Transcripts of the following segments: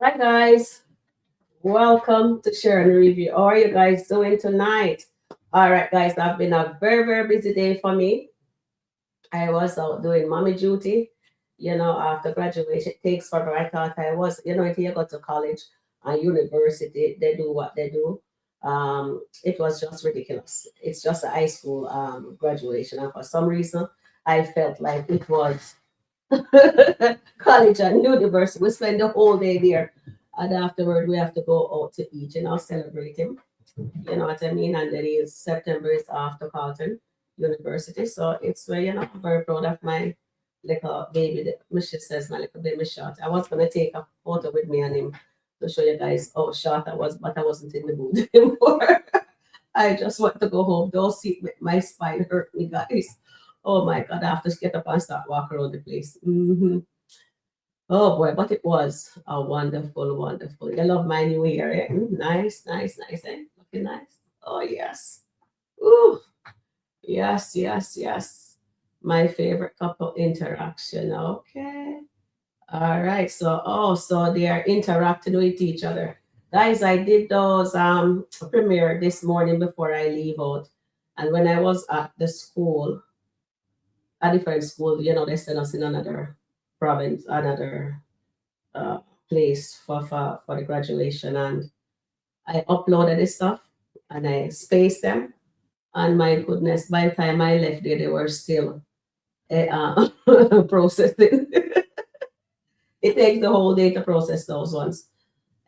Hi guys, welcome to Sharon Review. How are you guys doing tonight? All right, guys, I've been a very busy day for me. I was out doing mommy duty. After graduation, it takes forever. I thought I was, until you go to college and university, they do what they do. It was just ridiculous. It's just a high school graduation, and for some reason, I felt like it was college and university. We spend the whole day there. And afterward, we have to go out to eat, celebrate him. You know what I mean? And then is September is after Carlton University. So it's where, I'm very proud of my little baby. Michelle says my little baby shot. I was going to take a photo with me and him to show you guys how short I was, but I wasn't in the mood anymore. I just want to go home. Don't see my spine hurt me, guys. Oh my God, I have to get up and start walking around the place. Oh boy, but it was a wonderful. You love my new year, eh? Nice, eh? Looking nice. Oh yes. Ooh, yes. My favorite couple interaction. Okay. All right. So they are interacting with each other. Guys, I did those premiere this morning before I leave out. And when I was at the school, a different school, they sent us in another province, another uh, place for the graduation, and I uploaded this stuff and I spaced them. And my goodness, by the time I left there, they were still processing. It takes the whole day to process those ones.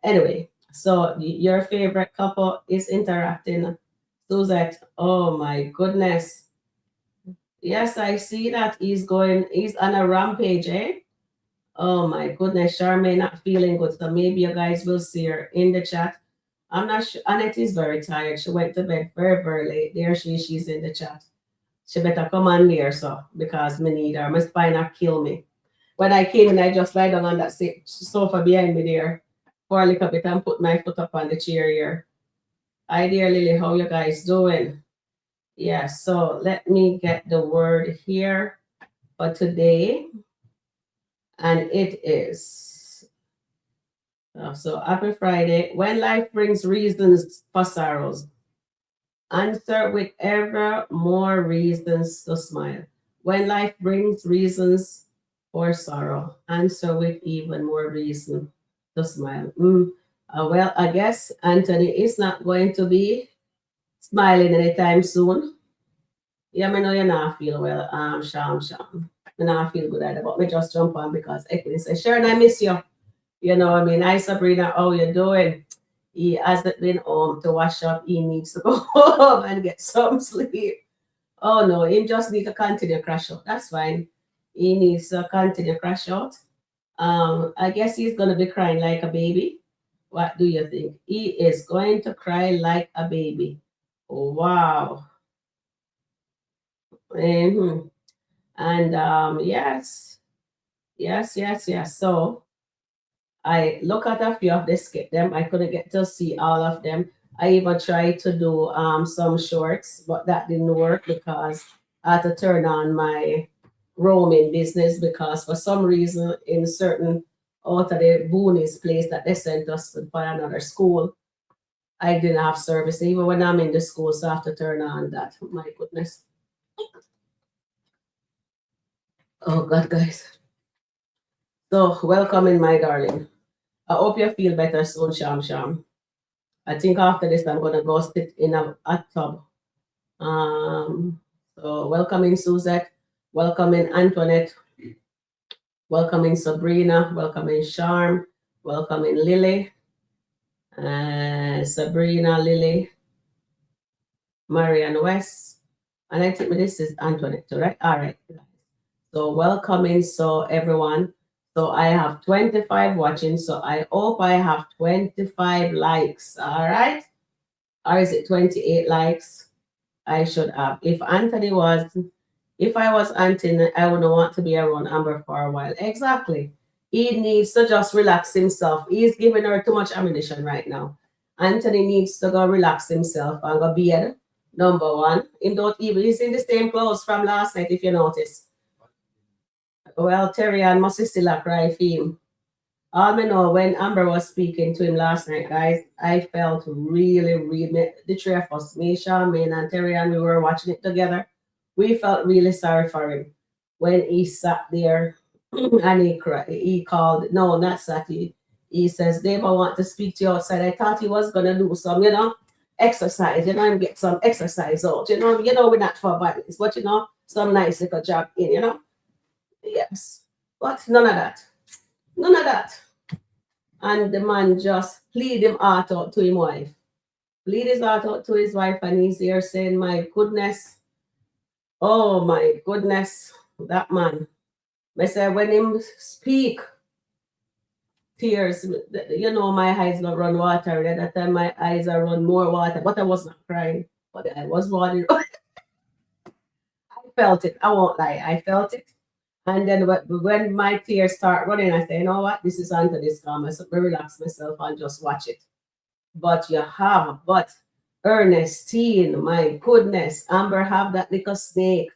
Anyway, so your favorite couple is interacting. Suzette, oh my goodness. Yes, I see that he's on a rampage, eh? Oh my goodness, Charmaine not feeling good. So maybe you guys will see her in the chat. I'm not sure. Annette is very tired. She went to bed very late. There she's in the chat. She better come on there, so because me need her. My spine not kill me. When I came in, I just lie down on that sofa behind me there for a little bit and put my foot up on the chair here. Hi dear Lily, how you guys doing? Yeah, so let me get the word here for today. And it is so happy Friday. When life brings reasons for sorrows, answer with ever more reasons to smile. When life brings reasons for sorrow, answer with even more reason to smile. Well, I guess Anthony is not going to be smiling anytime soon. Yeah, I know you're not feel well, Sham. I not feel good either, but me just jump on because Equity says, Sharon, I miss you. You know what I mean? Hi, Sabrina, how you doing? He hasn't been home to wash up. He needs to go home and get some sleep. Oh no, he just need to continue crash out. That's fine. He needs to continue crash out. I guess he's gonna be crying like a baby. What do you think? He is going to cry like a baby. Wow. Mhm. And yes. So I look at a few of the skip them. I couldn't get to see all of them. I even tried to do some shorts, but that didn't work because I had to turn on my roaming business because for some reason in certain out of the boonies place that they sent us to for another school, I didn't have service even when I'm in the school, so I have to turn on that. My goodness. Oh God, guys. So welcome in, my darling. I hope you feel better soon, Sham. I think after this, I'm gonna go sit in a hot tub. So welcoming Suzette, welcoming Antoinette, welcoming Sabrina, welcoming Charm, welcoming Lily, Sabrina, Lily, Marianne West, and I think this is Antoinette, right? All right. So welcoming, so everyone. So I have 25 watching, so I hope I have 25 likes. All right. Or is it 28 likes? I should have. If I was Anthony, I wouldn't want to be around Amber for a while. Exactly. He needs to just relax himself. He's giving her too much ammunition right now. Anthony needs to go relax himself and go bed. Number one. Him don't even, he's in the same clothes from last night, if you notice. Well, Terry and must still a cry for him. All I know, when Amber was speaking to him last night, guys, I felt really, really, the three of us, me, Charmaine, and Terry, and we were watching it together. We felt really sorry for him when he sat there and he cried. He called, no, not sat. He says, Dave, I want to speak to you outside. I thought he was going to do some, exercise, and get some exercise out. We're not for violence, but, some nice little job in. Yes. But none of that. None of that. And the man just plead him heart out to his wife. Plead his heart out to his wife, and he's here saying, my goodness, oh my goodness, that man. I said, when him speak, tears, my eyes not run water. At that time, my eyes are run more water, but I was not crying, but I was running. I felt it. I won't lie. I felt it. And then when my tears start running, I say, you know what? This is under this calm. I relax myself and just watch it. But Ernestine, my goodness, Amber have that little snake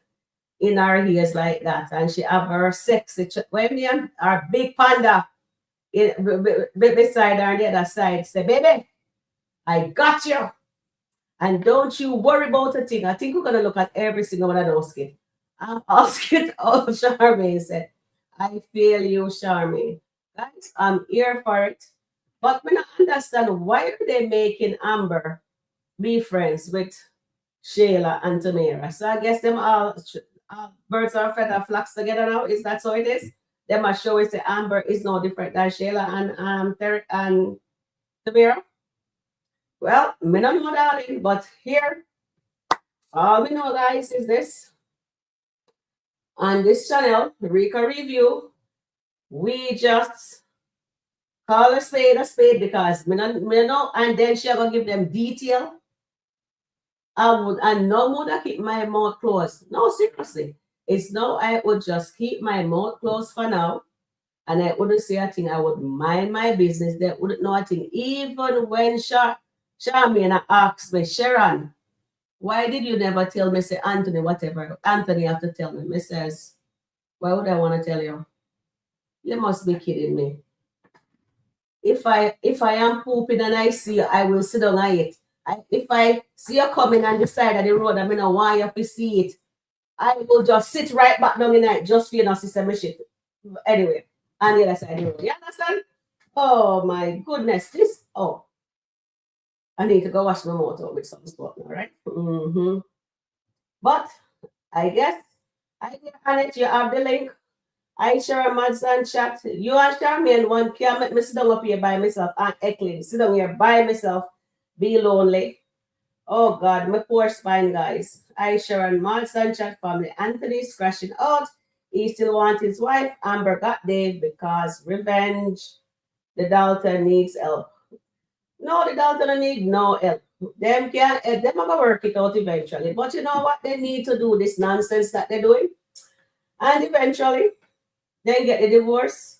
in her ears like that, and she have her sexy, our big panda beside her on the other side. Say, baby, I got you. And don't you worry about a thing. I think we're going to look at every single one of those skits. I'm asking all Charmaine said, I feel you, Charmaine. Guys, I'm here for it. But we don't understand why are they making Amber be friends with Shayla and Tamara. So I guess them all birds are feather flocks together now. Is that so it is? Them are showing say Amber is no different than Shayla and Derek and Tamara. Well, me not know darling, but here all we know, guys, is this. On this channel, Rika Review, we just call a spade because me know, and then she gonna give them detail. I no more that keep my mouth closed. No, seriously. It's no, I would just keep my mouth closed for now. And I wouldn't say a thing. I would mind my business. They wouldn't know a thing. Even when Charmaine asked me, Sharon, why did you never tell me, say Anthony, whatever? Anthony have to tell me. Me says, why would I want to tell you? You must be kidding me. If I am pooping and I see you, I will sit down and eat. If I see you coming on the side of the road, I mean, I want you to see it. I will just sit right back down in it just for you not to see my shit. Anyway, on the other side of the road. You understand? Oh my goodness. I need to go wash my mouth out with some spot now, right? Mm-hmm. But I guess Annette, you have the link. I share a mads and chat. You and Charmaine one can't make me sit down up here by myself and heckling. Sit down here by myself. Be lonely. Oh God, my poor spine, guys. I Sharon Mads and chat family. Anthony's crashing out. He still wants his wife. Amber got Dave because revenge. The Dalton needs help. No, the Dalton don't need no help. Them can them are gonna work it out eventually. But you know what? They need to do this nonsense that they're doing. And eventually they get the divorce.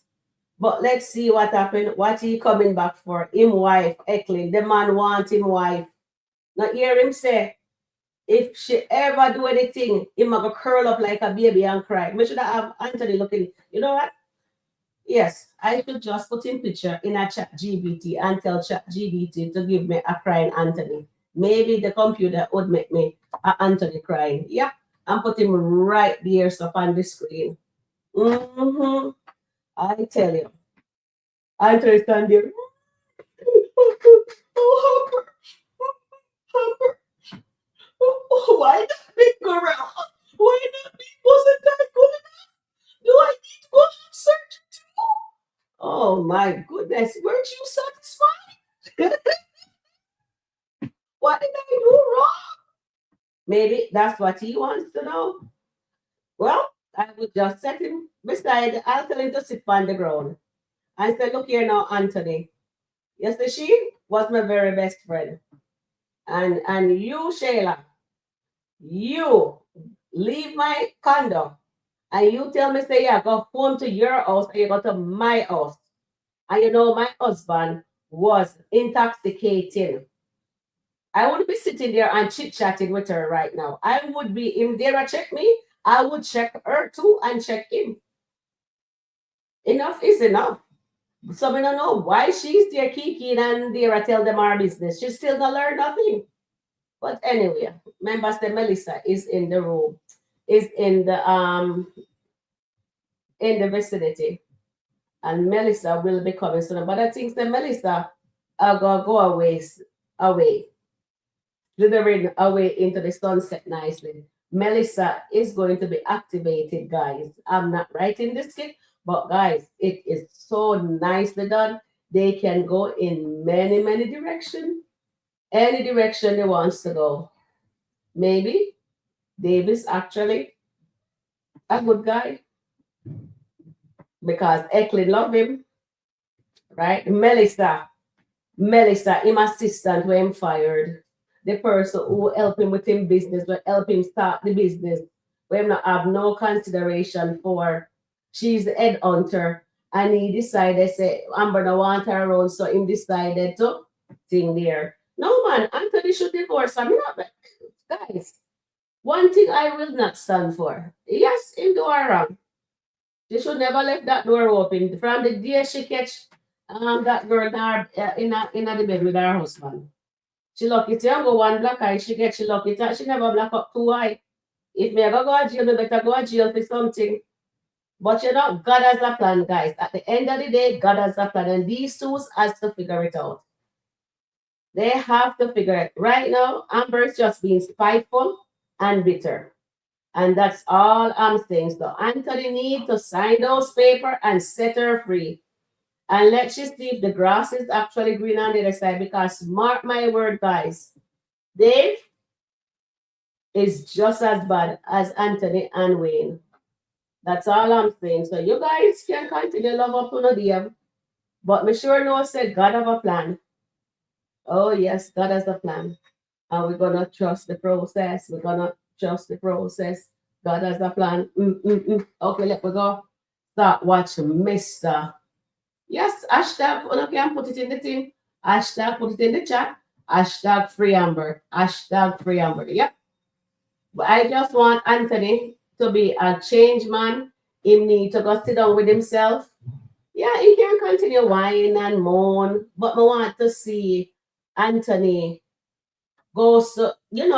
But let's see what happened. What he coming back for? Him wife, heckling. The man want him wife. Now hear him say, if she ever do anything, he might go curl up like a baby and cry. We should have Anthony looking. You know what? Yes, I should just put in picture in a chat GBT and tell chat GBT to give me a crying Anthony. Maybe the computer would make me a Anthony crying. Yeah, and put him right there so on the screen. Mm-hmm. I tell you. Anthony stand there. Oh, Humper. Humper. Oh, why not big gorilla? Why not me? Wasn't that good enough? Do I need to go have surgery too? Oh my goodness, weren't you satisfied? What did I do wrong? Maybe that's what he wants to know. Well, I would just set him beside, I'll tell him to sit on the ground. And say, look here now, Anthony. Yesterday she was my very best friend. And you, Shayla, you leave my condo and you tell me, say, yeah, go home to your house and you go to my house. And you know, my husband was intoxicating. I wouldn't be sitting there and chit-chatting with her right now. I would be, if they were check me, I would check her too and check him. Enough is enough. So we don't know why she's there kicking and there I tell them our business. She's still not learn nothing. But anyway, remember that Melissa is in the room, is in the vicinity. And Melissa will be coming soon. But I think that Melissa are gonna go away, slithering away into the sunset nicely. Melissa is going to be activated, guys. I'm not writing this skit, but guys, it is so nicely done. They can go in many, many directions. Any direction they wants to go. Maybe Davis actually a good guy because Eklund love him, right? Melissa, him assistant when him fired. The person who help him with him business, will help him start the business, where him not have no consideration for. She's the head hunter. And he decided, say, Amber no want her around, so him decided to thing there. No man, Anthony should divorce. I mean, not guys. One thing I will not stand for. Yes, him do her wrong. She should never left that door open. From the day she catch that girl in the bed with her husband. She lucky to go one black eye, she lucky that she never black up two eye. If me ever go to jail, me better go to jail for something. But you know, God has a plan, guys. At the end of the day, God has a plan, and these two has to figure it out. They have to figure it. Right now, Amber's just being spiteful and bitter. And that's all I'm saying. So Anthony need to sign those paper and set her free. And let's just see if the grass is actually green on the other side. Because mark my word, guys, Dave is just as bad as Anthony and Wayne. That's all I'm saying. So you guys can continue love up on a Dave. But me sure know said God have a plan. Oh yes, God has a plan. And we're gonna trust the process. We're gonna trust the process. God has a plan. Okay, let me go. Start watching Mr. Yes, hashtag one can put it in the thing. Hashtag put it in the chat. Hashtag free Amber. Hashtag free Amber. Yep. But I just want Anthony to be a change man. He need to go sit down with himself. Yeah, he can continue whine and moan. But I want to see Anthony goes to,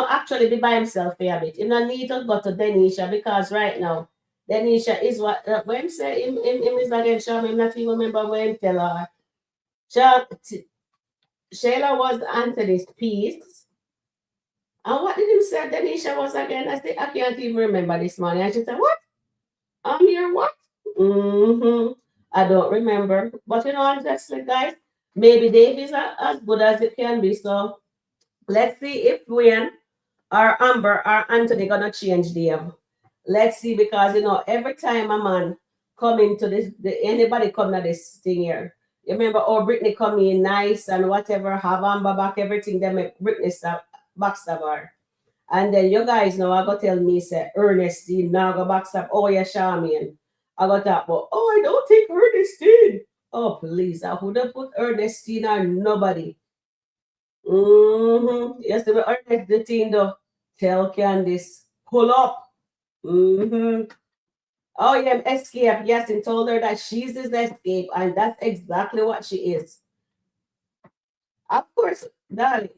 actually be by himself for a bit. You don't need to go to Denisha because right now, Denisha is what, when say him is again, Sharon, I'm not even remember when tell her. Shayla was Anthony's piece. And what did him say Denisha was again? I say, I can't even remember this morning. I just said, what? I'm here, what? I don't remember. But honestly, guys, maybe Dave is as good as it can be. So let's see if Wayne or Amber or Anthony gonna change Dave. Let's see, because every time a man come into this, anybody come to this thing here. You remember, Brittany come in nice and whatever, have Amber back, everything, they make Brittany backstab her. And then you guys know I go tell me, say, Ernestine, now go backstab, oh yeah, Charmian. I got that, but I don't think Ernestine. Oh, please, I would have put Ernestine or nobody. Yes, the Ernestine though. Tell Candice, pull up. Oh, yeah, escape. Yes, and told her that she's his escape, and that's exactly what she is. Of course, darling.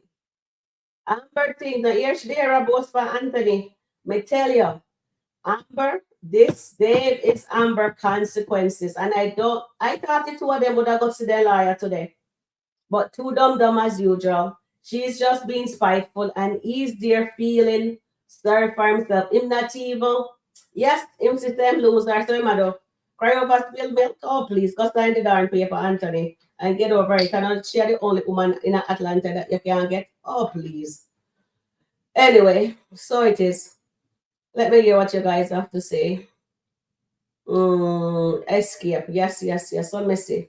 Amber thing, the here she there about for Anthony. Me tell you, Amber, this Dave is Amber consequences. And I thought the two of them would have got to their lawyer today. But too dumb as usual. She's just being spiteful and he's there feeling sorry for himself. Him not evil. Yes, him system loser. So him do cry over spilled milk. Oh, please, go sign the darn paper, Anthony, and get over it. And she the only woman in Atlanta that you can get. Oh, please. Anyway, so it is. Let me hear what you guys have to say. Escape. Yes. Let me see.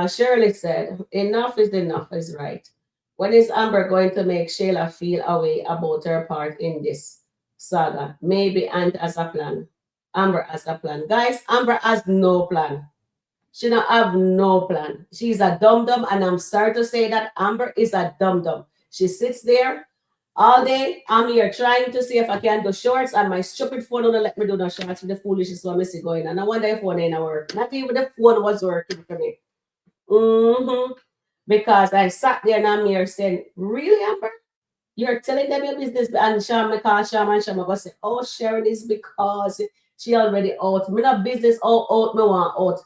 Shirley said, enough is right. When is Amber going to make Shayla feel away about her part in this saga? Maybe Aunt has a plan. Amber has a plan. Guys, Amber has no plan. She don't have no plan. She's a dum-dum, and I'm sorry to say that Amber is a dum-dum. She sits there. All day, I'm here trying to see if I can do shorts, and my stupid phone don't let me do no shorts with the foolishness what I see going on. I wonder if phone ain't work. Not even the phone was working for me. Because I sat there and I'm here saying, really, Amber? You're telling them your business, and Shama call Shama, and Shama go say, oh, Sharon is because she already out. Me not business out, me want out.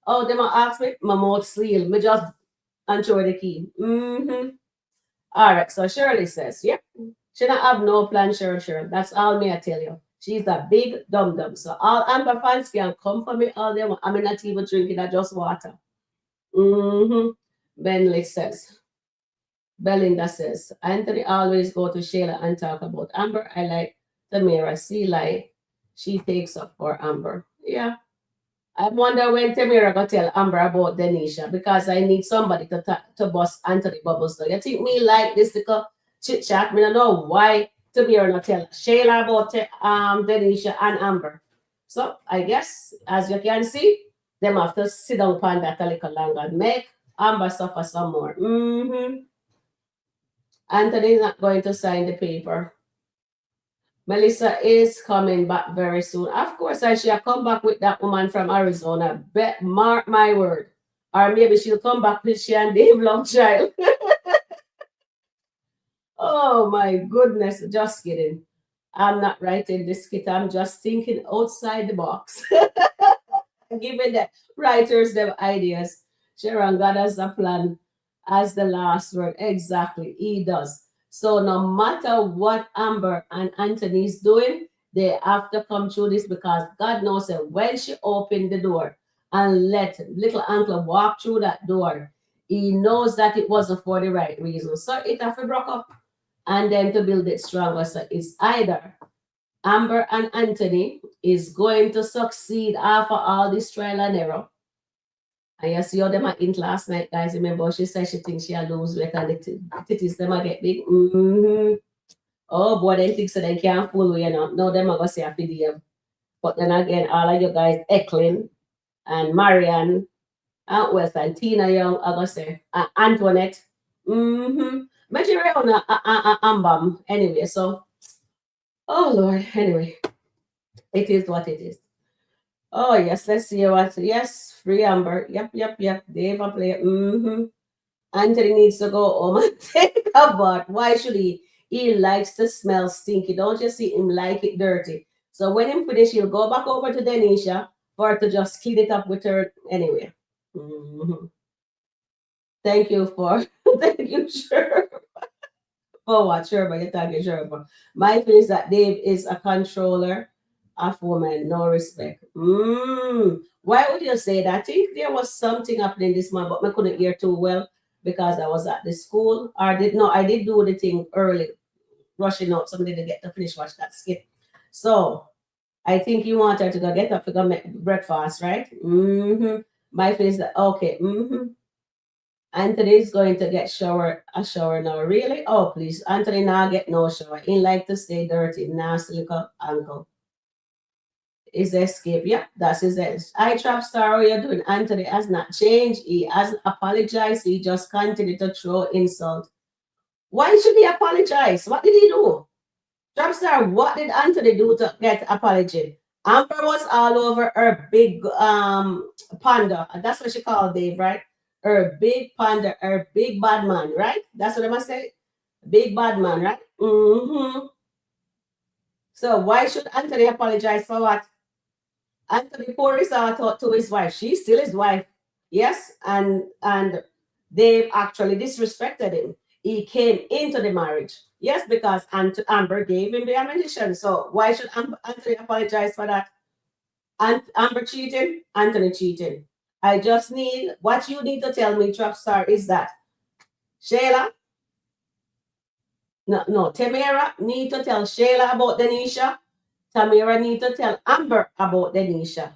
Oh, them ask me, my mouth seal. Me just unsure the key. All right, so Shirley says, yep, she don't have no plan, sure. That's all me I tell you. She's a big dum-dum. So all Amber fans can come for me all day. I'm not even drinking, I just water. Benley says, Belinda says, Anthony always go to Shayla and talk about Amber. I like Tamira. See, like she takes up for Amber. Yeah. I wonder when Tamira gonna tell Amber about Denisha because I need somebody to bust Anthony bubbles. So you think me like this little chit chat? Me don't know why Tamira not tell Shayla about Denisha and Amber. So I guess as you can see, them have to sit down upon that a little longer and make Amber suffer some more. Anthony's not going to sign the paper. Melissa is coming back very soon. Of course, I shall come back with that woman from Arizona. Bet mark my word. Or maybe she'll come back with she and Dave Lovechild. Oh my goodness. Just kidding. I'm not writing this skit. I'm just thinking outside the box. Giving the writers them ideas. Sharon God has a plan as the last word. Exactly. He does. So no matter what Amber and Anthony's doing, they have to come through this because God knows that when she opened the door and let little uncle walk through that door, he knows that it wasn't for the right reason. So it have to broke up and then to build it stronger. So it's either Amber and Anthony is going to succeed after all this trial and error. And you see how them are in last night, guys. Remember, she said she thinks she'll lose weight and the titties them are get big. Oh boy, they think so they can't fool you, know. No, them are gonna say a PDF. But then again, all of you guys, Eklin and Marianne, Aunt West and Tina Young, are gonna say Antoinette. Majority on Ambam anyway. So, oh Lord, anyway, it is what it is. Oh yes, let's see what. Yes, free Amber. Yep. Dave a play. Anthony needs to go home and take a bath. Why should he? He likes to smell stinky. Don't you see him like it dirty? So when him finish, he'll go back over to Denisha for her to just clean it up with her anyway. Thank you for thank you, sure. For what? Sure, but you're talking sure. But my feeling is that Dave is a controller of women, no respect. Why would you say that? I think there was something happening this month, but I couldn't hear too well because I was at the school. I did do the thing early, rushing out. Somebody to get to finish watch that skit. So I think you want her to go get up to go make breakfast, right? My feeling is that okay. Anthony is going to get a shower now. Really? Oh, please. Anthony now get no shower. He like to stay dirty. Nasty little uncle. Is escape. Yeah, that's his I trap star. What you're doing? Anthony has not changed. He hasn't apologized. He just continued to throw insult. Why should he apologize? What did he do? Trapstar, what did Anthony do to get apology? Amber was all over her big panda. That's what she called Dave, right? Her big panda, her big bad man, right? That's what I must say. Big bad man, right? So why should Anthony apologize for what? Anthony poured his heart out to his wife. She's still his wife. Yes, and Dave actually disrespected him. He came into the marriage. Yes, because Amber gave him the ammunition. So why should Anthony apologize for that? Amber cheating, Anthony cheating. I just need what you need to tell me, Trapstar, is that Shayla, no, Tamira need to tell Shayla about Denisha. Tamira need to tell Amber about Denisha.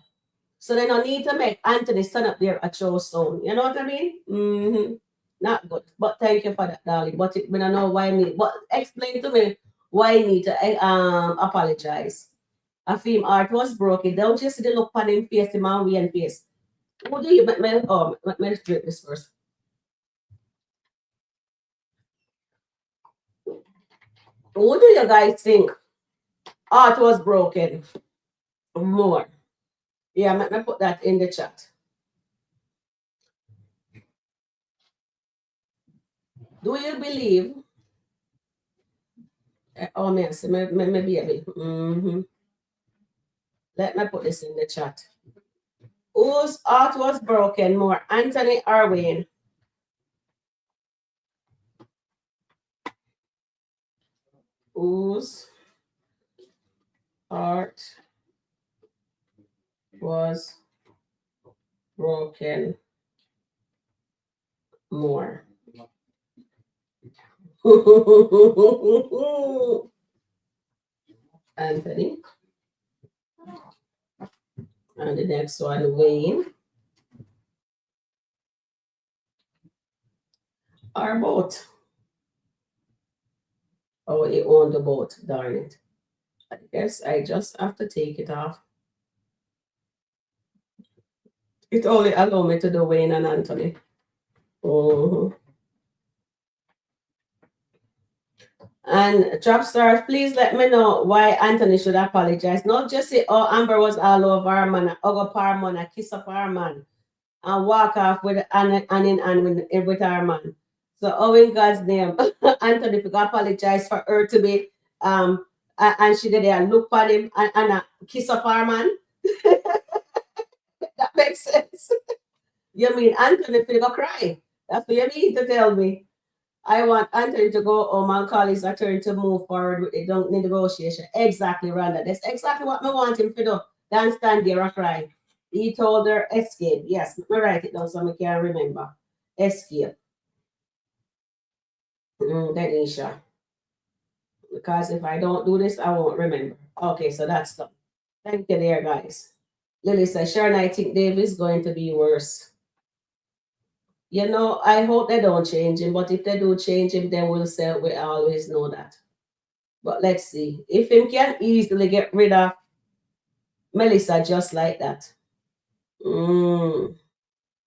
So they don't need to make Anthony stand up there at your stone. You know what I mean? Not good. But thank you for that, darling. But I don't know why me. But explain to me why I need to apologize. A film art was broken. Don't you see the look on him face, the man we and face. Who do you let me drink this first. Who do you guys think heart was broken more? Yeah, let me put that in the chat. Do you believe? Oh, yes, maybe. Let me put this in the chat. Whose heart was broken more, Anthony or Wayne? Whose heart was broken more? Anthony. And the next one, Wayne. Or both. Oh, he owned the boat, darn it. I guess I just have to take it off. It only allowed me to do Wayne and Anthony. And Trapstar, please let me know why Anthony should apologize. Not just say, oh, Amber was all over our man, hug up our man, kiss up our man, and walk off with hand in hand with our man. So, oh, in God's name, Anthony, if you apologize for her to be, and she did there, look at him and kiss up our man. That makes sense. You mean Anthony, if you go cry? That's what you mean to tell me. I want Anthony to go home and call his attorney to move forward with the negotiation. Exactly, Rhonda. That's exactly what I want him to do. Don't stand there and cry. He told her escape. Yes, let me write it down so I can remember. Escape. Denisha. Because if I don't do this, I won't remember. Okay, so that's done. Thank you there, guys. Lily says, Sharon, I think Dave is going to be worse. You know, I hope they don't change him, but if they do change him, then we'll say we always know that. But let's see. If him can easily get rid of Melissa just like that. You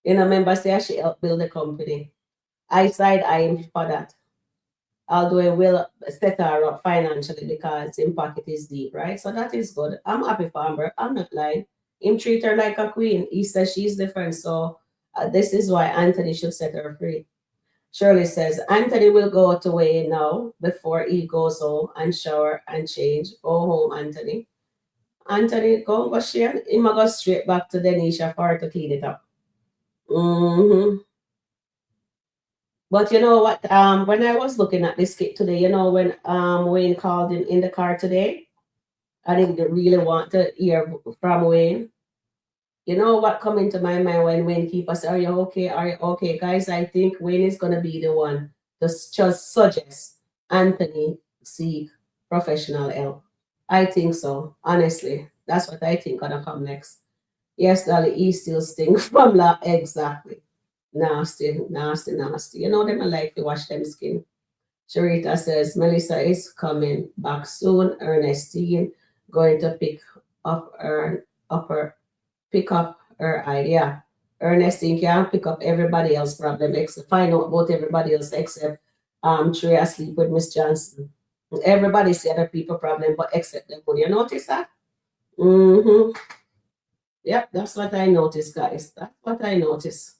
know, remember say she helped build the company. I side him for that. Although it will set her up financially because his pocket is deep, right? So that is good. I'm happy for Amber. I'm not lying. Him treat her like a queen. He says she's different. So this is why Anthony should set her free. Shirley says, Anthony will go to Wayne now before he goes home and shower and change. Go home, Anthony. Anthony, go Sharon. He might go straight back to Denisha for her to clean it up. But you know what? When I was looking at this skit today, you know, when Wayne called him in the car today, I didn't really want to hear from Wayne. You know what come into my mind when Wayne keep us, are you okay? Are you okay? Guys, I think Wayne is gonna be the one to just suggest Anthony seek professional help. I think so, honestly. That's what I think gonna come next. Yes, Dolly, he still sting from la exactly. Nasty, nasty, nasty. You know them I like to wash them skin. Sharita says Melissa is coming back soon. Ernestine going to pick up her idea. Ernestine can pick up everybody else's problem, find out about everybody else except Trey asleep with Miss Johnson. Everybody see other people problem, but except them. You notice that? Yep, that's what I noticed, guys. That's what I noticed.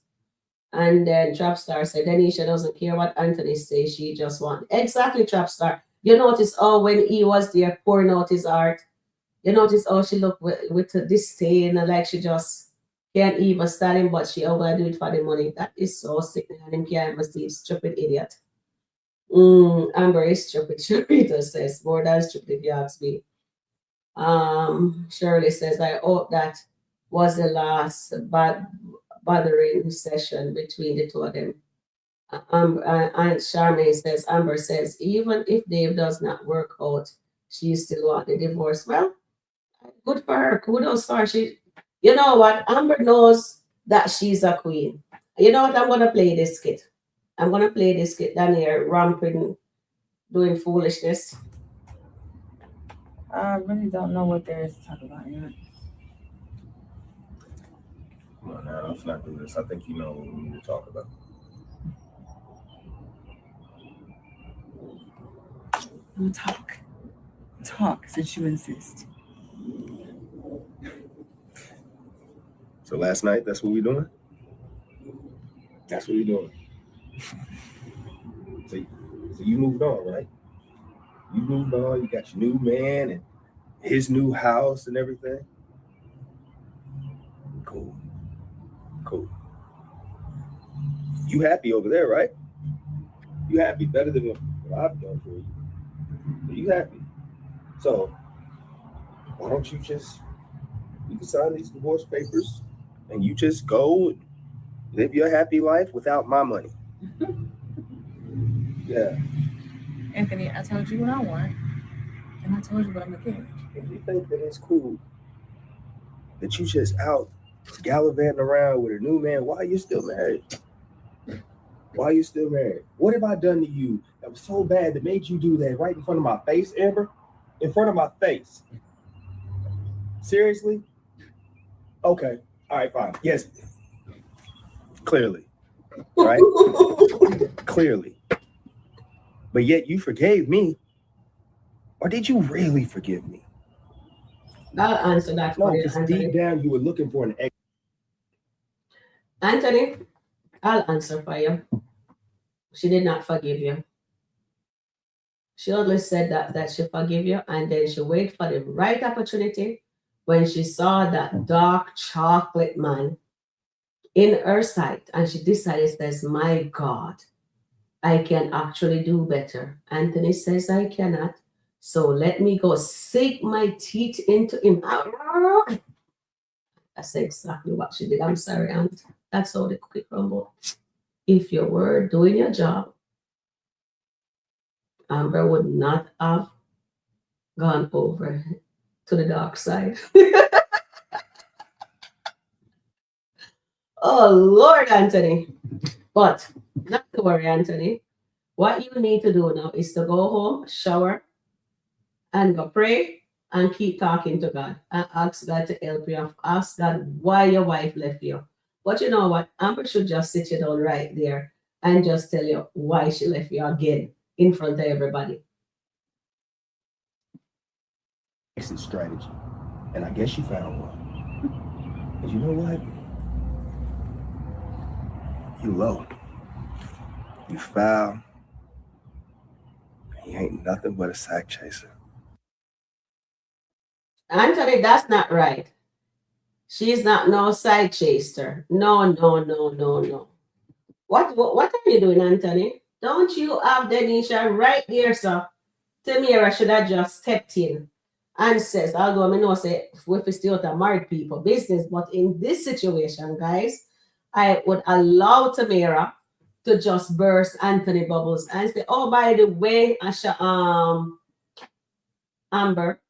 And then Trapstar said, Denisha doesn't care what Anthony says, she just wants. Exactly, Trapstar. You notice, oh, when he was there pouring out his art, you notice, oh, she looked with disdain, like she just can't even stand him, but she over do it for the money. That is so sick, and him can't even see stupid idiot. Amber is stupid, Sharita says, more than stupid if you ask me. Shirley says, I hope that was the last bothering session between the two of them. And Charmaine says, Amber says, even if Dave does not work out, she still want the divorce. Well, good for her. Kudos for her. You know what? Amber knows that she's a queen. You know what? I'm going to play this skit. I'm going to play this skit down here, ramping, doing foolishness. I really don't know what there is to talk about yet. Well, now let's not do this. I think you know what we need to talk about. We'll talk. Talk since you insist. So last night, that's what we doing? That's what we doing. So you moved on, right? You moved on, you got your new man and his new house and everything. Cool. Cool. You happy over there, right? You happy better than what I've done for you. You happy. So why don't you can sign these divorce papers and you just go and live your happy life without my money. Yeah. Anthony, I told you what I want, and I told you what I'm gonna get. If you think that it's cool that you just out gallivanting around with a new man, why are you still married? Why are you still married? What have I done to you that was so bad that made you do that right in front of my face, Amber? In front of my face. Seriously? Okay. All right, fine. Yes. Clearly. Right? Clearly. But yet you forgave me. Or did you really forgive me? I'll answer that No, for you, because Anthony. deep down you were looking for an ex. Anthony, I'll answer for you. She did not forgive you. She only said that she forgive you, and then she waited for the right opportunity when she saw that dark chocolate man in her sight, and she decided, says, my God, I can actually do better. Anthony says, I cannot. So let me go sink my teeth into him. That's exactly what she did. I'm sorry, Aunt. That's how the cookie crumbled. If you were doing your job, Amber would not have gone over to the dark side. Oh, Lord, Anthony. But not to worry, Anthony. What you need to do now is to go home, shower, and go pray and keep talking to God and ask God to help you. Ask God why your wife left you. But you know what? Amber should just sit you down right there and just tell you why she left you again in front of everybody. Exit strategy. And I guess you found one. And you know what? You low. You foul. You ain't nothing but a sack chaser. Anthony, that's not right. She's not no side chaser. No, no, no, no, no. What are you doing, Anthony? Don't you have Denisha right there, sir? Tamira should have just stepped in and says, although I know say if it's still a married people business, but in this situation, guys, I would allow Tamira to just burst Anthony bubbles and say, oh, by the way, Asha, Amber,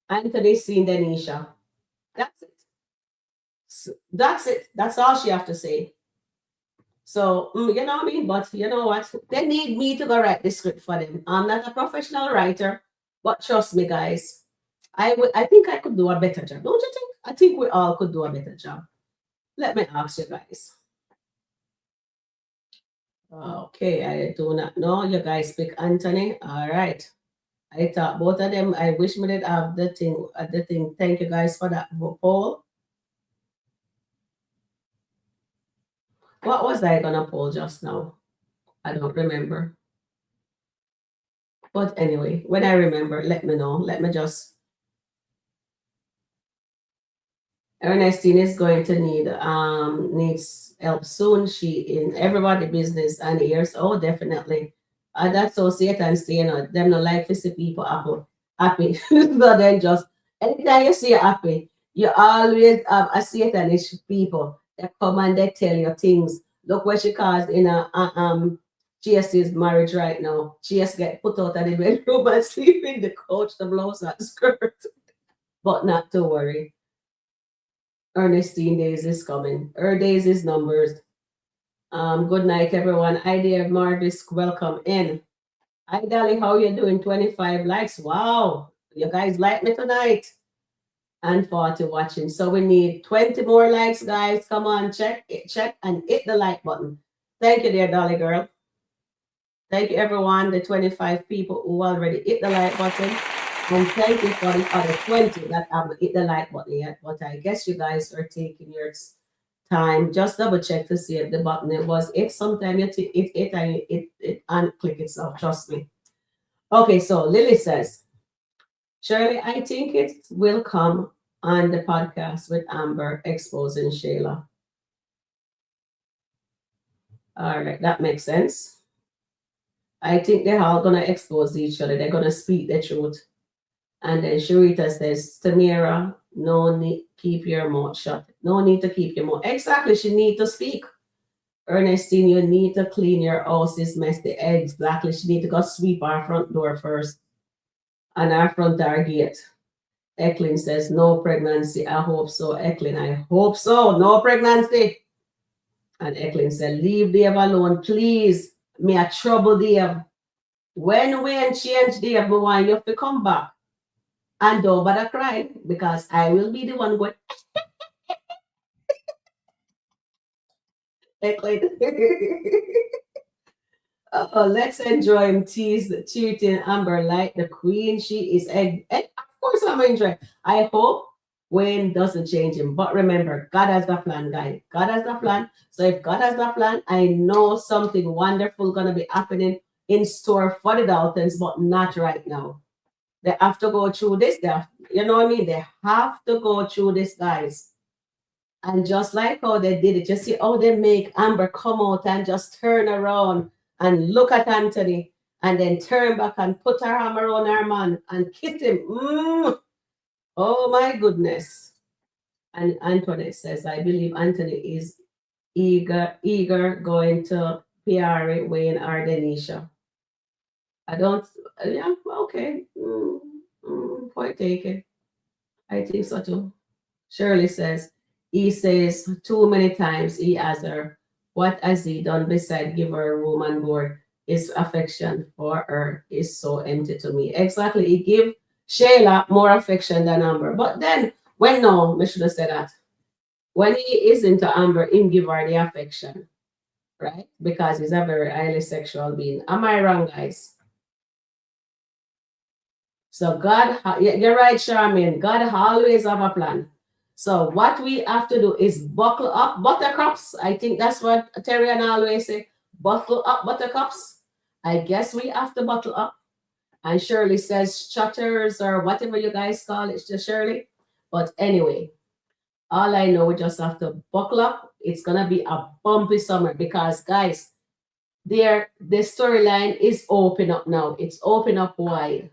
Anthony seen Denisha. That's it. That's it. That's all she have to say. So, you know what I mean? But you know what? They need me to go write the script for them. I'm not a professional writer, but trust me, guys, I think I could do a better job. Don't you think? I think we all could do a better job. Let me ask you guys. Okay, I do not know. You guys pick Anthony. All right. I thought both of them. I wish we did have the thing. Thank you guys for that poll. What was I gonna poll just now? I don't remember. But anyway, when I remember, let me know. Let me just. Ernestine is going to needs help soon. She in everybody business and ears. Oh, definitely. That's so Satan say, you know, them no like to see people happy. So then just anytime you see you happy, you always have a Satanish people that come and they tell you things. Look what she caused in GS's marriage right now. GS get put out of the bedroom and sleep in the couch, the blouse and skirt. But not to worry. Ernestine days is coming. Her days is numbers. Good night, everyone. Hi there, Marvis. Welcome in. Hi, Dolly. How you doing? 25 likes. Wow. You guys like me tonight. And 40 watching. So we need 20 more likes, guys. Come on, check and hit the like button. Thank you, dear Dolly girl. Thank you, everyone, the 25 people who already hit the like button. And thank you for the other 20 that haven't hit the like button yet. But I guess you guys are taking your time. Just double check to see if the button it was it. Sometimes you it and it unclick itself. Trust me. Okay, so Lily says, Shirley, I think it will come on the podcast with Amber exposing Shayla. All right, that makes sense. I think they're all gonna expose each other. They're gonna speak the truth. And then Sharita says, Tamira, no need keep your mouth shut. No need to keep your mouth. Exactly, she need to speak. Ernestine, you need to clean your house's messy. Exactly, she need to go sweep our front door first and our front door gate. Eklin says, no pregnancy. I hope so. Eklin, I hope so. No pregnancy. And Eklin said, leave Dave alone, please. Me a trouble Dave. When we change Dave, me want you to come back. And don't bother crying because I will be the one going. Let's enjoy him tease cheating Amber like the queen. She is of course I'm enjoying. I hope Wayne doesn't change him. But remember, God has the plan, guys. God has the plan. So if God has the plan, I know something wonderful gonna be happening in store for the Daltons, but not right now. They have to go through this. You know what I mean? They have to go through this, guys. And just like how they did it, you see how they make Amber come out and just turn around and look at Anthony and then turn back and put her arm around her man and kiss him. Oh my goodness. And Antoinette says, I believe Anthony is eager going to Pierre, Wayne, or Denisha. I don't, yeah, okay. Point taken. I think so too. Shirley says, he says too many times he asks her, what has he done beside give her a room and board? His affection for her is so empty to me. Exactly. He give Shayla more affection than Amber. But then, when no, I should have said that. When he is into Amber, him give her the affection. Right? Because he's a very highly sexual being. Am I wrong, guys? So God, you're right, Charmaine. God always have a plan. So what we have to do is buckle up buttercups. I think that's what Terry and I always say. Buckle up buttercups. I guess we have to buckle up. And Shirley says chatters or whatever you guys call it, just Shirley. But anyway, all I know, we just have to buckle up. It's gonna be a bumpy summer because guys, the storyline is open up now. It's open up wide.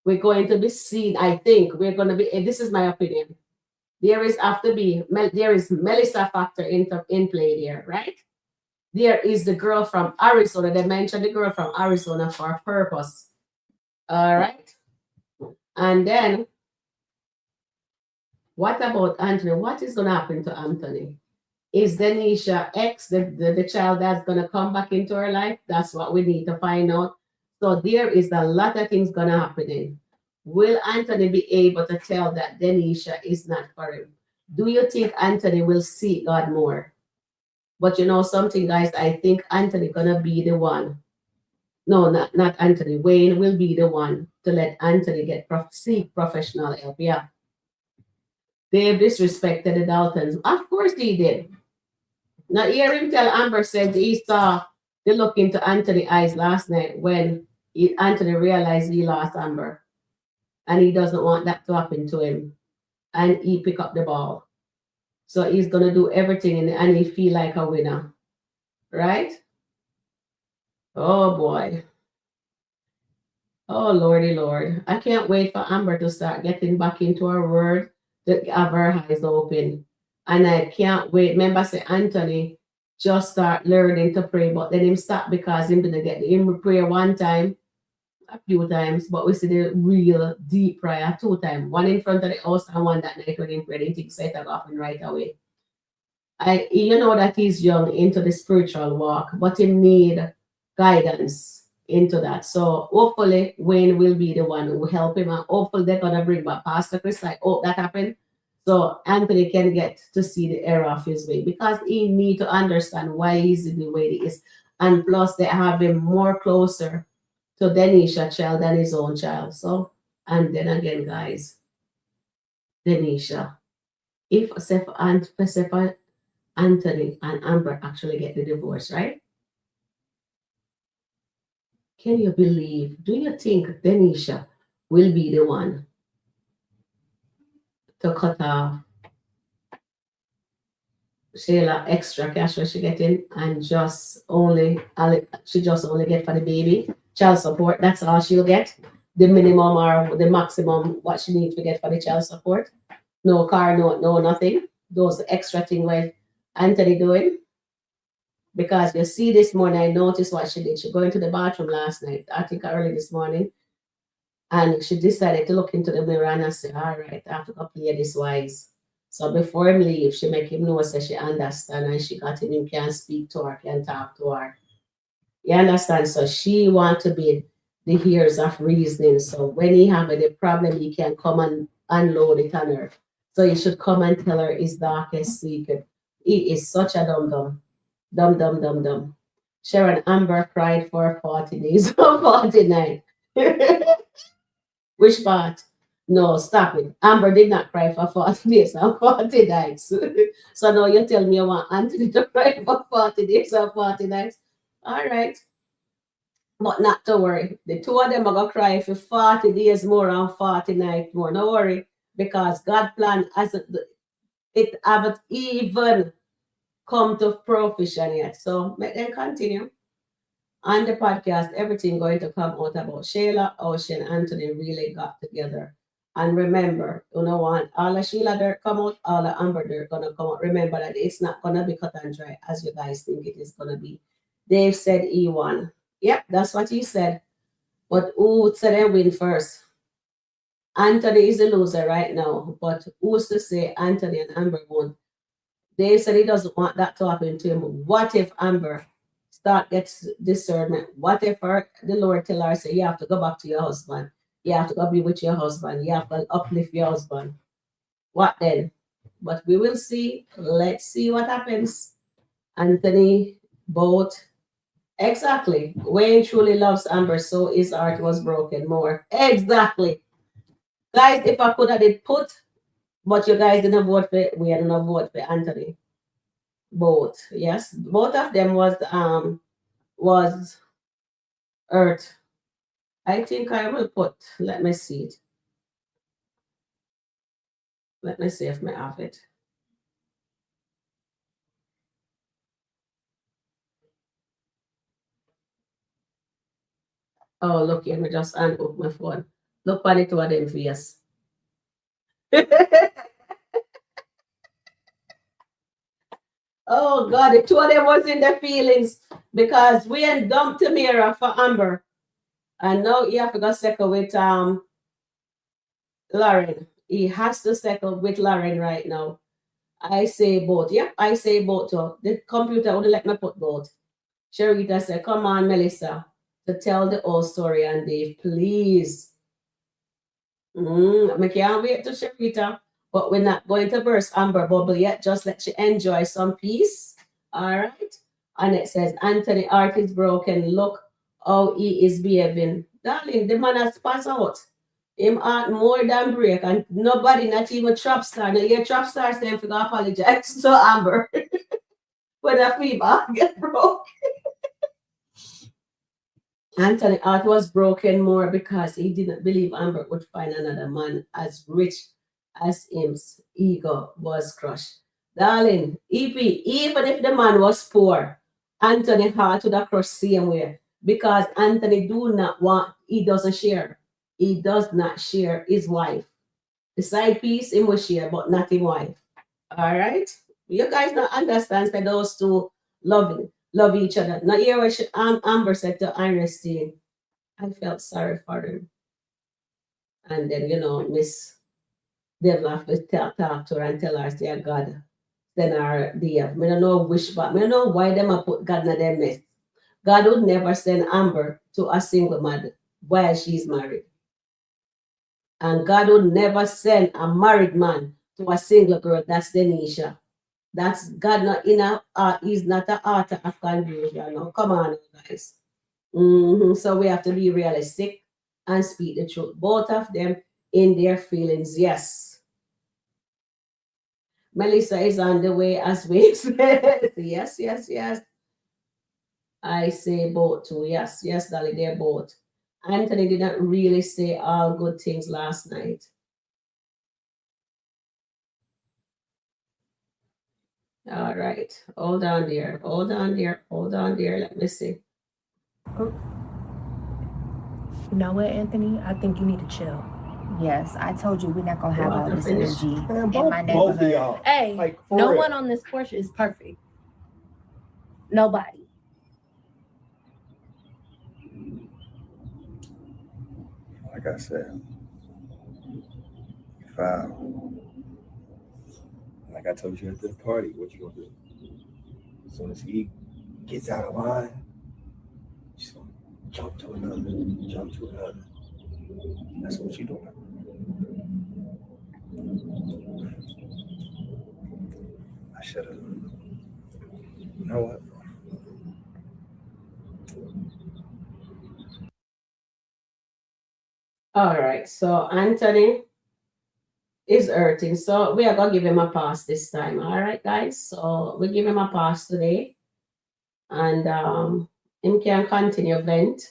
We're going to be seen. I think we're going to be. This is my opinion. There is Melissa factor in play there, right? There is the girl from Arizona. They mentioned the girl from Arizona for a purpose. All right. And then, what about Anthony? What is going to happen to Anthony? Is Denisha X the child that's going to come back into her life? That's what we need to find out. So there is a lot of things going to happen. Will Anthony be able to tell that Denisha is not for him? Do you think Anthony will seek God more? But you know something, guys, I think Anthony gonna be the one. No, not Anthony. Wayne will be the one to let Anthony seek professional help. Yeah. Dave disrespected the Daltons. Of course he did. Now hear him tell Amber said he saw the look into Anthony's eyes last night when Anthony realized he lost Amber. And he doesn't want that to happen to him. And he pick up the ball. So he's going to do everything and he feel like a winner. Right? Oh, boy. Oh, Lordy Lord. I can't wait for Amber to start getting back into her word, to have her eyes open. And I can't wait. Remember, say Anthony just start learning to pray, but then him stop because him didn't get him pray one time, a few times, but we see the real deep prayer 2 times. One in front of the house and one that night when he prayed, he thinks set up and right away. You know that he's young into the spiritual walk, but he need guidance into that. So hopefully Wayne will be the one who will help him, and hopefully they're gonna bring back Pastor Chris. I hope that happen. So Anthony can get to see the error of his way because he need to understand why he's in the way he is. And plus, they have him more closer to Denisha child than his own child. So, and then again, guys, Denisha, if Sepha Anthony and Amber actually get the divorce, right? Can you believe? Do you think Denisha will be the one to cut off Shayla extra cash what she getting and she just only get for the baby child support? That's all she'll get. The minimum or the maximum what she needs to get for the child support. No car, no nothing. Those extra thing where Anthony doing. Because you see this morning, I noticed what she did. She go into the bathroom last night, I think early this morning, and she decided to look into the mirror and say, all right, I have to go play this wise. So before him leave, she make him know so she understand and she got him can speak to her, can talk to her. You understand? So she want to be the ears of reasoning. So when he have a problem, he can come and unload it on her. So he should come and tell her his darkest secret. He is such a dum-dum. Dum. Sharon Amber cried for 40 days or 49. Which part? No, stop it. Amber did not cry for 40 days or 40 nights. So now you tell me you want Anthony to cry for 40 days or 40 nights. All right. But not to worry. The two of them are going to cry for 40 days more and 40 nights more. No worry. Because God plan as it haven't even come to fruition yet. So let them continue. On the podcast, everything going to come out about Shayla, Ocean, Anthony really got together. And remember, you know what? All the Sheila dirt come out, all the Amber dirt gonna come out. Remember that it's not gonna be cut and dry as you guys think it is gonna be. Dave said he won. Yep, that's what he said. But who said they win first? Anthony is a loser right now. But who's to say Anthony and Amber won? Dave said he doesn't want that to happen to him. What if Amber gets discernment? What if the Lord tell her, say, you have to go back to your husband. You have to go be with your husband. You have to uplift your husband. What then? But we will see. Let's see what happens. Anthony, both. Exactly. Wayne truly loves Amber, so his heart was broken more. Exactly. Guys, if I could have did put, but you guys didn't vote for it, we didn't vote for Anthony. Both. Yes. Both of them was Earth. I think I will put, let me see it. Let me see if I have it. Oh, look here, me just unhook my phone. Look on it, what them face. Oh God, the two of them was in their feelings because we had dumped Tamira for Amber. And now he have to go settle with Lauren. He has to settle with Lauren right now. I say both. Yep, I say both too. The computer would let me put both. Sharita said, come on, Melissa, to tell the whole story and Dave, please. I can't wait to Sharita, but we're not going to burst Amber bubble yet. Just let you enjoy some peace. All right. And it says, Anthony heart is broken. Look how he is behaving. Darling, the man has passed out. Him heart more than break. And nobody, not even Trapstar. Now your Trapstar saying to apologize to Amber. When a fever get broke. Anthony heart was broken more because he didn't believe Amber would find another man as rich as him's ego was crushed. Darling, EP, even if the man was poor, Anthony heart would have crushed same way because Anthony he doesn't share. He does not share his wife. The side piece, he will share, but not his wife. All right? You guys don't understand that those two love each other. Now, here what Amber said to Ernestine, I felt sorry for him. And then, Miss Devil have to talk to her and tell her, say, God, send her there. I don't know which, but I don't know why them have put God in their mess. God would never send Amber to a single man while she's married. And God would never send a married man to a single girl. That's Denisha. That's God not in a he's not an author of confusion. No, come on, guys. So we have to be realistic and speak the truth. Both of them in their feelings. Yes. Melissa is on the way as we said. Yes, yes, yes. I say both too. Yes, yes, Dolly, they're both. Anthony didn't really say all good things last night. All right. Hold on there. Hold on there. Hold on there. Let me see. You know what, Anthony? I think you need to chill. Yes, I told you we're not gonna have all Water this finish. energy Man, in both, my both of neighborhood. y'all. Hey, Like, for no real. one on this porch is perfect. Nobody. Like I said, you foul. Like I told you at the party, what you gonna do? As soon as he gets out of line, she's gonna jump to another, jump to another. That's what you doing. I should have. You know what? All right. So Anthony is hurting. So we are gonna give him a pass this time. All right, guys. So we give him a pass today. And him can continue vent.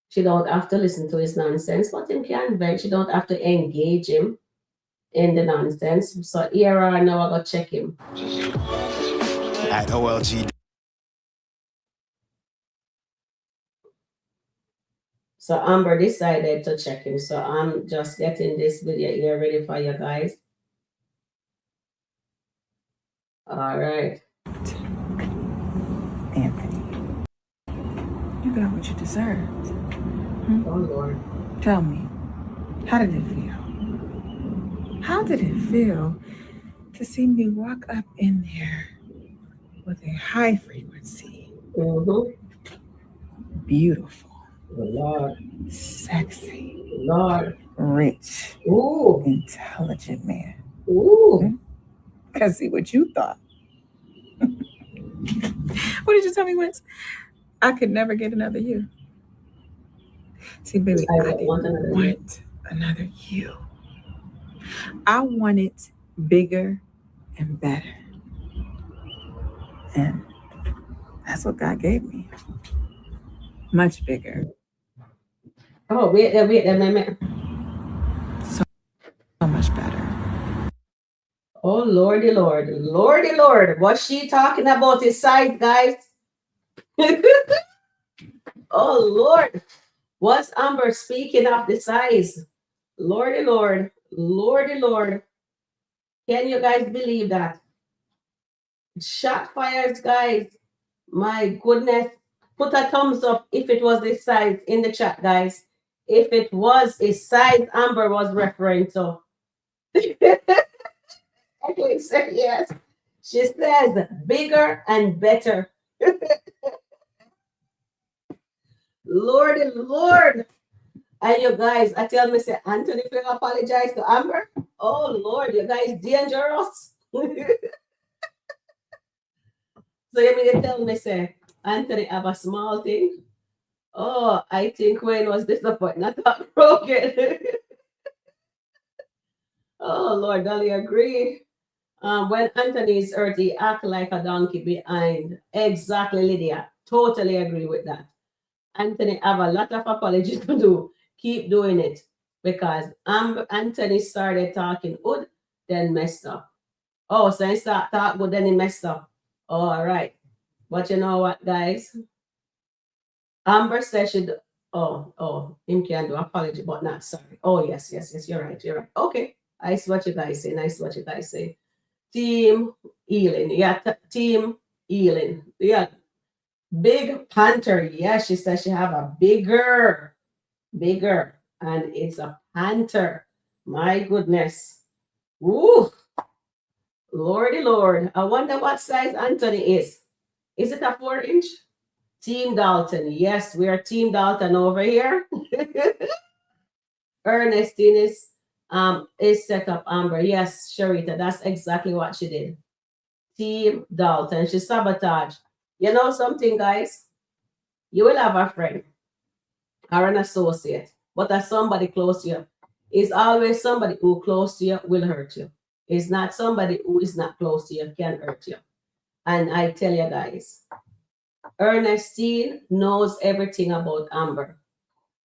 She don't have to listen to his nonsense, but him can vent. She don't have to engage him in the nonsense. So here or now I go check him. At OLG. So Amber decided to check him. So I'm just getting this video here ready for you guys. All right. Anthony, you got what you deserved. Oh Lord. Tell me, how did it feel? How did it feel to see me walk up in there with a high frequency, Beautiful. beautiful, sexy, Lord. rich, Ooh. intelligent man? Ooh. Because see what you thought. What did you tell me once? I could never get another you. See, baby, I I don't didn't want another you. want another you. I want it bigger and better. And that's what God gave me. Much bigger. Oh, wait a minute. So much better. Oh, Lordy Lord. Lordy Lord. What's she talking about his size, guys? Oh, Lord. What's Amber speaking of the size? Lordy Lord. Lordy Lord. Can you guys believe that? Shot fires, guys. My goodness. Put a thumbs up if it was this size in the chat, guys. If it was a size Amber was referring to. I can say yes. She says bigger and better. Lord and Lord. And you guys, I tell me, say, Anthony, if you apologize to Amber, oh Lord, you guys dangerous. So you mean to tell me, say, Anthony have a small thing? Oh, I think Wayne was disappointed, not broken. Oh Lord, Dolly agree. When Anthony is hurt, he act like a donkey behind. Exactly, Lydia. Totally agree with that. Anthony have a lot of apologies to do. Keep doing it because Anthony started talking good, then messed up. Oh, so he start talk good, then he messed up. Oh, all right. But you know what, guys? Amber said she. Him can do apology, but not sorry. Oh, yes. You're right. Okay. I see what you guys say. Team healing. Yeah, team healing. Yeah. Big panther. Yeah, she says she have a bigger, and it's a panther. My goodness. Ooh, Lordy Lord. I wonder what size Anthony is. Is it a 4-inch? Team Dalton. Yes, we are Team Dalton over here. Ernestine is set up Amber. Yes, Sharita, that's exactly what she did. Team Dalton. She sabotaged. You know something, guys? You will have a friend or an associate, but as somebody close to you. It's always somebody who close to you will hurt you. It's not somebody who is not close to you can hurt you. And I tell you guys, Ernestine knows everything about Amber.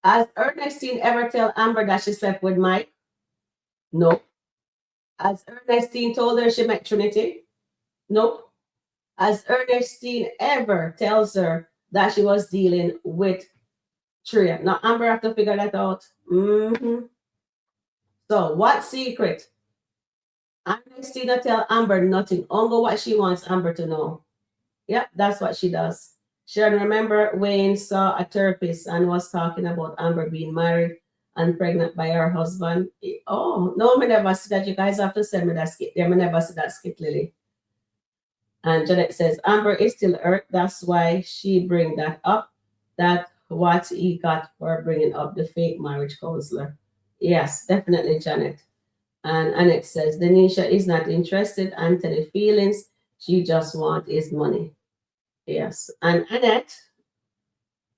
Has Ernestine ever tell Amber that she slept with Mike? No. Has Ernestine told her she met Trinity? No. Has Ernestine ever tells her that she was dealing with Tria? Now Amber have to figure that out. So what secret? Ernestine tell Amber nothing. Only what she wants Amber to know. Yep, that's what she does. Sharon, remember Wayne saw a therapist and was talking about Amber being married and pregnant by her husband. Oh, no, me never see that. You guys have to send me that skit there. Me never see that skit, Lily. And Janet says, Amber is still hurt. That's why she bring that up. That what he got for bringing up the fake marriage counselor. Yes, definitely, Janet. And Annette says, Denisha is not interested. Anthony feelings. She just want his money. Yes. And Annette,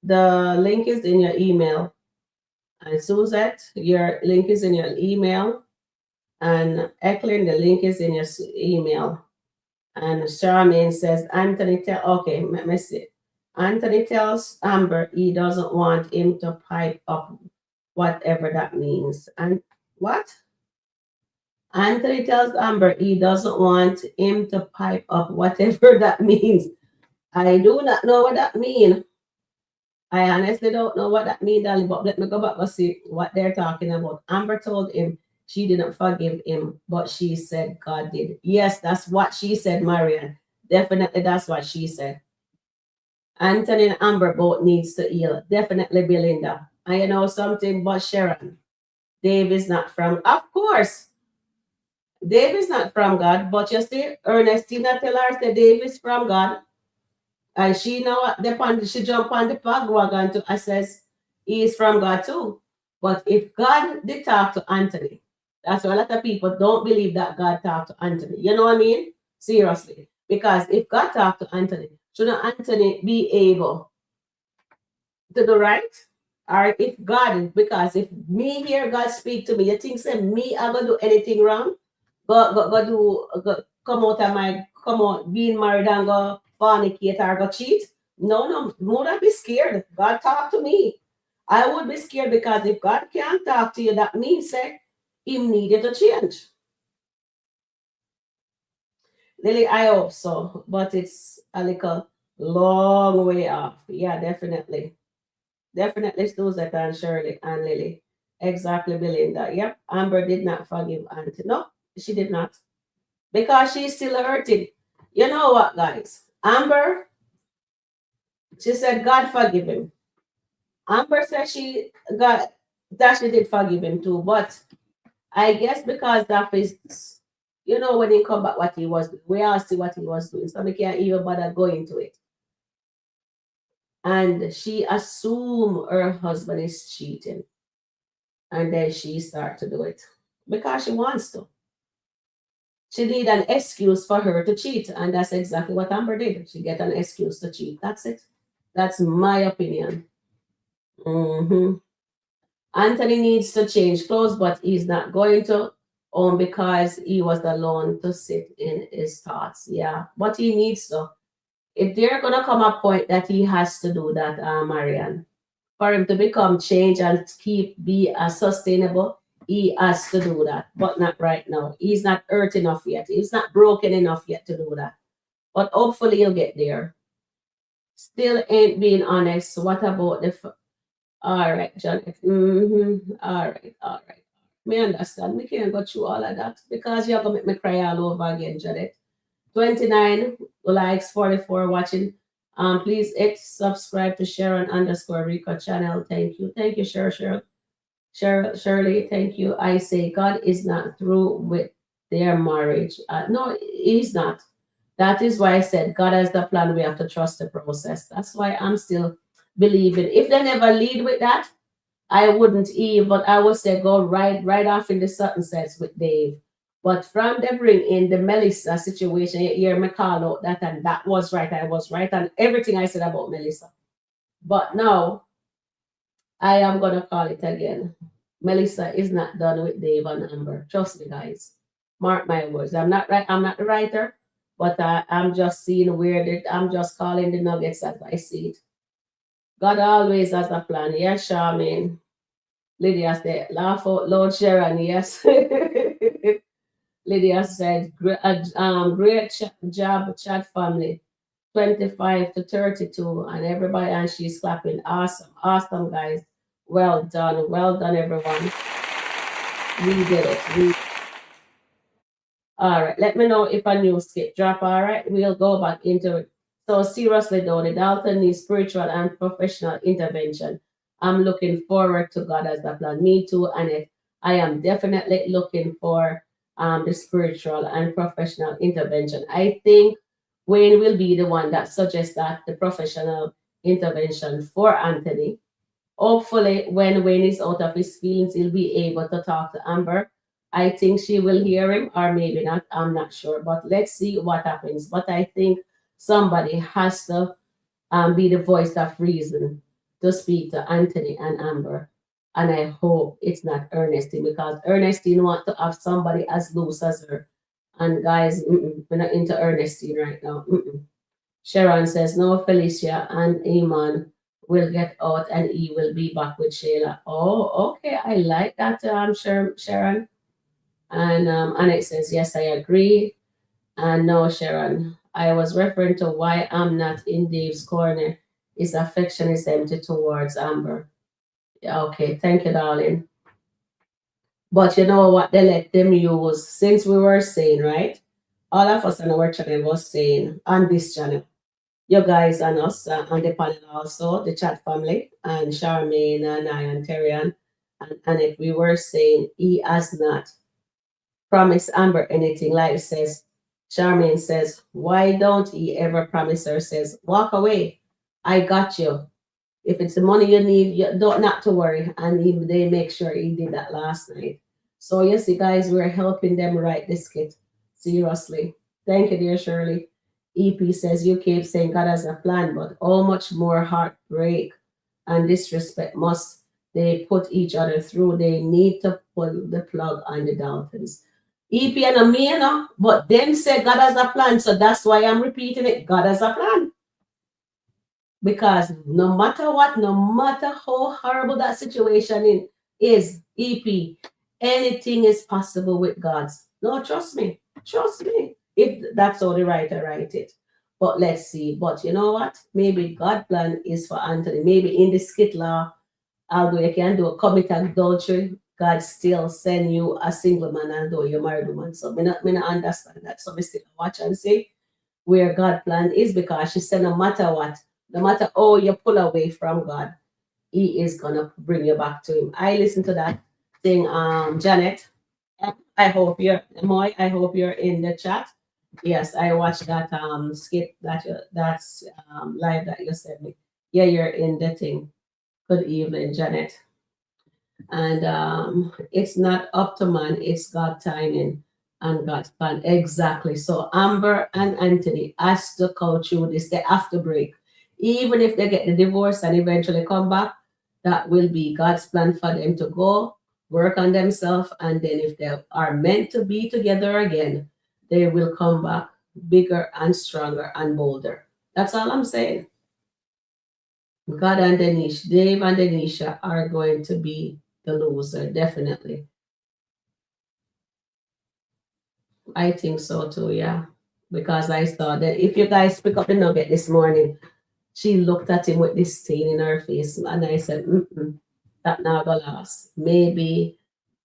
the link is in your email. And Suzette, your link is in your email. And Eklund, the link is in your email. And Charmaine says, Anthony okay, let me see. Anthony tells Amber he doesn't want him to pipe up, whatever that means. And what? Anthony tells Amber he doesn't want him to pipe up, whatever that means. I do not know what that means. I honestly don't know what that means, darling, but let me go back and see what they're talking about. Amber told him she didn't forgive him, but she said God did. Yes, that's what she said, Marian. Definitely that's what she said. Anthony and Amber both needs to heal. Definitely Belinda. And you know something but Sharon. Dave is not from, of course. Dave is not from God, but you see, Ernestina tell her that Dave is from God. And she now she jump on the wagon to assess he is from God too. But if God did talk to Anthony, that's why a lot of people don't believe that God talked to Anthony. You know what I mean? Seriously. Because if God talked to Anthony, shouldn't Anthony be able to do right? Or if God, because if me hear God speak to me, you think say me I'm gonna do anything wrong? Come out being married and go fornicate or go cheat? No, would be scared. God talk to me. I would be scared because if God can't talk to you, that means say he needed to change. Lily, I hope so, but it's a little long way off. Yeah, definitely. Definitely Susan and Shirley and Lily. Exactly, Belinda. Yep, Amber did not forgive Auntie. No, she did not. Because she's still hurting. You know what, guys? Amber, she said God forgive him. Amber said she did forgive him too, but I guess because that is, you know, when he come back what he was doing, we all see what he was doing, so we can't even bother going to it. And she assumed her husband is cheating. And then she start to do it because she wants to. She need an excuse for her to cheat. And that's exactly what Amber did. She get an excuse to cheat. That's it. That's my opinion. Anthony needs to change clothes, but he's not going to because he was alone to sit in his thoughts. Yeah, but he needs to. If they're going to come a point that he has to do that, Marianne, for him to become change and be sustainable, he has to do that, but not right now. He's not hurt enough yet. He's not broken enough yet to do that. But hopefully he'll get there. Still ain't being honest. What about the... All right, Janet. All right. Me understand. Me can't go through all of that because you're going to make me cry all over again, Janet. 29 likes, 44 watching. Please hit subscribe to Sharon _Rico channel. Thank you. Thank you, Shirley, thank you. I say God is not through with their marriage. No, he's not. That is why I said God has the plan. We have to trust the process. That's why I'm still believing. If they never lead with that, I wouldn't even, but I would say go right off in the sunset with Dave. But from the bring in the Melissa situation, you hear me call out that, and that was right. I was right on everything I said about Melissa. But now I am gonna call it again. Melissa is not done with Dave and Amber. Trust me, guys. Mark my words. I'm not right. I'm not the writer, but I'm just seeing I'm just calling the nuggets as I see it. God always has a plan. Yes, Charmaine. Lydia said, laugh out loud, Sharon. Yes. Lydia said, great job, chat family. 25 to 32, and everybody, and she's clapping. Awesome. Awesome, guys. Well done. Well done, everyone. We did it. All right. Let me know if a new skit drop. All right. We'll go back into it. So seriously though, the Dalton needs spiritual and professional intervention. I'm looking forward to God as the plan. Me too, and I am definitely looking for the spiritual and professional intervention. I think Wayne will be the one that suggests that the professional intervention for Anthony. Hopefully, when Wayne is out of his feelings, he'll be able to talk to Amber. I think she will hear him, or maybe not. I'm not sure, but let's see what happens. But I think somebody has to be the voice of reason to speak to Anthony and Amber. And I hope it's not Ernestine, because Ernestine wants to have somebody as loose as her. And guys, we're not into Ernestine right now. Sharon says, no, Felicia and Iman will get out and he will be back with Shayla. Oh, okay. I like that, Sharon. And Annette says, yes, I agree. And no, Sharon, I was referring to why I'm not in Dave's corner. His affection is empty towards Amber. Yeah, okay, thank you, darling. But you know what they let them use, since we were saying, right? All of us on our channel was saying, on this channel, you guys and us on the panel also, the chat family, and Charmaine and I and Terry and Annette, we were saying he has not promised Amber anything. Like it says, Charmaine says, why don't he ever promise her? Says, walk away. I got you. If it's the money you need, you don't not to worry. And they make sure he did that last night. So yes, you guys, we're helping them write this skit. Seriously. Thank you, dear Shirley. EP says you keep saying God has a plan, but how much more heartbreak and disrespect must they put each other through? They need to pull the plug on the Daltons. EP and Amina, but them say God has a plan, so that's why I'm repeating it. God has a plan. Because no matter what, no matter how horrible that situation is, EP, anything is possible with God's. No, trust me. Trust me. If that's how the writer write it. But let's see. But you know what? Maybe God's plan is for Anthony. Maybe in the skit law, although you can do a commit adultery, God still send you a single man although you're married woman. So me not understand that. So me still watch and see where God plan is, because she said no matter what, no matter how you pull away from God, He is gonna bring you back to Him. I listened to that thing, Janet. I hope I hope you're in the chat. Yes, I watched that skit that's live that you sent me. Yeah, you're in the thing. Good evening, Janet. And it's not up to man, it's God timing and God's plan. Exactly. So Amber and Anthony has to go through this. They have to break. Even if they get the divorce and eventually come back, that will be God's plan for them to go work on themselves. And then if they are meant to be together again, they will come back bigger and stronger and bolder. That's all I'm saying. God and Denisha, Dave and Denisha are going to be the loser, definitely. I think so too, yeah. Because I saw that if you guys pick up the nugget this morning, she looked at him with this stain in her face, and I said, that now go last. Maybe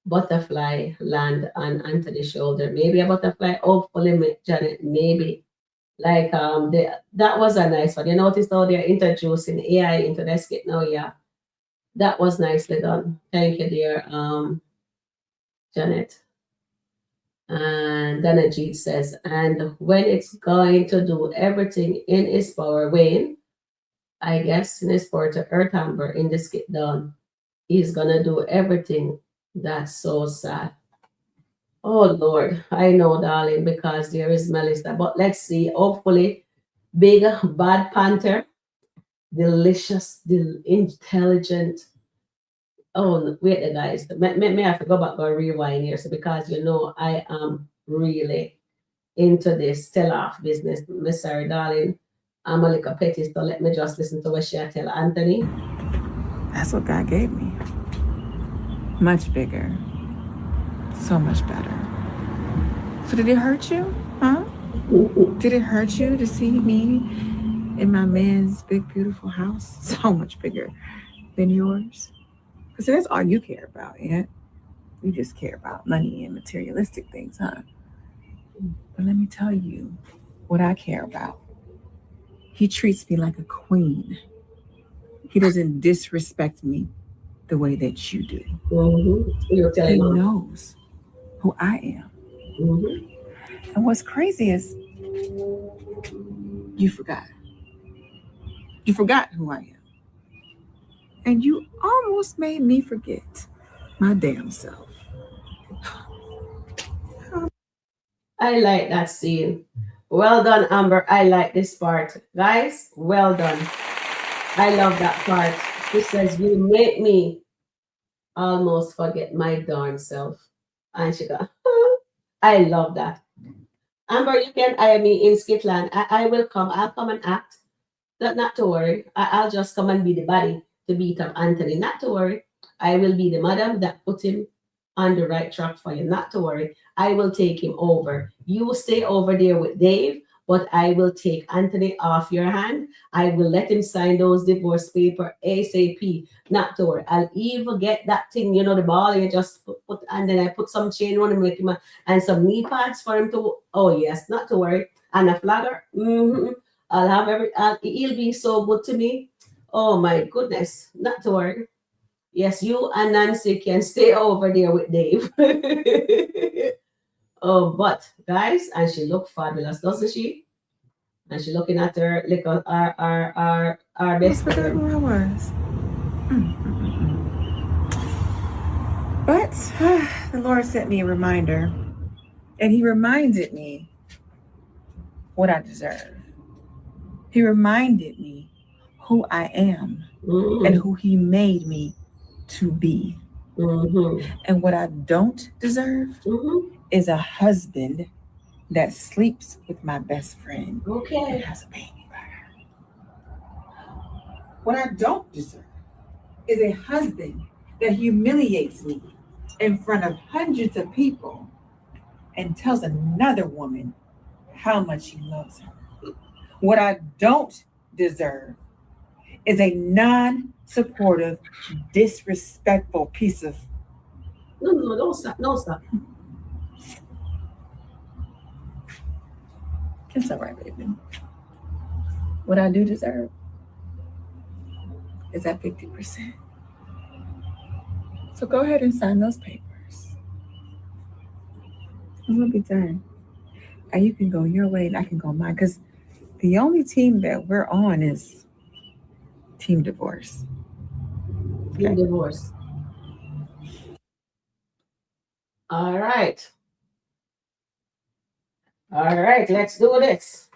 butterfly land on Anthony's shoulder. Maybe a butterfly, hopefully, Janet, maybe. Like that was a nice one. You notice how they're introducing AI into the skit now, yeah. That was nicely done. Thank you, dear Janet. And Danajit says, and when it's going to do everything in its power, Wayne, I guess in his power to earth Amber in the skit done, he's gonna do everything. That's so sad. Oh Lord, I know, darling, because there is Melissa. But let's see. Hopefully, big bad panther, delicious, intelligent. Oh wait, the guys. May I have to go back and rewind here, so because I am really into this tell off business, Miss Sarah, darling. I'm a little petty, so let me just listen to what she tell Anthony. That's what God gave me. Much bigger. So much better. So did it hurt you? Huh? Did it hurt you to see me in my man's big, beautiful house? So much bigger than yours? Because that's all you care about, yeah? You just care about money and materialistic things, huh? But let me tell you what I care about. He treats me like a queen. He doesn't disrespect me the way that you do. You're He telling him. knows who I am. Mm-hmm. And what's crazy is you forgot. You forgot who I am. And you almost made me forget my damn self. I like that scene. Well done, Amber. I like this part. Guys, well done. I love that part. She says, you make me almost forget my darn self. And she go, I love that. Amber, you can hire me in Skitland. I will come. I'll come and act. Not to worry. I'll just come and be the body to beat up Anthony. Not to worry. I will be the madam that put him on the right track for you. Not to worry. I will take him over. You stay over there with Dave, but I will take Anthony off your hand. I will let him sign those divorce paper ASAP. Not to worry. I'll even get that thing, the ball, you just put and then I put some chain on him, make him and some knee pads for him to. Oh yes, not to worry. And a flagger. I'll have he'll be so good to me. Oh my goodness, not to worry. Yes, you and Nancy can stay over there with Dave. Oh, but guys, and she look fabulous, doesn't she? And she looking at her like our I best forgot friend. who I was. But the Lord sent me a reminder, and He reminded me what I deserve. He reminded me who I am and who He made me to be. And what I don't deserve is a husband that sleeps with my best friend and Okay. has a baby by her. What I don't deserve is a husband that humiliates me in front of hundreds of people and tells another woman how much he loves her. What I don't deserve is a non supportive, disrespectful piece of. No, don't stop. Don't stop. It's all right, baby. What I do deserve is at 50%. So go ahead and sign those papers. And we'll be done. And you can go your way and I can go mine. Because the only team that we're on is team divorce. Team divorce. All right. All right, let's do this.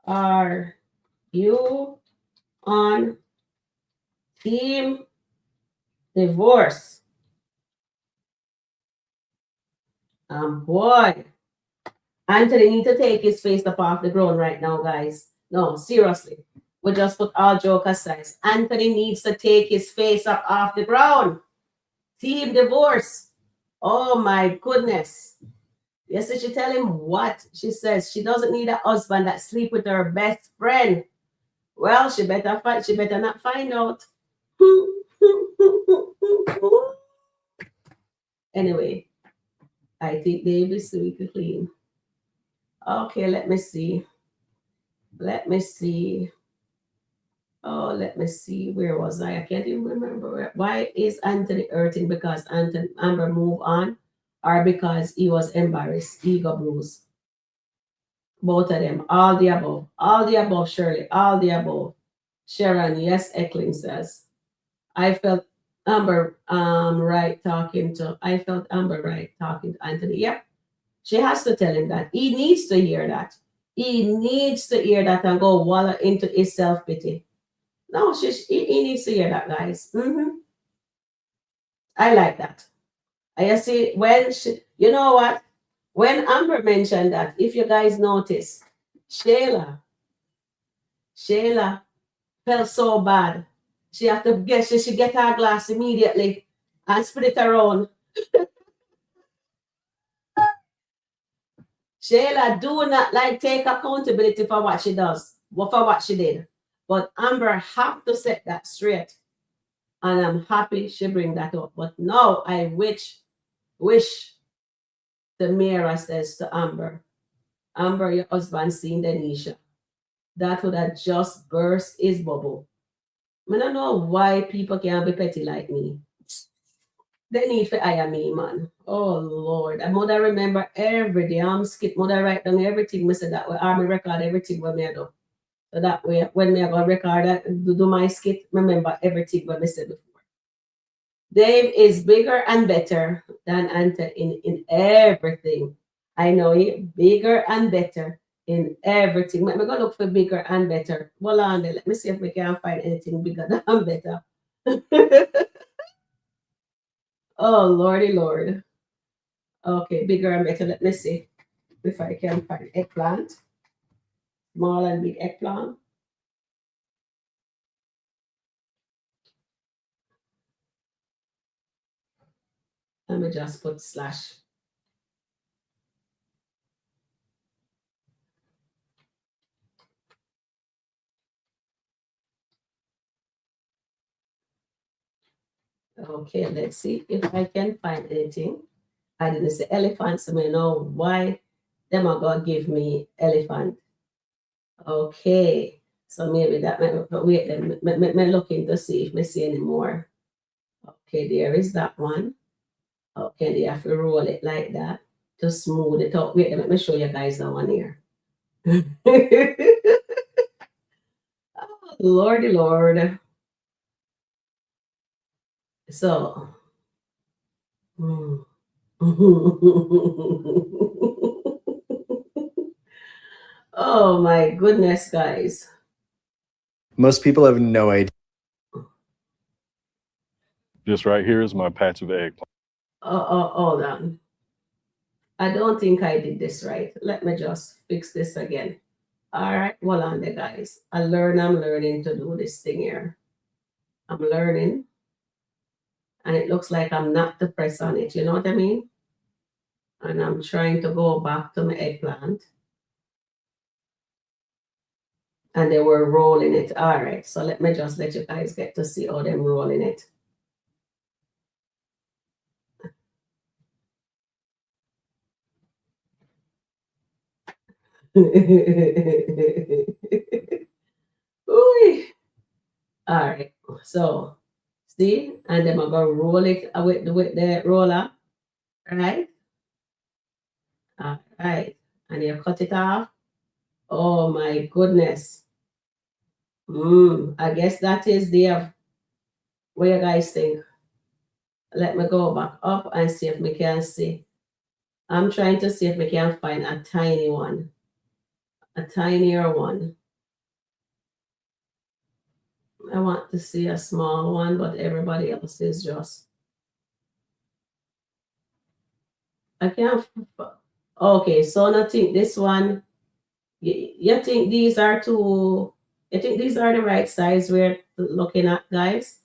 Are you on team divorce? Boy, Anthony need to take his face up off the ground right now, guys. No, seriously. We just put all joke aside. Anthony needs to take his face up off the ground. Team divorce. Oh my goodness. Yes, so she tell him what? She says she doesn't need a husband that sleep with her best friend. Well, she better fight. She better not find out. Anyway, I think Dave is squeaky clean. Okay, let me see. Let me see. Oh, let me see. Where was I? I can't even remember. Why is Anthony hurting? Because Amber moved on, or because he was embarrassed, ego bruise? Both of them. All the above. All the above, Shirley. All the above. Sharon, yes, Eckling says. I felt Amber right talking to, I felt Amber right talking to Anthony. Yep. She has to tell him that. He needs to hear that. He needs to hear that and go wallow into his self-pity. No, he needs to hear that, guys. I like that. I see when you know what? When Amber mentioned that, if you guys notice, Shayla felt so bad. She have to get she get her glass immediately and spit it around. Shayla do not like take accountability for what she does, for what she did. But Amber have to set that straight. And I'm happy she bring that up. But now I wish the Mira says to Amber, Amber, your husband seen Denisha. That would have just burst his bubble. I don't know why people can't be petty like me. They need to hire me, man. Oh Lord. I mother remember every day. I'm skit mother write down everything me say that way. I record everything when me I do. So that way when me I go record that do my skit, remember everything what me said before. Dave is bigger and better than Anta in everything. I know it bigger and better in everything. Let me go look for bigger and better. Hold on there. Let me see if we can find anything bigger than better. Oh Lordy Lord. Okay, bigger and better. Let me see if I can find eggplant. Small and big eggplant. Let me just put slash. Okay, let's see if I can find anything. I didn't say elephant, so I know why them are gonna give me elephant. Okay, so maybe that might, but wait, then me looking to see if I see any more. Okay, there is that one. Okay, they have to roll it like that to smooth it out. Wait, let me show you guys that one here. Oh, Lordy Lord. So, oh my goodness, guys. Most people have no idea. This right here is my patch of eggplant. Hold on. I don't think I did this right. Let me just fix this again. All right, hold on there, guys. I'm learning to do this thing here. I'm learning. And it looks like I'm not to press on it. You know what I mean? And I'm trying to go back to my eggplant. And they were rolling it. All right, so let me just let you guys get to see how them rolling it. Ooh. All right, so see, and then I'm gonna roll it with the roller, right? All right, and you cut it off. Oh my goodness. I guess that is there. What you guys think? Let me go back up and see if we can see. I'm trying to see if we can find a tiny one, a tinier one. I want to see a small one, but everybody else is just. I can't. Okay, so I think this one. You think these are too? You think these are the right size we're looking at, guys?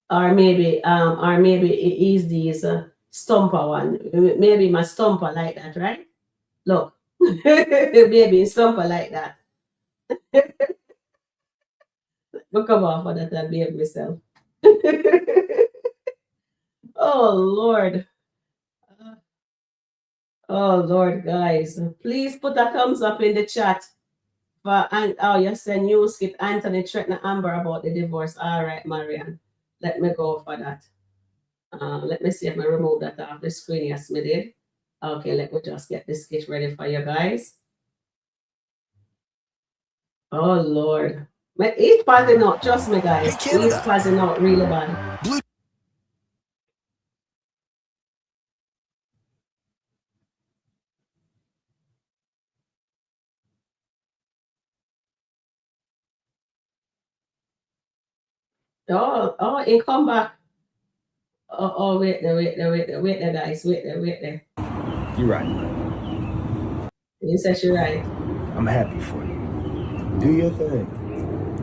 Or maybe it is these stumper one. Maybe my stumper like that, right? Look, maybe stumper like that. But come on for that and behave myself. Oh Lord. Oh Lord, guys. Please put a thumbs up in the chat. And oh, you said new skit Anthony threatened Amber about the divorce. All right, Marianne. Let me go for that. Let me see if I remove that off the screen. Yes, me did. Okay, let me just get this skit ready for you guys. Oh Lord. But he's passing out. Trust me, guys. He's passing out really bad. Oh, he come back. Oh, wait there, guys. Wait there. You're right. You said you're right. I'm happy for you. Do your thing.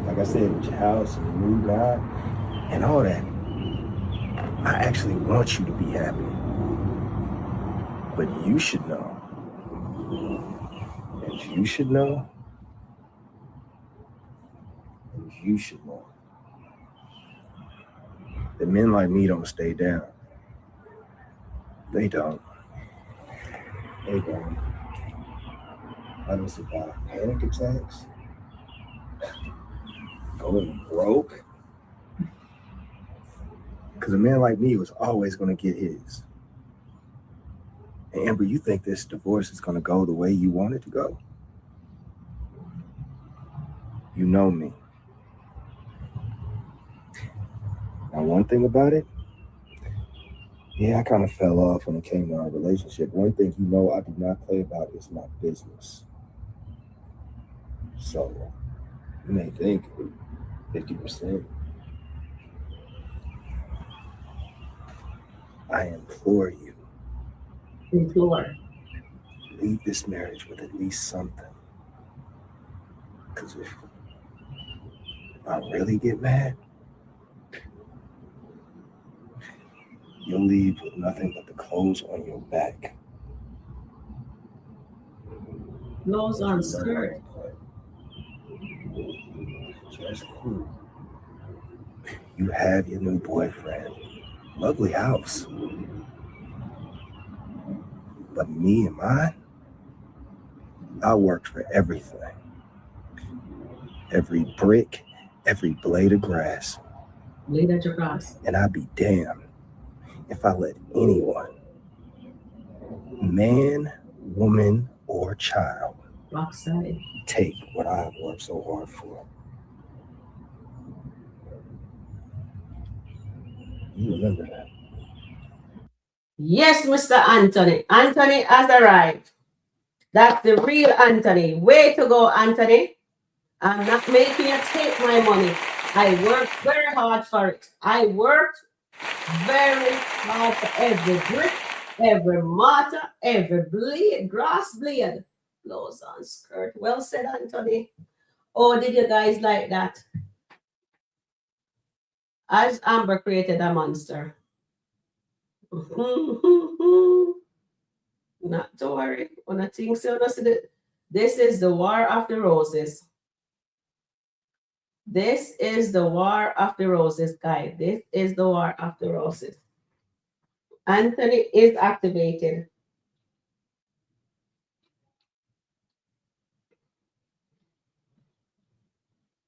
Like I said, with your house and your new guy and all that. I actually want you to be happy. But you should know. And you should know. And you should know. That men like me don't stay down. They don't. They don't. I don't survive panic attacks. Going broke. Because a man like me was always going to get his. And Amber, you think this divorce is going to go the way you want it to go? You know me. Now, one thing about it, yeah, I kind of fell off when it came to our relationship. One thing you know I do not play about is my business. So, you may think 50%. I implore you. Implore. Leave this marriage with at least something. Because if I really get mad, you'll leave with nothing but the clothes on your back. Clothes on skirt. That's cool. You have your new boyfriend. Lovely house. But me and mine, I worked for everything. Every brick, every blade of grass. Blade of grass. And I'd be damned if I let anyone, man, woman, or child, Backside. take what I've worked so hard for. You remember that? Yes, Mr. Anthony. Anthony has arrived. That's the real Anthony. Way to go, Anthony. I'm not making you take my money. I worked very hard for it. I worked very hard for every brick, every mortar, every blade, grass blade. Clothes on skirt. Well said, Anthony. Oh, did you guys like that? As Amber created a monster. Not to worry. When I think so, this is the war of the roses. This is the war of the roses, guys. This is the war of the roses. Anthony is activated.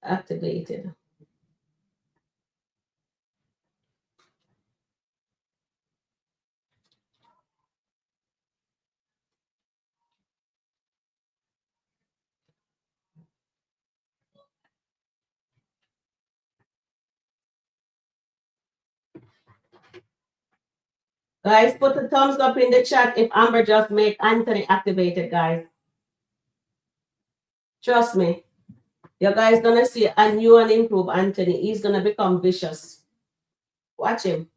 Activated. Guys, put a thumbs up in the chat if Amber just made Anthony activated, guys. Trust me. You guys gonna see a new and improved Anthony. He's gonna become vicious. Watch him.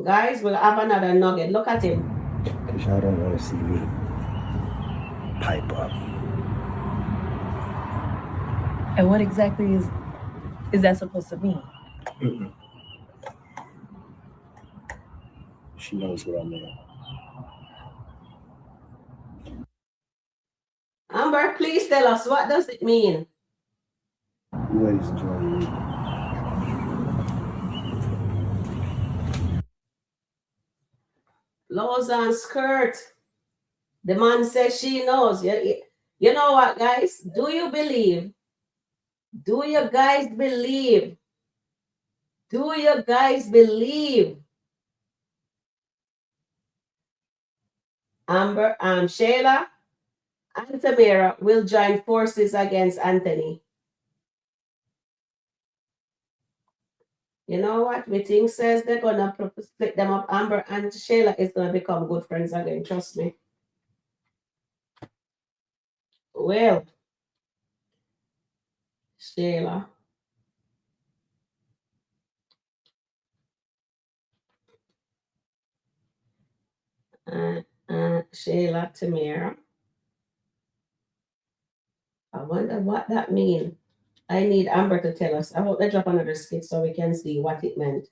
Guys, we'll have another nugget. Look at him. Because y'all don't want to see me pipe up. And what exactly is that supposed to mean? Mm-mm. She knows what I mean. Amber, please tell us, what does it mean? You ladies enjoy your evening. Clothes and skirt. The man says she knows. You know what, guys? Do you believe? Do you guys believe? Do you guys believe? Amber, Shayla, and Tamara will join forces against Anthony. You know what? My thing says they're gonna split them up. Amber and Shayla is gonna become good friends again. Trust me. Well, Shayla. Shayla Tamara. I wonder what that means. I need Amber to tell us. I hope they drop another skit so we can see what it meant.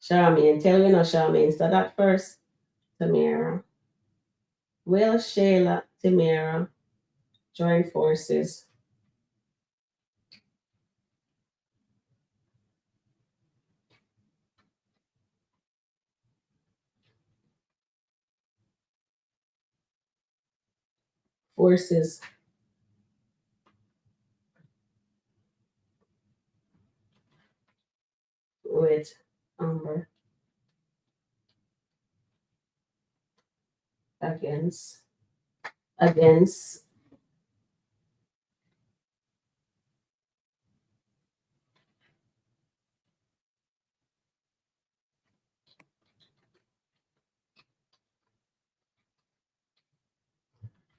Charmaine, tell you no, Charmaine. So that first, Tamara. Will Shayla, Tamara join forces? Forces with Amber against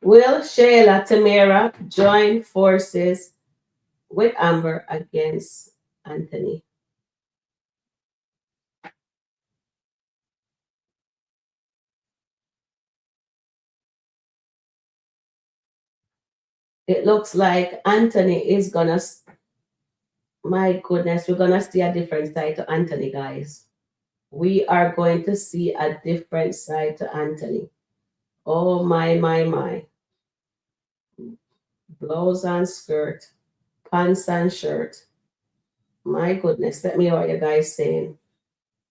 Will Shayla Tamara join forces with Amber against Anthony? It looks like Anthony is gonna. My goodness, we're gonna see a different side to Anthony, guys. We are going to see a different side to Anthony. Oh my. Blouse and skirt, pants and shirt. My goodness, let me hear what you guys saying.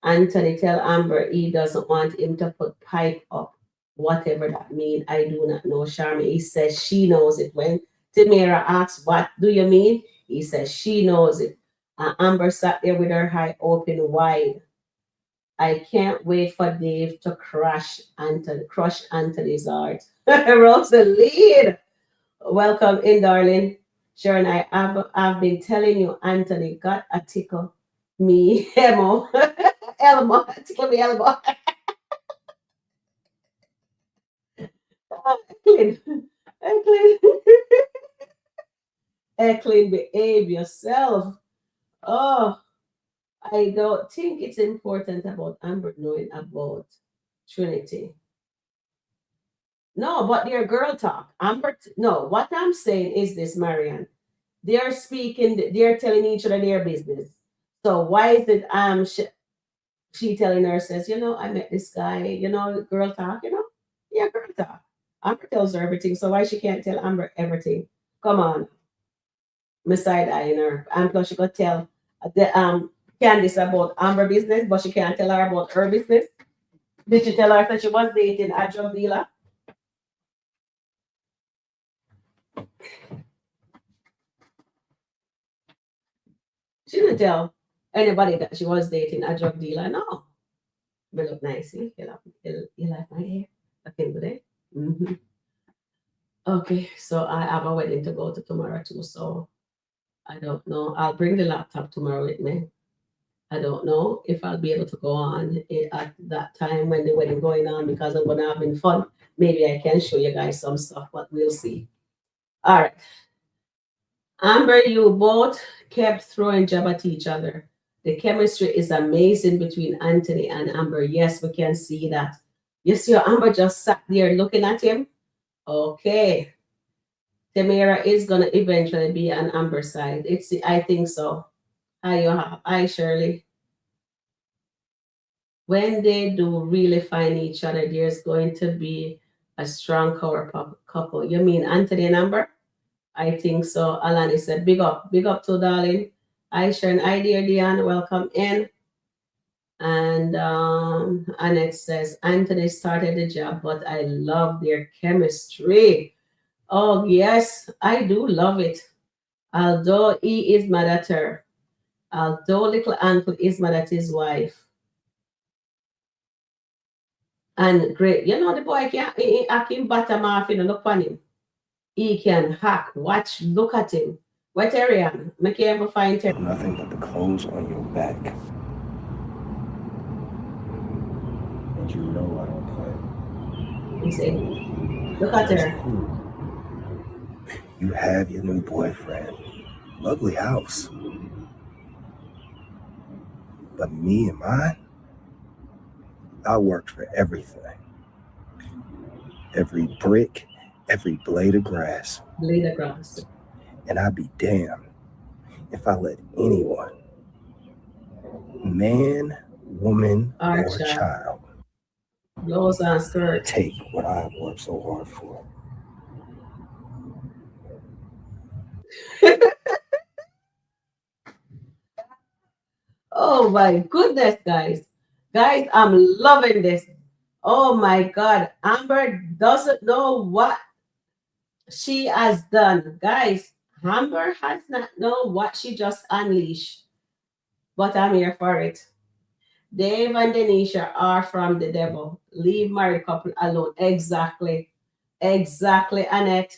Anthony tell Amber he doesn't want him to put pipe up. Whatever that mean, I do not know. Charmy, he says she knows it. When Tamara asks, what do you mean? He says she knows it. Amber sat there with her eye open wide. I can't wait for Dave to crush Anthony's heart. Rosalie, welcome in, darling. Sharon, I've been telling you, Anthony got a tickle me, Elmo. Elmo, tickle me, Elmo. Eklin, Eklin, behave yourself. Oh, I don't think it's important about Amber knowing about Trinity. No, but they're girl talk. Amber, no, what I'm saying is this, Marianne. They're speaking, they're telling each other their business. So why is it she telling her, says, I met this guy, girl talk, Yeah, girl talk. Amber tells her everything. So why she can't tell Amber everything? Come on. My side eyeing her. And plus she could tell the Candice about Amber business, but she can't tell her about her business. Did you tell her that she was dating a drug dealer? She didn't tell anybody that she was dating a drug dealer. No. But look nice. You like my hair? Okay, good. Mm-hmm. Okay, so I have a wedding to go to tomorrow too. So I don't know. I'll bring the laptop tomorrow with me. I don't know if I'll be able to go on at that time when the wedding going on because I'm gonna having fun. Maybe I can show you guys some stuff, but we'll see. All right. Amber, you both kept throwing jab at each other. The chemistry is amazing between Anthony and Amber. Yes, we can see that. You see how Amber just sat there looking at him? Okay. Tamara is gonna eventually be on Amber's side. I think so. Hi Shirley. When they do really find each other, there's going to be a strong couple. You mean Anthony and Amber? I think so. Alani said, big up to darling. Hi Sharon, hi dear Diane, welcome in. And Annette says, Anthony started the job, but I love their chemistry. Oh, yes, I do love it. Although he is mad at her. Although little uncle is mad at his wife. And great, you know, the boy can hack him bottom off, you know, look on him. He can hack, watch, look at him. What Terian? Make you ever find Terian? Nothing but the clothes on your back. And you know I don't play. He said, look at her. Cool. You have your new boyfriend. Lovely house. But me and mine, I worked for everything. Every brick, every blade of grass. Blade of grass. And I'd be damned if I let anyone, man, woman, or child, blows and skirts, take what I have worked so hard for. Oh my goodness, guys. Guys, I'm loving this. Oh my God. Amber doesn't know what she has done. Guys, Amber has not known what she just unleashed. But I'm here for it. Dave and Denisha are from the devil. Leave married couple alone. Exactly. Exactly, Annette.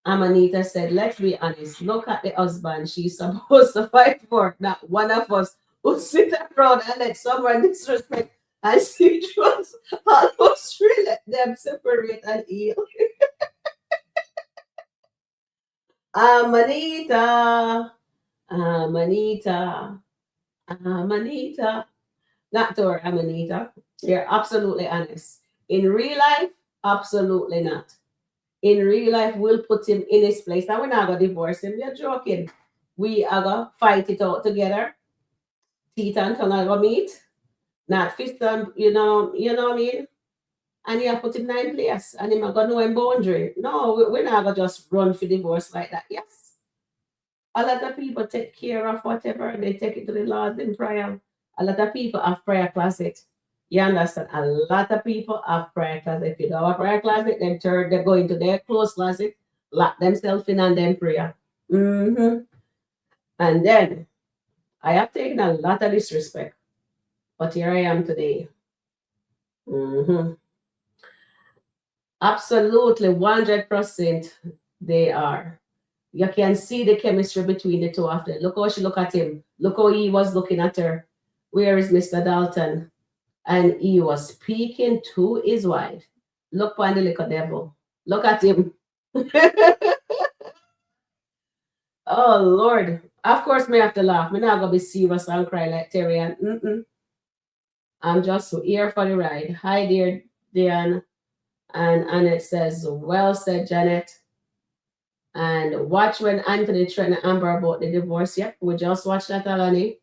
Amanita said, let's be honest. Look at the husband she's supposed to fight for. Not one of us who sit around and let someone disrespect and see us almost let them separate and heal. Amanita. Amanita. Amanita. Not to her, Amanita. You're absolutely honest. In real life, absolutely not. In real life, we'll put him in his place. And we're not going to divorce him. You're joking. We are going to fight it out together. Teeth and tongue are going to meet. Not fist and, you know what I mean? And you put him in place. And him going to know him boundary. No, we're not going to just run for divorce like that. Yes. A lot of people take care of whatever. They take it to the Lord in prayer. A lot of people have prayer closet. You understand? A lot of people have prayer closet. If you don't have a prayer closet, they go into their clothes closet, lock themselves in and then prayer. And then I have taken a lot of disrespect. But here I am today. Absolutely, 100% they are. You can see the chemistry between the two of them. Look how she look at him. Look how he was looking at her. Where is Mr. Dalton? And he was speaking to his wife. Look on the little devil. Look at him. Oh, Lord. Of course, me have to laugh. I'm not going to be serious and cry like Terry. I'm just here for the ride. Hi, dear Diane. And Annette says, well said, Janet. And watch when Anthony threatened Amber about the divorce. Yep, we just watched that, Alani.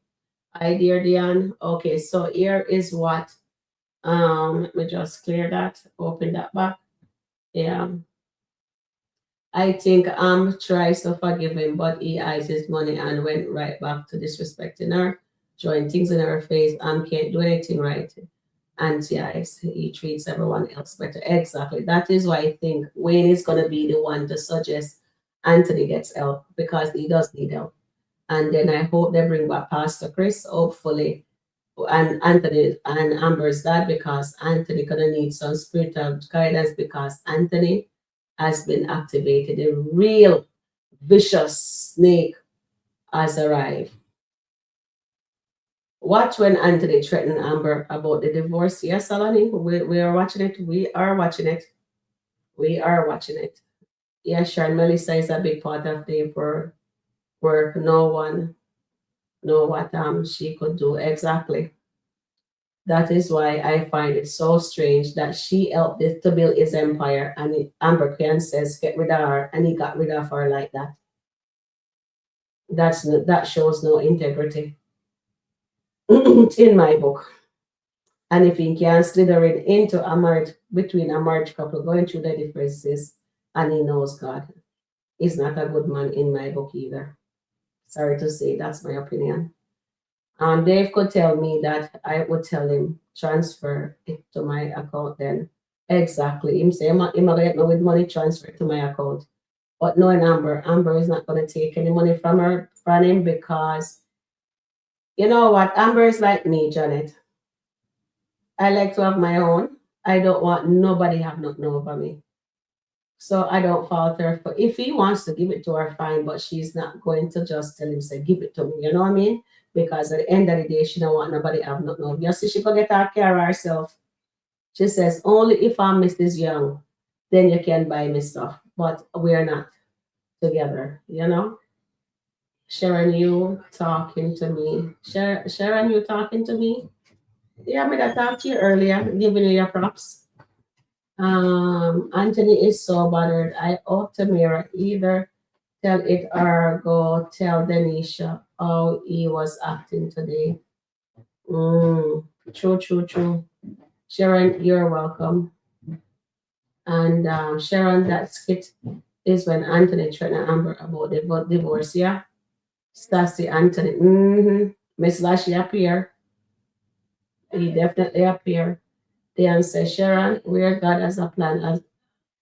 Hi, dear Diane. Okay, so here is what. Let me just clear that. Open that back. Yeah. I think tries to forgive him, but he eyes his money and went right back to disrespecting her, throwing things in her face. Can't do anything right. And yes, he treats everyone else better. Exactly. That is why I think Wayne is going to be the one to suggest Anthony gets help, because he does need help. And then I hope they bring back Pastor Chris, hopefully, and Anthony and Amber's dad, because Anthony gonna need some spiritual guidance, because Anthony has been activated. A real vicious snake has arrived. Watch when Anthony threatened Amber about the divorce. Yes, Alani, we are watching it. We are watching it. We are watching it. Yeah, Sharon, Melissa is a big part of the work. No one know what she could do exactly. That is why I find it so strange that she helped to build his empire, and Amber Khan says get rid of her, and he got rid of her like that. That shows no integrity in my book. And if he can slither it into a marriage, between a marriage couple going through the differences, and he knows God, he's not a good man in my book either. Sorry to say, that's my opinion. Dave could tell me that, I would tell him transfer it to my account then. Exactly. Him say, I'm going to get me with money, transfer it to my account. But knowing Amber is not going to take any money from him, because you know what? Amber is like me, Janet. I like to have my own. I don't want nobody have nothing over me. So I don't falter for if he wants to give it to her, fine, but she's not going to just tell him, say, give it to me. You know what I mean? Because at the end of the day, she don't want nobody have nothing over. You see, she forget her care of herself. She says, only if I'm Mrs. Young, then you can buy me stuff. But we're not together, you know? Sharon, you talking to me. Sharon, you talking to me? Yeah, I talked to you earlier, giving you your props. Anthony is so bothered. I ought to mirror either tell it or go tell Denisha how he was acting today. True, true, true. Sharon, you're welcome. And Sharon, that skit is when Anthony threatened Amber about the divorce, yeah? Stassi Anthony. Miss Lashley appear. He definitely appear. Then says, Sharon, where God has a plan. As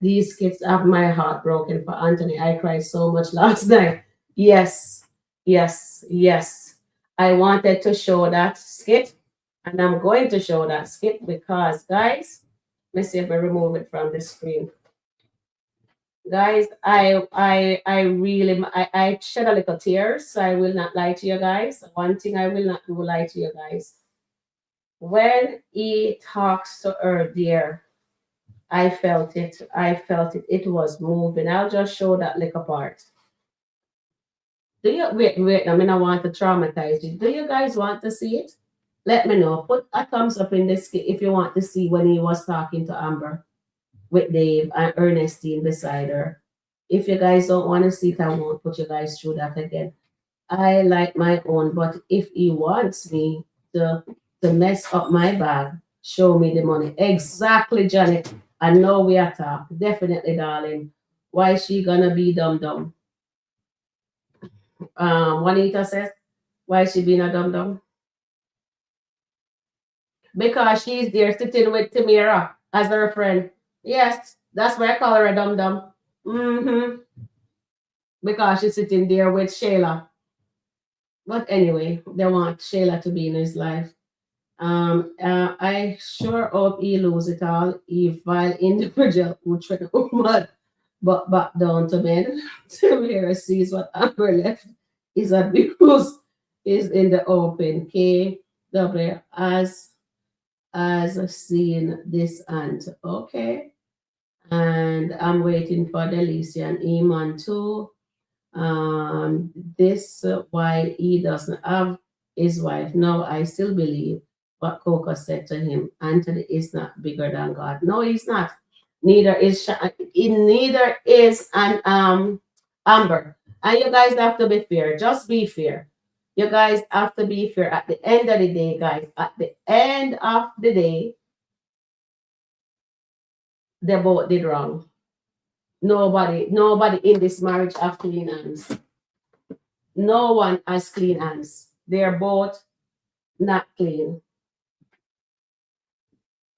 these kids have my heart broken for Anthony. I cried so much last night. Yes, yes, yes. I wanted to show that skit, and I'm going to show that skit because, guys, let me see if I remove it from the screen. Guys, I really I shed a little tears. So I will not lie to you guys. One thing I will not do lie to you guys. When he talks to her there, I felt it. I felt it. It was moving. I'll just show that little part. Do you wait? I mean, I want to traumatize you. Do you guys want to see it? Let me know. Put a thumbs up in this if you want to see when he was talking to Amber with Dave and Ernestine beside her. If you guys don't want to see it, I won't put you guys through that again. I like my own, but if he wants me to mess up my bag, show me the money. Exactly, Janet. I know we are talk. Definitely, darling. Why is she gonna be dumb dumb? Juanita says, why is she being a dumb dumb? Because she's there sitting with Tamira as her friend. Yes, that's why I call her a dumb dumb. Because she's sitting there with Shayla. But anyway, they want Shayla to be in his life. I sure hope he lose it all. He vile individual who trick a woman, but back down to men. Tamira sees what Amber left is abuse is in the open. KW as seen this and okay. And I'm waiting for Delicia and Iman too. This why he doesn't have his wife. No, I still believe what Coco said to him. Anthony is not bigger than God. No, he's not. Neither is neither is an Amber. And you guys have to be fair. Just be fair. You guys have to be fair. At the end of the day, guys, at the end of the day, they both did wrong. Nobody in this marriage have clean hands. No one has clean hands. They're both not clean.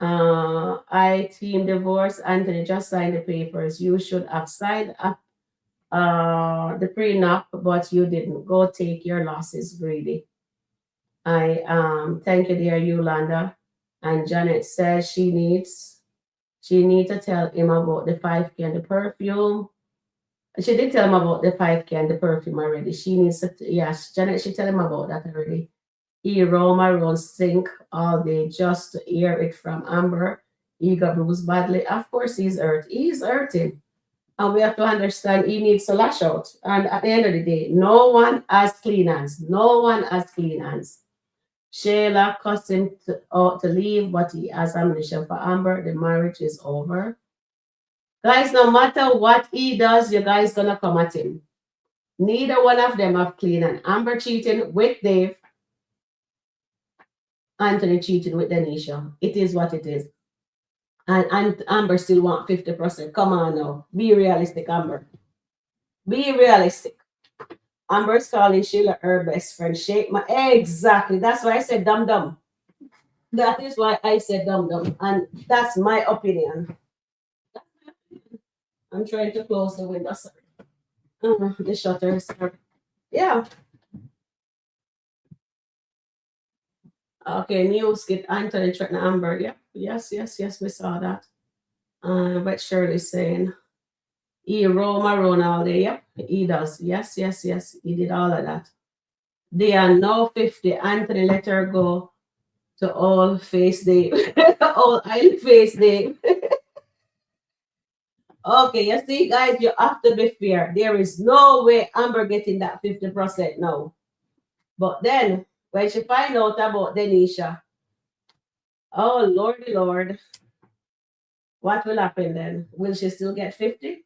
I team divorce. Anthony just signed the papers. You should have signed up the prenup, but you didn't. Go take your losses, greedy. I thank you, dear Yolanda. And Janet says she needs to tell him about the 5K and the perfume. She did tell him about the 5K and the perfume already. She needs to, yes, Janet, she tell him about that already. He roam around sink all day just to hear it from Amber. He got bruised badly. Of course he's hurt. He's hurting. And we have to understand he needs to lash out. And at the end of the day, no one has clean hands. No one has clean hands. Shayla caused him to leave, but he has ammunition for Amber. The marriage is over. Guys, no matter what he does, you guys gonna come at him. Neither one of them have clean and Amber cheating with Dave. Anthony cheating with Denisha. It is what it is. And Amber still want 50%. Come on now. Be realistic, Amber. Be realistic. Amber's calling Sheila her best friend. Shake my exactly. That's why I said dumb dumb. That is why I said dumb dumb. And that's my opinion. I'm trying to close the window. Sorry. The shutters. Yeah. Okay, new skit Anthony threatened Amber. Yep. Yes, we saw that. But Shirley's saying he roam around all day. Yep, he does. Yes, he did all of that. They are now 50. Anthony let her go to all face day. All island face day. Okay, you see, guys, you have to be fair. There is no way Amber getting that 50% now. But then, when she find out about Denisha, oh, Lordy Lord, what will happen then? Will she still get 50?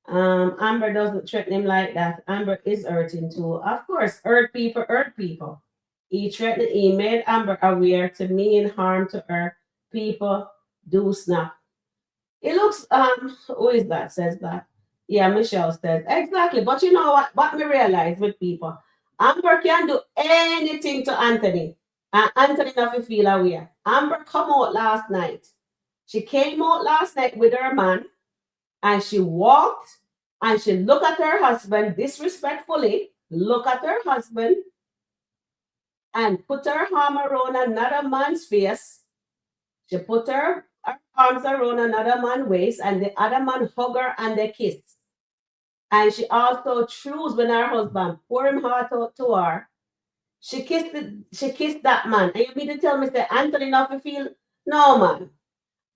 Amber doesn't threaten him like that. Amber is hurting too. Of course, hurt people. He threatened, he made Amber aware to mean harm to her. People do snap. It looks, who is that says that? Yeah, Michelle says, exactly. But you know what me realize with people? Amber can do anything to Anthony. And Anthony nothing feel aware. Amber come out last night. She came out last night with her man and she walked and she looked at her husband disrespectfully, look at her husband and put her arm around another man's face. She put her arms around another man's waist and the other man hug her and they kissed. And she also chose when her husband pour him heart out to her. She kissed that man. And you mean to tell me that Anthony not feel? No, man.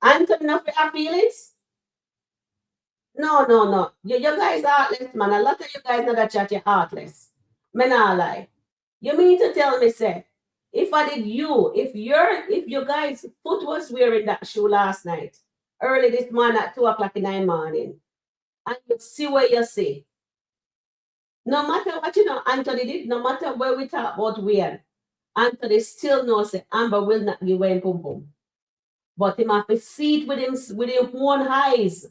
Anthony not have feelings? No. You guys are heartless, man. A lot of you guys know that chat, you're heartless. Me not lie. You mean to tell me, say, if I did you, if you guys foot was wearing that shoe last night, early this morning at 2 o'clock in the morning, and you see what you see. No matter what Anthony did, no matter where we talk about weird, Anthony still knows that Amber will not give away pum pum. But him have to see it with his own eyes.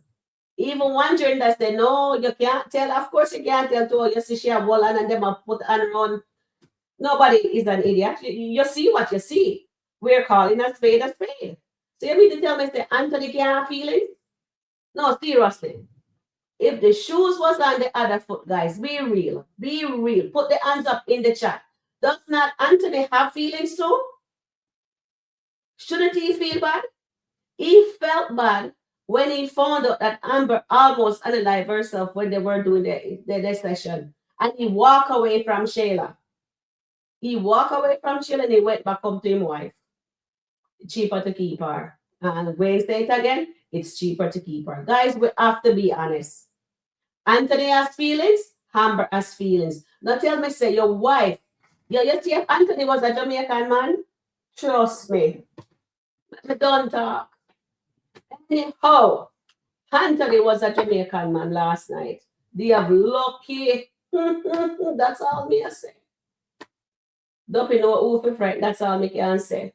Even wondering that say, no, you can't tell. Of course you can't tell to her. You see she have wall and them have put on on. Nobody is an idiot. You see what you see. We're calling a spade a spade. So you mean to tell me say Anthony can't have feelings? No, seriously. If the shoes was on the other foot, guys, be real. Be real. Put the hands up in the chat. Does not Anthony have feelings too? Shouldn't he feel bad? He felt bad when he found out that Amber almost unalived herself when they were doing their session. And he walked away from Shayla. He walked away from Shayla and he went back home to his wife. Cheaper to keep her. And Wayne say it again, it's cheaper to keep her. Guys, we have to be honest. Anthony has feelings, Amber has feelings. Now tell me, say, your wife, you see if Anthony was a Jamaican man? Trust me. I don't talk. Anyhow, Anthony was a Jamaican man last night. They have lucky. That's all me I say. Don't you know who for friend? That's all me can say.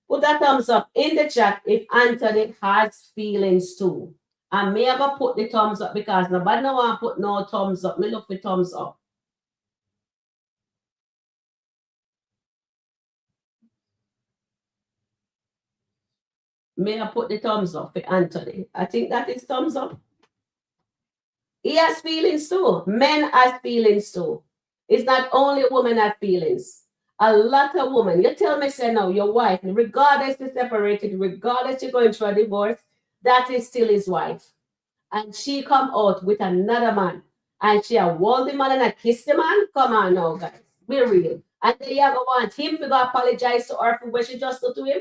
Put that thumbs up in the chat if Anthony has feelings too. And me ever put the thumbs up because nobody no want to put no thumbs up. Me look for thumbs up. May I put the thumbs up for Anthony? I think that is thumbs up. He has feelings too. Men have feelings too. It's not only women have feelings. A lot of women. You tell me, say no, your wife, regardless you're separated, regardless you're going through a divorce, that is still his wife. And she come out with another man. And she hold the man and I kiss the man. Come on now, guys. Be real. And then you ever want him to go apologize to her for what she just did to him?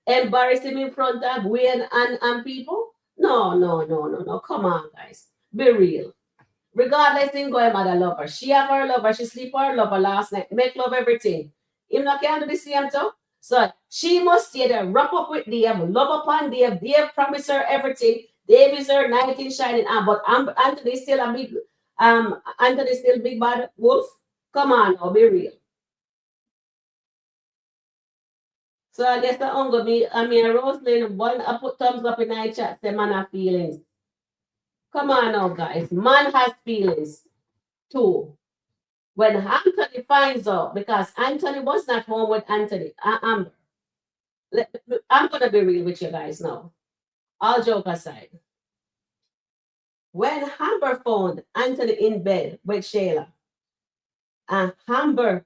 Embarrass him in front of Wayne and people? No. Come on, guys. Be real. Regardless, in going mother lover. She have her lover. She sleep with her lover last night. Make love everything. Him not can do the same too. So she must stay there, wrap up with Dave, love upon Dave. Dave promise her everything. Dave is her knight in shining armor. But Anthony still a big Anthony still big bad wolf. Come on now, be real. So I guess that I'm gonna be Roslyn, one I put thumbs up in my chat, say man have feelings. Come on now, guys. Man has feelings too. When Anthony finds out, because Anthony was not home with Anthony, I'm gonna be real with you guys now. All joke aside. When Amber found Anthony in bed with Shayla, and Amber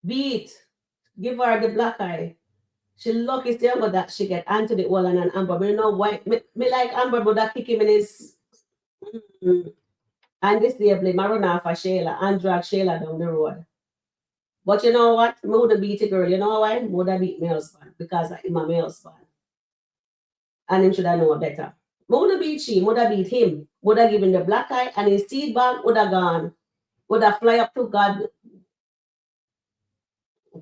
beat give her the black eye. She lucky still but that she get Anthony Wallen and Amber. But you know why? Me like Amber, but that kick him in his. And this day blame I run off for Shayla and drag Shayla down the road. But you know what? Me would have beat a girl. You know why? Me would have beat my husband because I'm my husband. And him should have known better. Me would have beat she, would have beat him, would have given the black eye, and his seed bag would have gone, would have fly up to God.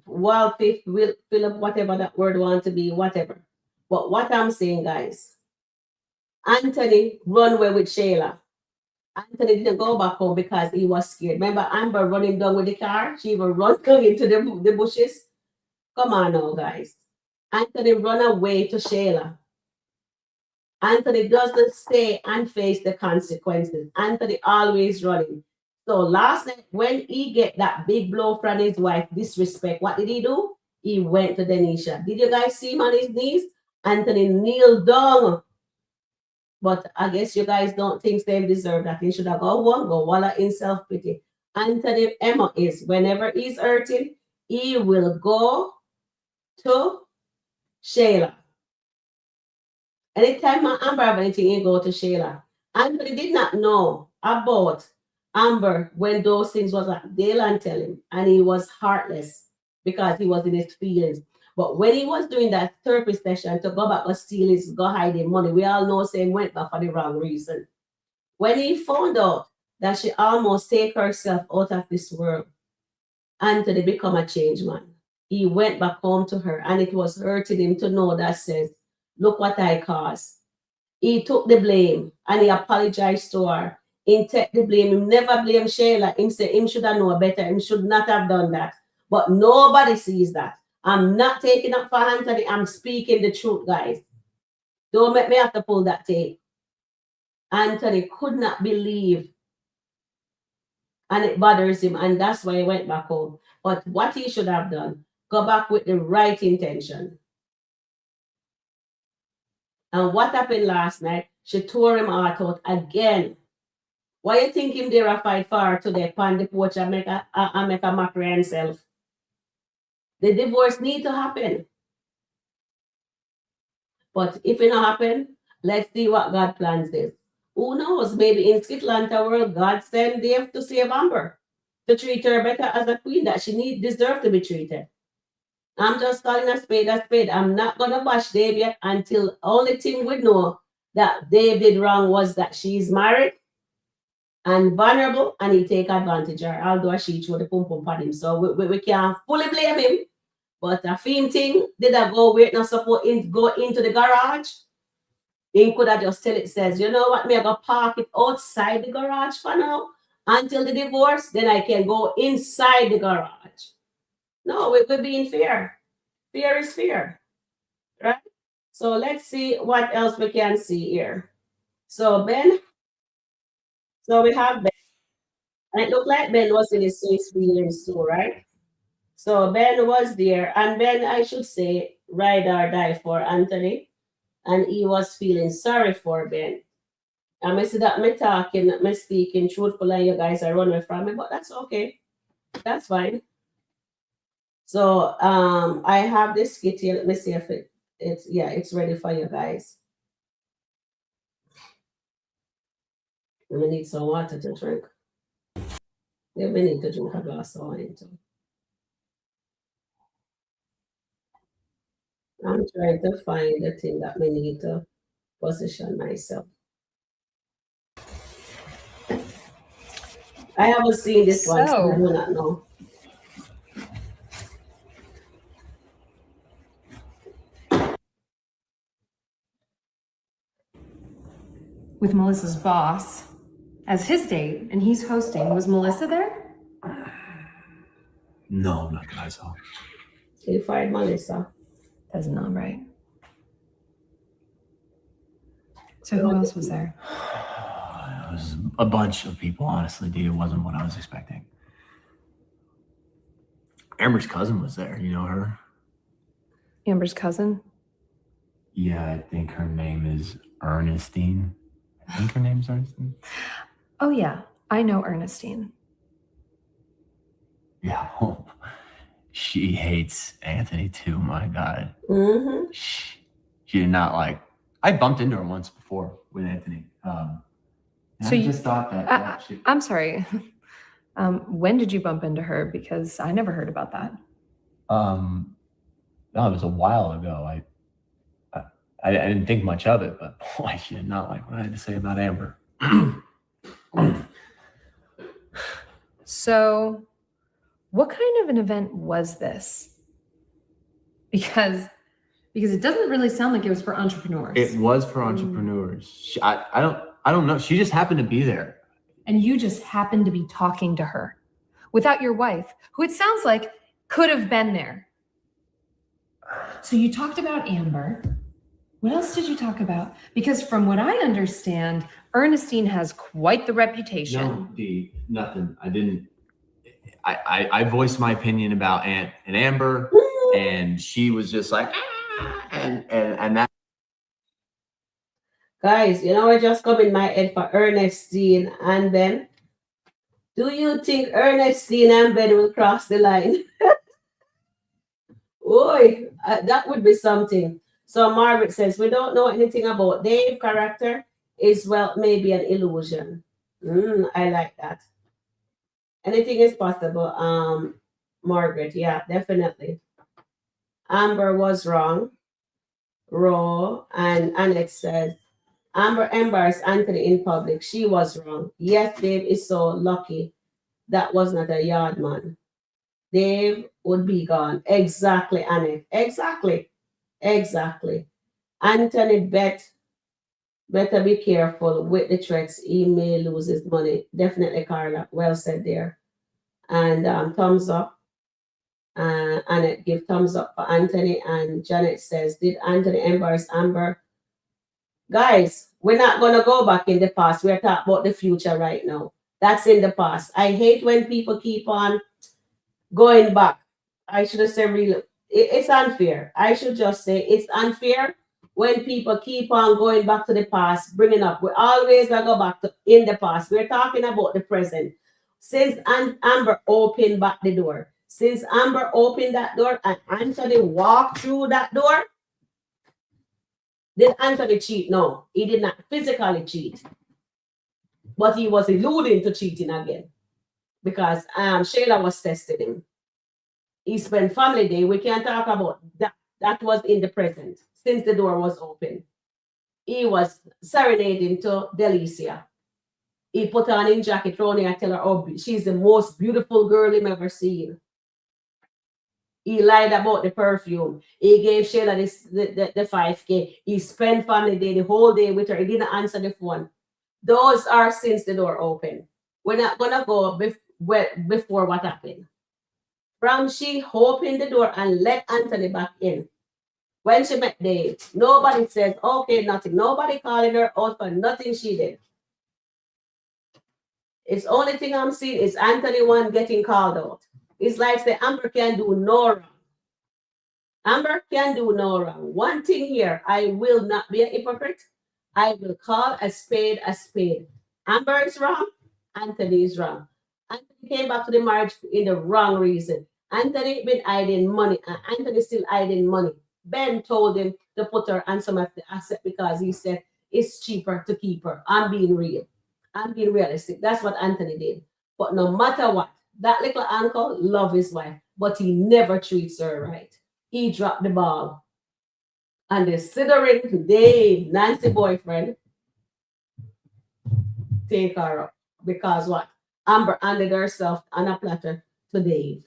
Wild fish will fill up whatever that word want to be, whatever. But what I'm saying, guys, Anthony run away with Shayla. Anthony didn't go back home because he was scared. Remember Amber running down with the car? She even run into the bushes. Come on now, guys. Anthony run away to Shayla. Anthony doesn't stay and face the consequences. Anthony always running. So last night, when he get that big blow from his wife, disrespect, what did he do? He went to Denisha. Did you guys see him on his knees? Anthony kneeled down. But I guess you guys don't think they deserve that. He should have go one, go walla in self-pity. Anthony Emma is, whenever he's hurting, he will go to Shayla. Anytime Amber have anything, he go to Shayla. Anthony did not know about Amber when those things was like Daylan tell him, and he was heartless because he was in his feelings. But when he was doing that therapy session to go back and steal his, go hide his money, we all know saying went back for the wrong reason. When he found out that she almost take herself out of this world, Anthony become a changed man. He went back home to her, and it was hurting him to know that says, look what I caused. He took the blame and he apologized to her. He take the blame. He never blame Shayla. Him say him should have known better. Him should not have done that. But nobody sees that. I'm not taking up for Anthony. I'm speaking the truth, guys. Don't make me have to pull that tape. Anthony could not believe. And it bothers him. And that's why he went back home. But what he should have done, go back with the right intention. And what happened last night, she tore him heart out again. Why you think him there a fight for her today, pan the porch and make a mockery himself? The divorce need to happen. But if it not happen, let's see what God plans is. Who knows? Maybe in SkitLanta world, God sent Dave to save Amber, to treat her better as a queen that she deserve to be treated. I'm just calling a spade a spade. I'm not gonna bash Dave yet until only thing we know that Dave did wrong was that she's married and vulnerable and he take advantage of her, although she threw the pum pum on him. So we can't fully blame him. But a film thing, did I go wait not support go into the garage? He could have just tell it says, you know what, me I go park it outside the garage for now until the divorce, then I can go inside the garage. No, we're being fair. Fear is fear, right? So let's see what else we can see here. So Ben, so we have Ben. And it looked like Ben was in his feelings too, right? So Ben was there, and Ben, I should say, ride or die for Anthony, and he was feeling sorry for Ben. And I see that me talking, me speaking truthful, and you guys are running from me, but that's okay. That's fine. So I have this skit here. Let me see if it's ready for you guys. We need some water to drink. Yeah, we need to drink a glass of wine too. I'm trying to find the thing that we need to position myself. I haven't seen this one, so I do not know. With Melissa's boss as his date, and he's hosting. Was Melissa there? No, not that I saw. He fired Melissa. That's not right. So who else was there? It was a bunch of people, honestly, Dee. It wasn't what I was expecting. Amber's cousin was there. You know her? Amber's cousin? Yeah, I think her name is Ernestine. I think her name's Ernestine. Oh yeah, I know Ernestine. Yeah. she hates Anthony too. My God. Mm-hmm. She did not like. I bumped into her once before with Anthony. And So I you- just thought that she. I'm sorry. When did you bump into her? Because I never heard about that. No, it was a while ago. I didn't think much of it, but boy, she did not like what I had to say about Amber. So, what kind of an event was this? Because it doesn't really sound like it was for entrepreneurs. It was for entrepreneurs. I don't know. She just happened to be there. And you just happened to be talking to her without your wife, who it sounds like could have been there. So you talked about Amber. What else did you talk about? Because from what I understand, Ernestine has quite the reputation. No, Dee, nothing. I didn't. I voiced my opinion about Aunt and Amber, and she was just like, and that. Guys, I just come in my head for Ernestine and Ben. Do you think Ernestine and Ben will cross the line? Oi, that would be something. So Margaret says, we don't know anything about Dave's character. Is well, maybe an illusion. I like that. Anything is possible. Margaret, yeah, definitely. Amber was wrong. Raw, and Annette says, Amber embarrassed Anthony in public. She was wrong. Yes, Dave is so lucky that was not a yard man. Dave would be gone. Exactly, Annette. Exactly. Anthony better be careful with the threats. He may lose his money. Definitely, Carla. Well said there. And thumbs up. Annette give thumbs up for Anthony. And Janet says, did Anthony embarrass Amber? Guys, we're not going to go back in the past. We're talking about the future right now. That's in the past. I hate when people keep on going back. I should have said really, it's unfair. I should just say it's unfair when people keep on going back to the past, bringing up. We always going to go back to in the past. We're talking about the present. Since Amber opened back the door, since Amber opened that door and Anthony walked through that door, did Anthony cheat? No, he did not physically cheat. But he was alluding to cheating again. Because Shayla was testing him. He spent family day. We can't talk about that. That was in the present, since the door was open. He was serenading to Delicia. He put on his jacket, Ronnie, I tell her, oh, she's the most beautiful girl he've ever seen. He lied about the perfume. He gave Shayla the 5K. He spent family day the whole day with her. He didn't answer the phone. Those are since the door opened. We're not going to go before what happened. From she opened the door and let Anthony back in. When she met Dave, nobody says, okay, nothing. Nobody calling her out for nothing she did. It's only thing I'm seeing is Anthony one getting called out. It's like say Amber can do no wrong. Amber can do no wrong. One thing here, I will not be a hypocrite. I will call a spade a spade. Amber is wrong. Anthony is wrong. Anthony came back to the marriage in the wrong reason. Anthony been hiding money, and Anthony still hiding money. Ben told him to put her on some of the asset because he said it's cheaper to keep her. I'm being real. I'm being realistic. That's what Anthony did. But no matter what, that little uncle loves his wife, but he never treats her right. He dropped the ball. And the considering Dave, Nancy boyfriend, take her up. Because what? Amber handed herself on a platter to Dave.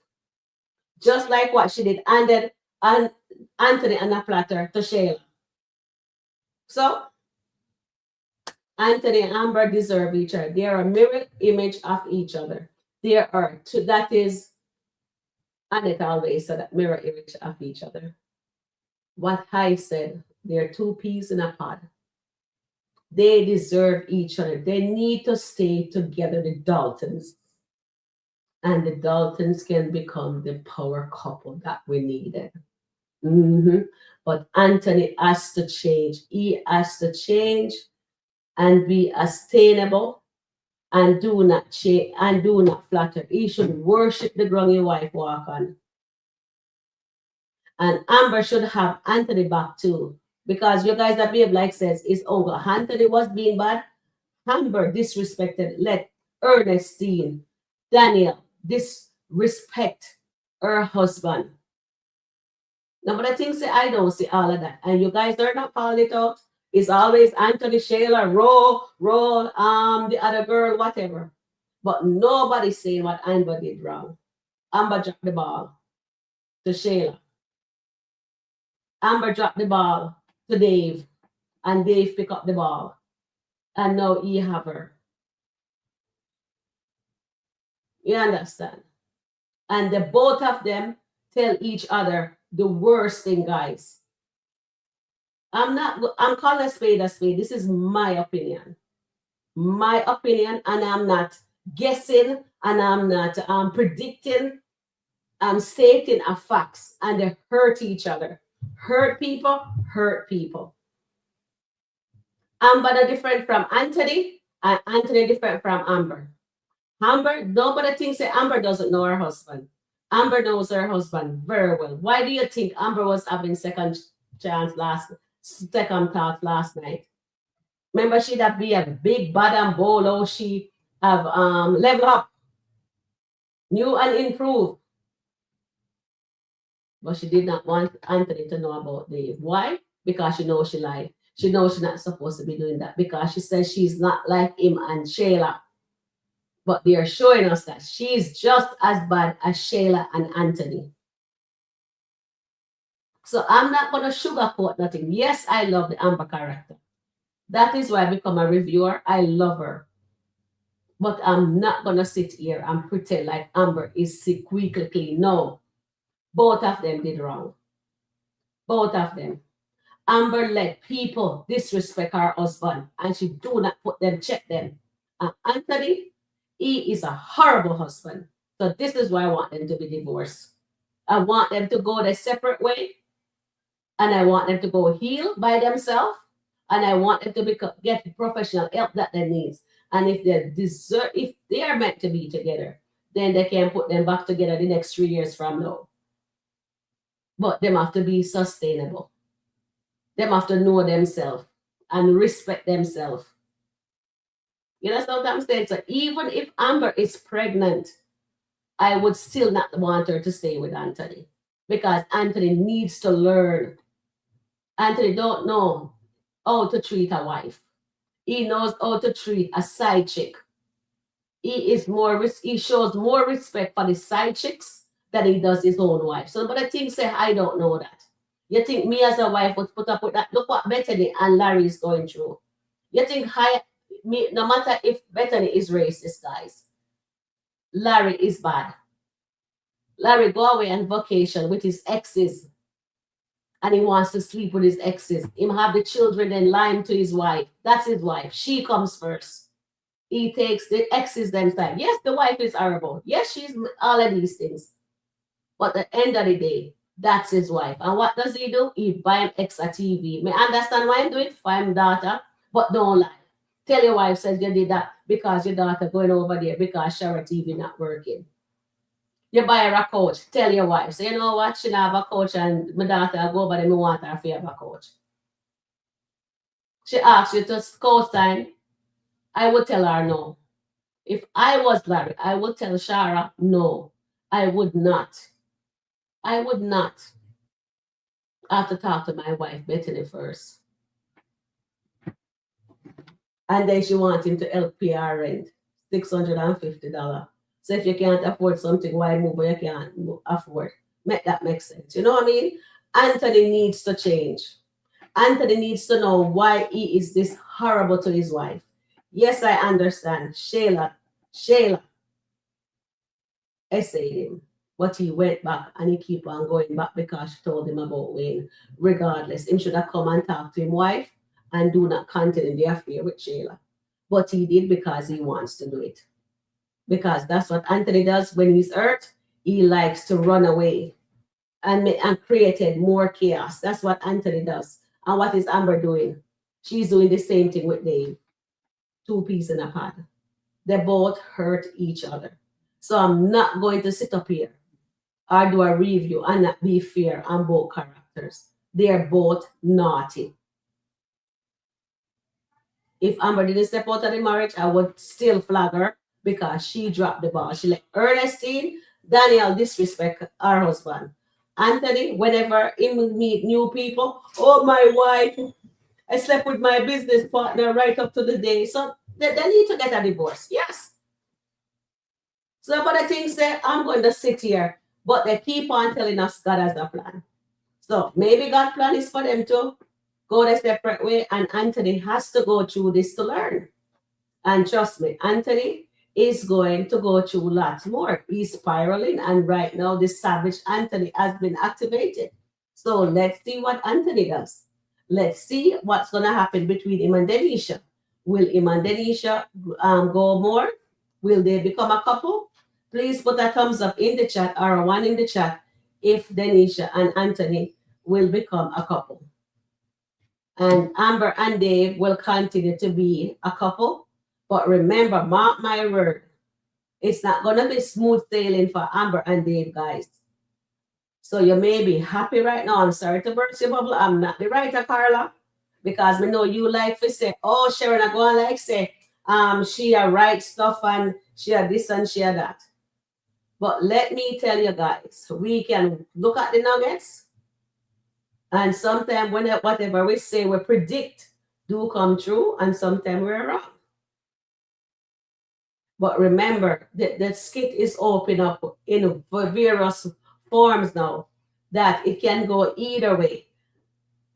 Just like what she did, handed Anthony on a platter to Shayla. So, Anthony and Amber deserve each other. They are a mirror image of each other. They are two, that is, and it always said that mirror image of each other. What I said, they're two peas in a pod. They deserve each other. They need to stay together, the Daltons. And the Daltons can become the power couple that we needed. But Anthony has to change. He has to change and be sustainable and do not change and do not flatter. He should worship the ground your wife walk on. And Amber should have Anthony back too. Because you guys that behave like says his uncle Anthony was being bad. Amber disrespected, let Ernestine, Daniel disrespect her husband. Now, but the thing say I don't see all of that. And you guys are not calling it out. It's always Anthony, Shayla, Ro, the other girl, whatever. But nobody's saying what Amber did wrong. Amber dropped the ball to Shayla. Amber dropped the ball to Dave. And Dave picked up the ball. And now he have her. You understand? And the both of them tell each other the worst thing, guys. I'm calling a spade a spade. This is my opinion. My opinion, and I'm not guessing, and I'm not predicting. I'm stating a facts, and they hurt each other. Hurt people, hurt people. Amber different from Anthony, and Anthony different from Amber. Amber, nobody thinks that Amber doesn't know her husband. Amber knows her husband very well. Why do you think Amber was having second thoughts last night? Remember, she'd have be a big bad and bolo. She have leveled up, new and improved. But she did not want Anthony to know about Dave. Why? Because she knows she lied. She knows she's not supposed to be doing that because she says she's not like him and Shayla. But they are showing us that she's just as bad as Shayla and Anthony. So I'm not going to sugarcoat nothing. Yes, I love the Amber character. That is why I become a reviewer. I love her. But I'm not going to sit here and pretend like Amber is squeaky clean. No. Both of them did wrong. Both of them. Amber let people disrespect her husband and she do not check them. And Anthony, he is a horrible husband. So this is why I want them to be divorced. I want them to go their separate way. And I want them to go heal by themselves. And I want them to get professional help that they need. And if they are meant to be together, then they can put them back together the next 3 years from now. But them have to be sustainable. Them have to know themselves and respect themselves. You know what I'm saying? So even if Amber is pregnant, I would still not want her to stay with Anthony because Anthony needs to learn. Anthony don't know how to treat a wife. He knows how to treat a side chick. He shows more respect for the side chicks than he does his own wife. So, but I think say I don't know that. You think me as a wife would put up with that? Look what Bethany and Larry is going through. You think no matter if Bethany is racist, guys, Larry is bad. Larry go away on vacation with his exes and he wants to sleep with his exes. Him have the children then lying to his wife. That's his wife. She comes first. He takes the exes themselves. Yes, the wife is horrible. Yes, she's all of these things. But at the end of the day, that's his wife. And what does he do? He buy an extra TV. Me understand why I'm doing it for him daughter, but don't lie. Tell your wife says you did that because your daughter going over there because Sharon TV not working. You buy her a coach. Tell your wife. So you know what? She not have a coach and my daughter go over there. Me want her to have a coach. She asks you to co-sign. I would tell her no. If I was Larry, I would tell Shara no. I would not. I would not. I have to talk to my wife, Bethany, first. And then she wants him to help pay her rent, $650. So if you can't afford something, why move when you can't afford? Make that make sense. You know what I mean? Anthony needs to change. Anthony needs to know why he is this horrible to his wife. Yes, I understand. Shayla, I say him. But he went back and he keep on going back because she told him about Wayne. Regardless, him should have come and talk to his wife and do not continue the affair with Shayla. But he did because he wants to do it. Because that's what Anthony does when he's hurt. He likes to run away and created more chaos. That's what Anthony does. And what is Amber doing? She's doing the same thing with Dave. 2 peas in a pod. They both hurt each other. So I'm not going to sit up here or do a review and not be fair on both characters. They're both naughty. If Amber didn't step out of the marriage, I would still flag her because she dropped the ball. She let Ernestine, Daniel disrespect her husband. Anthony, whenever he meet new people, oh, my wife, I slept with my business partner right up to the day. So they need to get a divorce. Yes. So but the thing say, I'm going to sit here, but they keep on telling us God has a plan. So maybe God's plan is for them to go their separate way, and Anthony has to go through this to learn. And trust me, Anthony is going to go through lots more. He's spiraling, and right now, this savage Anthony has been activated. So let's see what Anthony does. Let's see what's going to happen between him and Denisha. Will him and Denisha go more? Will they become a couple? Please put a thumbs up in the chat or a one in the chat if Denisha and Anthony will become a couple. And Amber and Dave will continue to be a couple. But remember, mark my word, it's not going to be smooth sailing for Amber and Dave, guys. So you may be happy right now. I'm sorry to burst your bubble. I'm not the writer, Carla, because we know you like to say, oh, Sharon, I go and like say, she a write stuff and she a this and she a that. But let me tell you guys, we can look at the nuggets, and sometimes whatever we say, we predict do come true, and sometimes we're wrong. But remember, the skit is open up in various forms now, that it can go either way.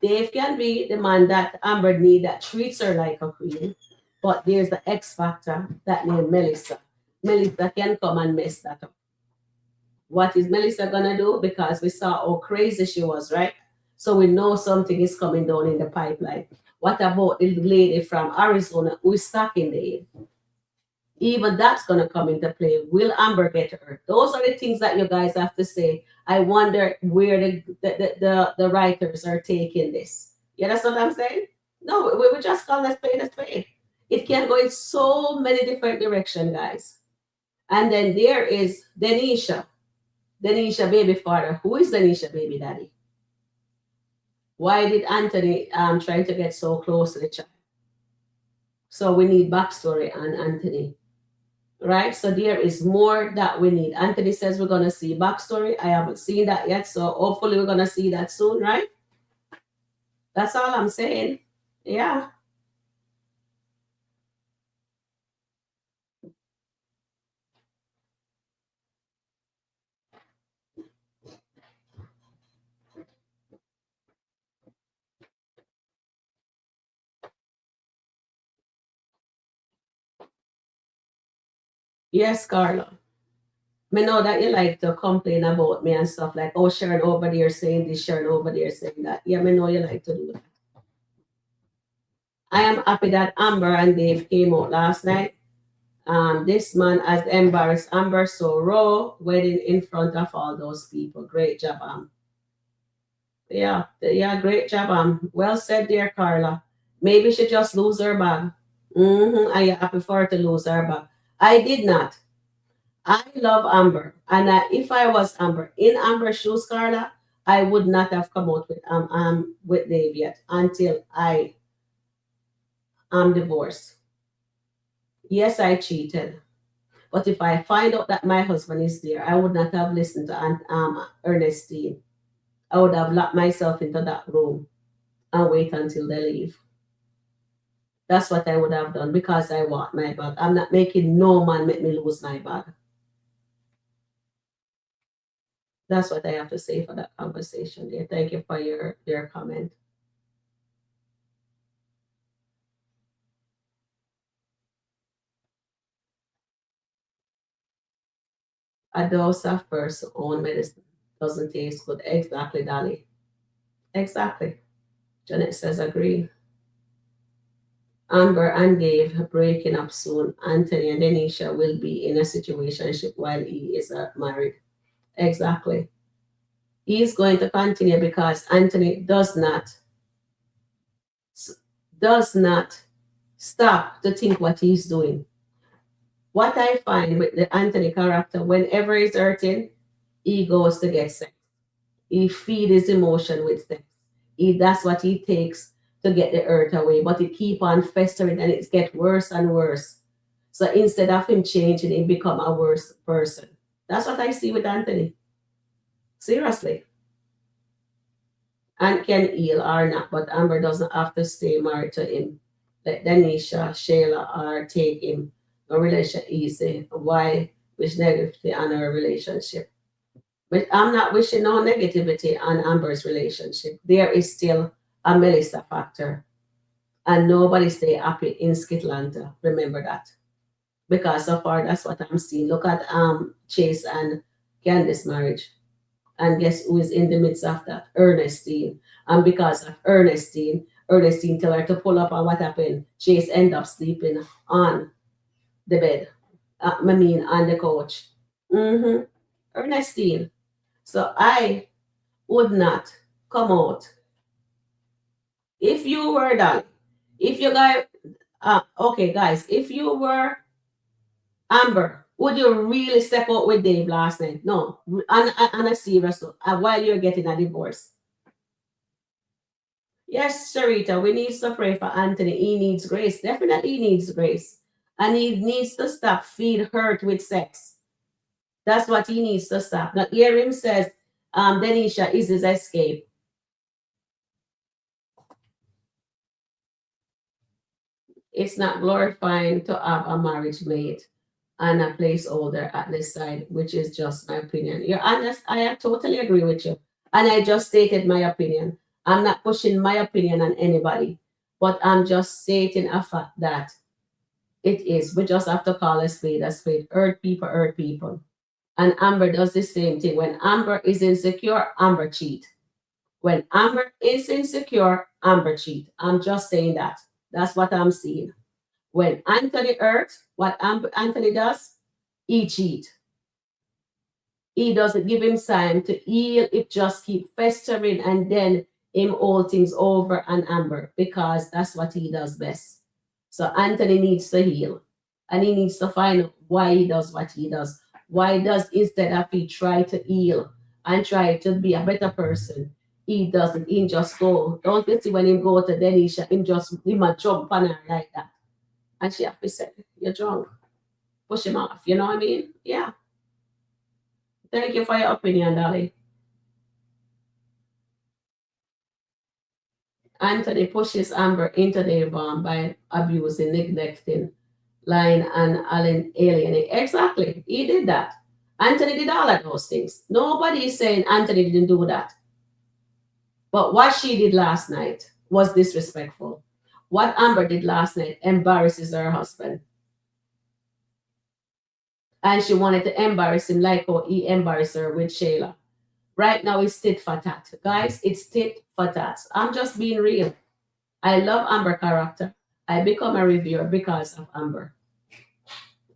Dave can be the man that Amber need, that treats her like a queen, but there's the X factor that named Melissa. Melissa can come and mess that up. What is Melissa gonna do? Because we saw how crazy she was, right? So we know something is coming down in the pipeline. What about the lady from Arizona who is stalking Dave? Even that's gonna come into play. Will Amber get her? Those are the things that you guys have to say. I wonder where the writers are taking this. You understand what I'm saying? No, we will just call a spade a spade. It can go in so many different directions, guys. And then there is Denisha baby father. Who is Denisha baby daddy? Why did Anthony trying to get so close to the child? So we need backstory on Anthony, right? So there is more that we need. Anthony says we're gonna see backstory. I haven't seen that yet, so hopefully we're gonna see that soon, right? That's all I'm saying. Yeah. Yes, Carla. I know that you like to complain about me and stuff like, oh, Sharon over there saying this, Sharon over there saying that. Yeah, I know you like to do that. I am happy that Amber and Dave came out last night. This man has embarrassed Amber so raw, wedding in front of all those people. Great job, Yeah, great job, Well said, dear Carla. Maybe she just lose her bag. I happy for her to lose her bag. I did not. I love Amber, and if I was Amber in Amber's shoes, Carla, I would not have come out with Dave yet until I am divorced. Yes, I cheated, but if I find out that my husband is there, I would not have listened to Ernestine. I would have locked myself into that room and wait until they leave. That's what I would have done because I want my bag. I'm not making no man make me lose my bag. That's what I have to say for that conversation there. Thank you for your comment. A dose of first own medicine doesn't taste good. Exactly, Dolly. Exactly. Janet says agree. Amber and Dave breaking up soon. Anthony and Denisha will be in a situationship while he is married. Exactly. He is going to continue because Anthony does not stop to think what he's doing. What I find with the Anthony character, whenever he's hurting, he goes to get sex. He feed his emotion with sex. That's what he takes to get the hurt away. But it keep on festering and it gets worse and worse. So instead of him changing, he become a worse person. That's what I see with Anthony. Seriously. And can heal or not, but Amber doesn't have to stay married to him. Let Denisha, Shayla, or take him. No relation easy. Why wish negativity on our relationship? But I'm not wishing no negativity on Amber's relationship. There is still a Melissa factor. And nobody stay happy in SkitLanta. Remember that. Because so far that's what I'm seeing. Look at Chase and Candice marriage. And guess who is in the midst of that? Ernestine. And because of Ernestine tell her to pull up, and what happened? Chase end up sleeping on the bed. On the couch. Ernestine. So I would not come out. If you were done, if you guys, okay, guys, if you were Amber, would you really step out with Dave last night? No, on a serious note, while you're getting a divorce. Yes, Sharita, we need to pray for Anthony. He needs grace. Definitely needs grace. And he needs to stop feed hurt with sex. That's what he needs to stop. Now, hear him says, Denisha is his escape. It's not glorifying to have a marriage mate and a placeholder at this side, which is just my opinion. You're honest. I totally agree with you. And I just stated my opinion. I'm not pushing my opinion on anybody, but I'm just stating a fact that it is. We just have to call a spade a spade. Hurt people. And Amber does the same thing. When Amber is insecure, Amber cheat. When Amber is insecure, Amber cheat. I'm just saying that. That's what I'm seeing. When Anthony hurts, what Anthony does, he cheat. He doesn't give him time to heal. It just keeps festering and then him hold things over on Amber because that's what he does best. So Anthony needs to heal and he needs to find out why he does what he does. Why does instead of he try to heal and try to be a better person, he doesn't. He just go. Don't you see when he go to Denisha, he might jump on her like that. And she have to say, you're drunk. Push him off. You know what I mean? Yeah. Thank you for your opinion, Dolly. Anthony pushes Amber into the bomb by abusing, neglecting, lying, and alienating. Exactly. He did that. Anthony did all of those things. Nobody is saying Anthony didn't do that. But what she did last night was disrespectful. What Amber did last night embarrasses her husband. And she wanted to embarrass him like how he embarrassed her with Shayla. Right now, it's tit for tat. Guys, it's tit for tat. I'm just being real. I love Amber character. I become a reviewer because of Amber.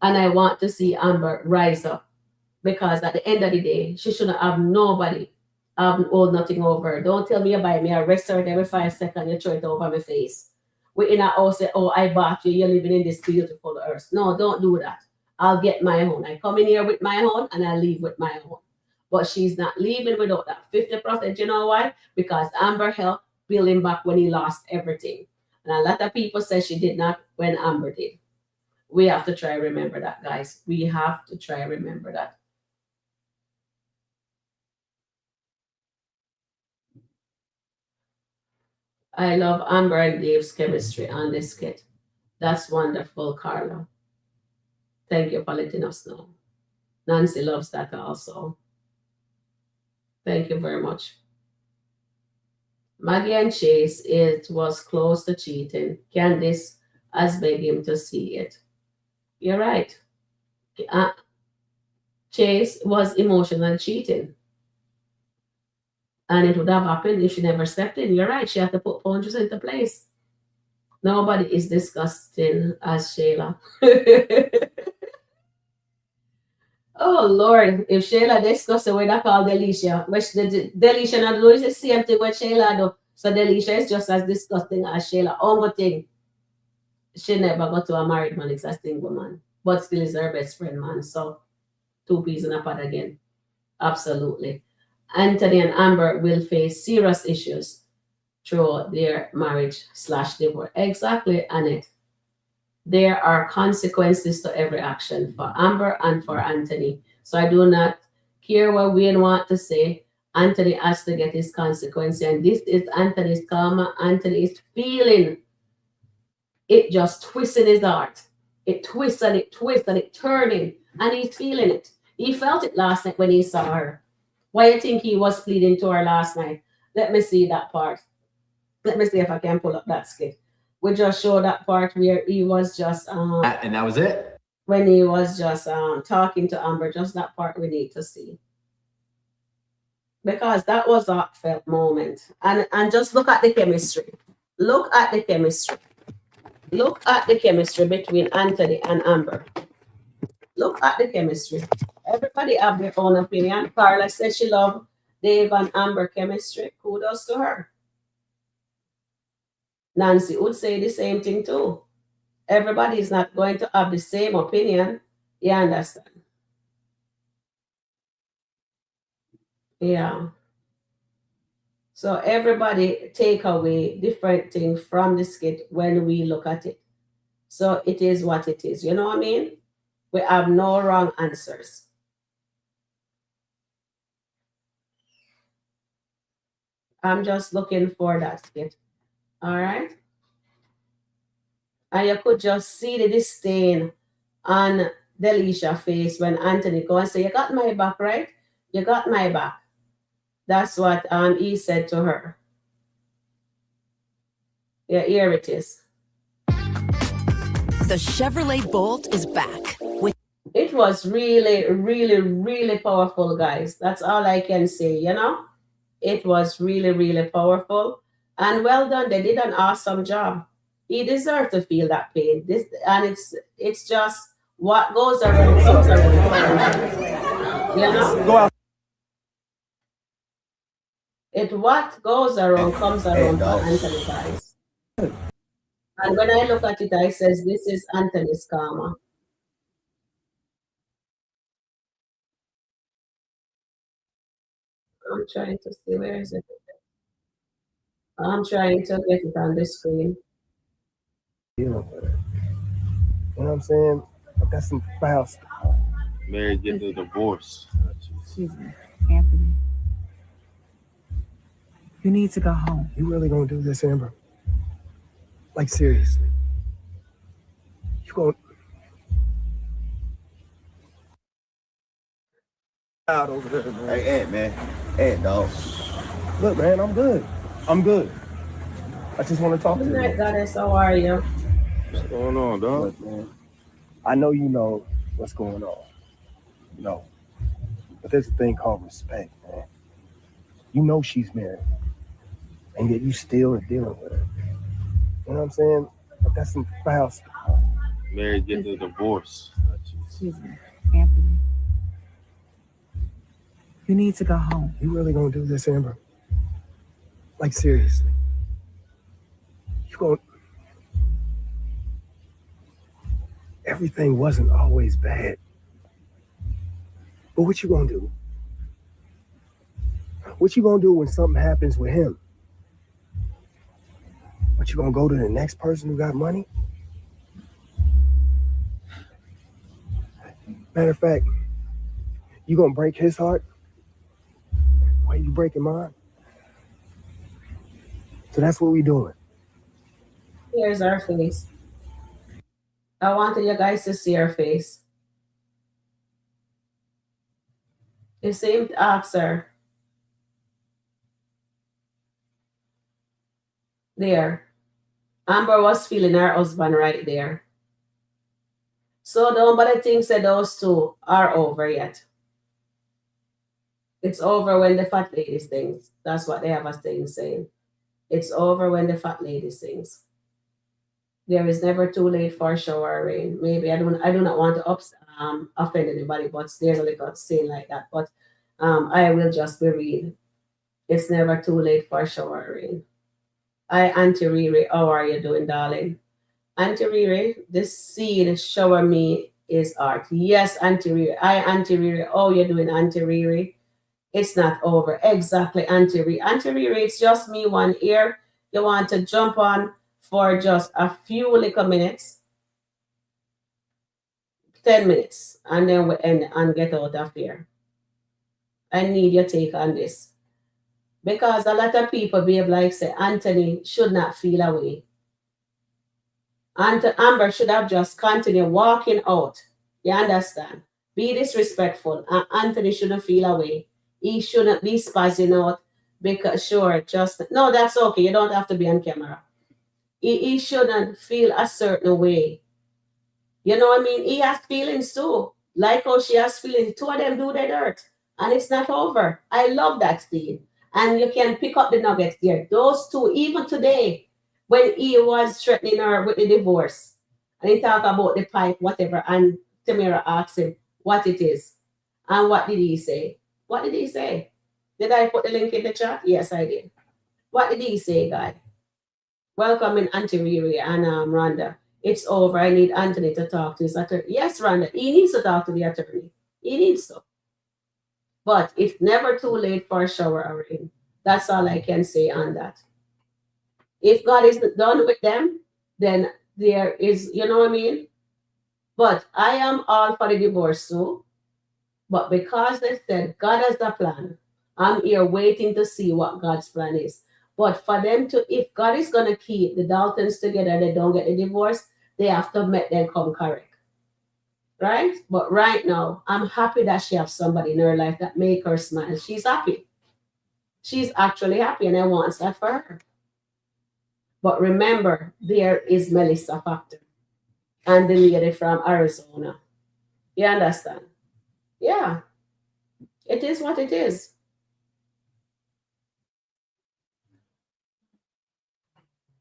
And I want to see Amber rise up. Because at the end of the day, she shouldn't have nobody hold nothing over her. Don't tell me you buy me a restaurant every 5 seconds, you throw it over my face. We're in a house, say, oh, I bought you, you're living in this beautiful earth. No, don't do that. I'll get my own. I come in here with my own and I leave with my own. But she's not leaving without that 50%. You know why? Because Amber helped build him back when he lost everything. And a lot of people say she did not when Amber did. We have to try remember that, guys. We have to try remember that. I love Amber and Dave's chemistry on this skit. That's wonderful, Carla. Thank you for letting us know. Nancy loves that also. Thank you very much. Maggie and Chase, it was close to cheating. Candice has begged him to see it. You're right. Chase was emotional cheating. And it would have happened if she never stepped in. You're right. She had to put boundaries into place. Nobody is disgusting as Shayla. Oh, Lord. If Shayla discussed the way that called Delisha, which Delisha not do is the same thing what Shayla do. So Delisha is just as disgusting as Shayla. Only thing, she never got to a married man. It's a single man. But still is her best friend, man. So, 2 peas in a pot again. Absolutely. Anthony and Amber will face serious issues through their marriage/divorce. Exactly, Annette. There are consequences to every action for Amber and for Anthony. So I do not care what Wayne want to say. Anthony has to get his consequence, and this is Anthony's karma. Anthony is feeling it just twists in his heart. It twists and it twists and it turning, and he's feeling it. He felt it last night when he saw her. Why you think he was pleading to her last night? Let me see that part. Let me see if I can pull up that skit. We just show that part where he was just And that was it. when he was just talking to Amber. Just that part we need to see, because that was a heartfelt moment. And just look at the chemistry. Look at the chemistry. Look at the chemistry between Anthony and Amber. Look at the chemistry. Everybody have their own opinion. Carla said she loved Dave and Amber chemistry. Kudos to her. Nancy would say the same thing too. Everybody is not going to have the same opinion. You understand? Yeah. So everybody take away different things from the skit when we look at it. So it is what it is. You know what I mean? We have no wrong answers. I'm just looking for that skit. All right. And you could just see the disdain on Delicia's face when Anthony go and say, "You got my back, right? You got my back." That's what he said to her. Yeah, here it is. The Chevrolet Bolt is back with. It was really, really, really powerful, guys. That's all I can say, you know? It was really, really powerful. And well done. They did an awesome job. He deserved to feel that pain. It's just what goes around comes around. You know? Go out. What goes around comes around for Anthony, guys. And when I look at it, I says, this is Anthony's karma. I'm trying to see, where is it? I'm trying to get it on the screen. Dealing with it. You know what I'm saying? I've got some files. Married, getting a divorce. Excuse me, Anthony. You need to go home. You really gonna do this, Amber? Like, seriously? You gonna out over there, man? Hey, Ant, man. Ant, dog. Look, man, I'm good. I'm good. I just want to talk to Good you. night, Goddess. How are you? What's going on, dog? Look, man, I know you know what's going on. No. But there's a thing called respect, man. You know she's married. And yet you still are dealing with her. You know what I'm saying? I've got some files. Married, getting a divorce. Excuse me, Anthony. You need to go home. You really gonna do this, Amber? Like, seriously? You gonna... Everything wasn't always bad. But what you gonna do? What you gonna do when something happens with him? What, you gonna go to the next person who got money? Matter of fact, you gonna break his heart? Why are you breaking mine? So that's what we doing. Here's our face. I wanted you guys to see her face. It seemed to ask her. There. Amber was feeling her husband right there. So don't bother think that those two are over yet. It's over when the fat lady sings. That's what they have a thing saying. It's over when the fat lady sings. There is never too late for a shower or rain. Maybe I do not want to offend anybody, but there's a little saying like that. But I will just be real. It's never too late for a shower or rain. Hi, Auntie Riri. How are you doing, darling? Auntie Riri, this scene shower me is art. Yes, Auntie Riri. Hi, Auntie Riri. How you doing, Auntie Riri? It's not over. Exactly, Auntie Riri. Auntie Riri, it's just me one ear. You want to jump on for just a few little minutes, 10 minutes, and then we end and get out of here. I need your take on this. Because a lot of people behave like say Anthony should not feel away. And Amber should have just continued walking out. You understand? Be disrespectful. And Anthony shouldn't feel away. He shouldn't be spazzing out because sure, just no, that's okay. You don't have to be on camera. He shouldn't feel a certain way. You know what I mean? He has feelings too. Like how she has feelings. Two of them do their dirt. And it's not over. I love that scene. And you can pick up the nuggets there. Those two, even today, when he was threatening her with the divorce, and he talked about the pipe, whatever, and Tamira asked him what it is. And what did he say? What did he say? Did I put the link in the chat? Yes, I did. What did he say, guy? Welcome in Auntie Riri and Rhonda. It's over. I need Anthony to talk to his attorney. Yes, Rhonda, he needs to talk to the attorney. He needs to. But it's never too late for a shower or rain. That's all I can say on that. If God is done with them, then there is, you know what I mean? But I am all for the divorce too. But because they said God has a plan, I'm here waiting to see what God's plan is. But for them to, if God is going to keep the Daltons together, they don't get a divorce, they have to make them come correct. Right? But right now, I'm happy that she has somebody in her life that make her smile. She's happy. She's actually happy, and I want that for her. But remember, there is Melissa Factor and the lady from Arizona. You understand? Yeah. It is what it is.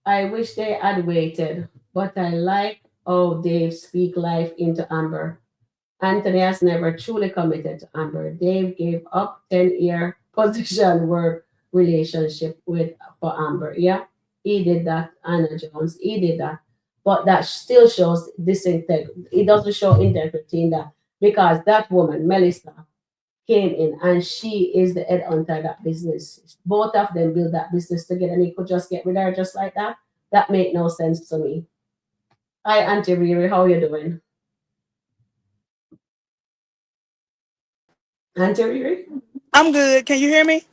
I wish they had waited, but I like how Dave speak life into Amber. Anthony has never truly committed to Amber. Dave gave up 10-year position work relationship with for Amber. Yeah, he did that. Anna Jones, he did that. But that still shows disintegrity. It doesn't show integrity in that because that woman, Melissa, came in and she is the head hunter of that business. Both of them build that business together and he could just get rid of her just like that. That make no sense to me. Hi, Auntie Riri, how you doing? Auntie Riri? I'm good. Can you hear me?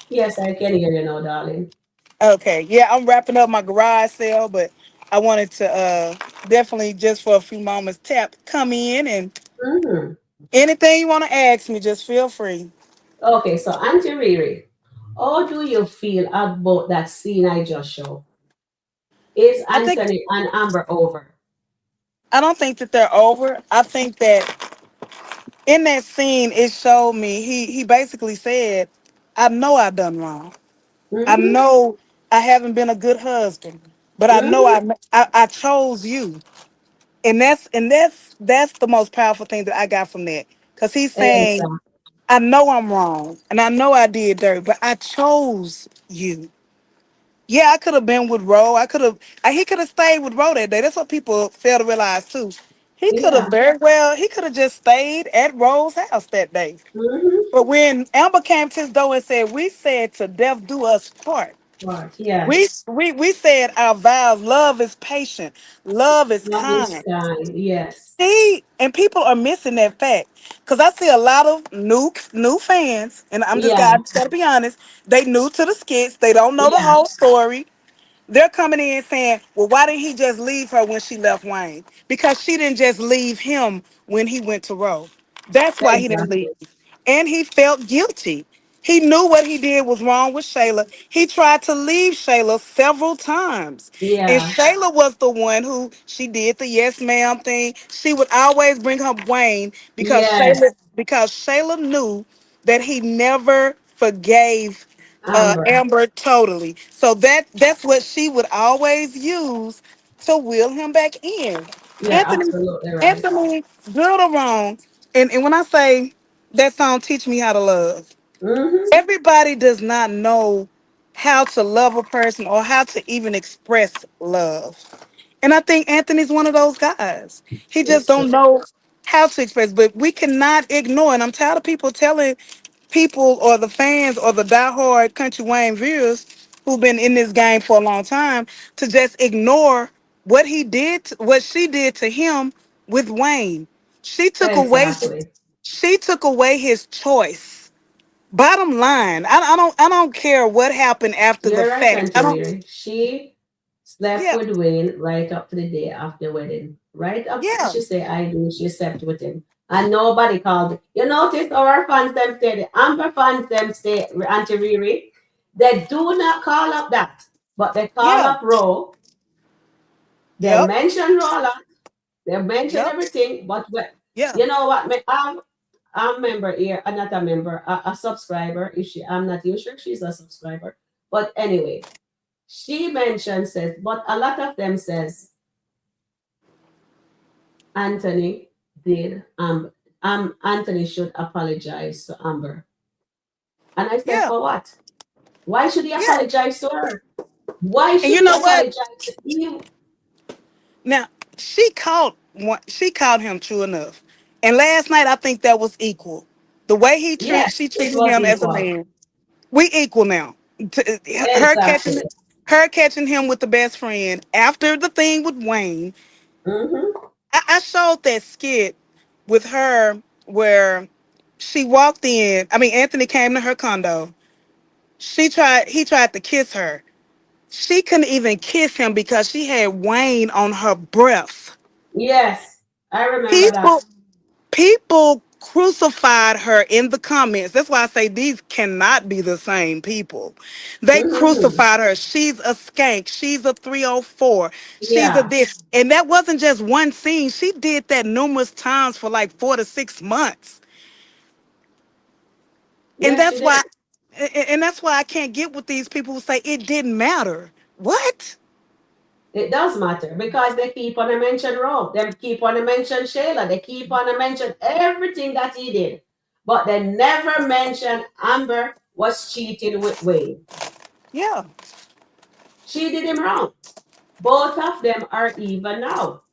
Yes, I can hear you now, darling. Okay. Yeah, I'm wrapping up my garage sale, but I wanted to definitely just for a few moments come in and Mm-hmm. anything you want to ask me, just feel free. Okay, so Auntie Riri, how do you feel about that scene I just showed? Is I think Anthony and Amber over? I don't think that they're over. I think that in that scene it showed me he basically said, I know I've done wrong. I Mm-hmm. know I haven't been a good husband, but I know Mm-hmm. I chose you. And that's the most powerful thing that I got from that. Because he's saying, Exactly. I know I'm wrong and I know I did dirt, but I chose you. Yeah, I could have been with Ro. He could have stayed with Ro that day. That's what people fail to realize too. He could have Yeah. he could have just stayed at Ro's house that day. Mm-hmm. But when Amber came to his door and said, we said to death do us part. Right. We Yes. we said our vows, love is patient, love is Love is kind. kind. Yes. See, and people are missing that fact because I see a lot of new fans, and Yeah. I just gotta be honest. They new to the skits. They don't know the Yeah. whole story. They're coming in saying, "Well, why didn't he just leave her when she left Wayne? Because she didn't just leave him when he went to Roe. That's why he didn't leave, Exactly. and he felt guilty. He knew what he did was wrong with Shayla. He tried to leave Shayla several times. And Yeah. Shayla was the one who she did the yes ma'am thing. She would always bring up Wayne Yes. because Shayla knew that he never forgave Amber. Amber totally. So that's what she would always use to wheel him back in. Yeah, Anthony, absolutely right. Anthony, good or wrong, and when I say that song, Teach Me How to Love, Mm-hmm. everybody does not know how to love a person or how to even express love. And I think Anthony's one of those guys. He just It's true. don't know how to express, but we cannot ignore, and I'm tired of people telling people or the fans or the diehard Country Wayne viewers who've been in this game for a long time to just ignore what he did, what she did to him with Wayne. She took away, Exactly. she took away his choice. Bottom line, I don't care what happened after the You're right, fact. Auntie Riri. She slept Yeah, with Wayne right up to the day of the wedding. Right up, yeah, she say, I do. She slept with him. And nobody called it. You notice our fans them say, the Amber fans them say, Auntie Riri, they do not call up that. But they call yeah, up Roe. They yep, mention Rolla. They mention yep, everything. But yeah, you know what? I'm a member here, not a member, a subscriber. Is she? I'm not even sure she's a subscriber. But anyway, she mentioned says, but a lot of them says Anthony did Anthony should apologize to Amber. And I said, yeah, for what? Why should he yeah. apologize to her? Why And should you he know what? apologize to you? Now she caught him true enough. And last night I think that was equal. The way Yes, she it treated was him as a equal. man. We equal now. Her catching Exactly. her catching him with the best friend after the thing with Wayne. Mm-hmm. I showed that skit with her where she walked in. I mean, Anthony came to her condo. He tried to kiss her. She couldn't even kiss him because she had Wayne on her breath. Yes, I remember that. People people crucified her in the comments. That's why I say these cannot be the same people. They Mm-hmm. crucified her. She's a skank. She's a 304. She's a Yeah. this. And that wasn't just one scene. She did that numerous times for like 4 to 6 months. And Yes, she that's did. why and that's why I can't get with these people who say it didn't matter. What? It does matter because they keep on to mention Rob. They keep on to mention Shayla. They keep on to mention everything that he did. But they never mention Amber was cheating with Wayne. Yeah. She did him wrong. Both of them are even now.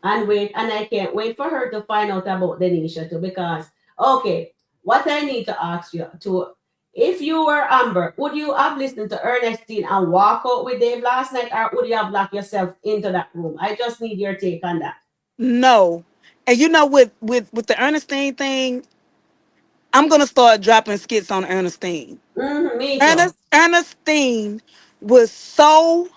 And I can't wait for her to find out about Denisha too. Because okay, what I need to ask you to, if you were Amber, would you have listened to Ernestine and walk out with Dave last night, or would you have locked yourself into that room? I just need your take on that. No. And you know, with the Ernestine thing, I'm gonna start dropping skits on Ernestine. Me too. Ernestine was so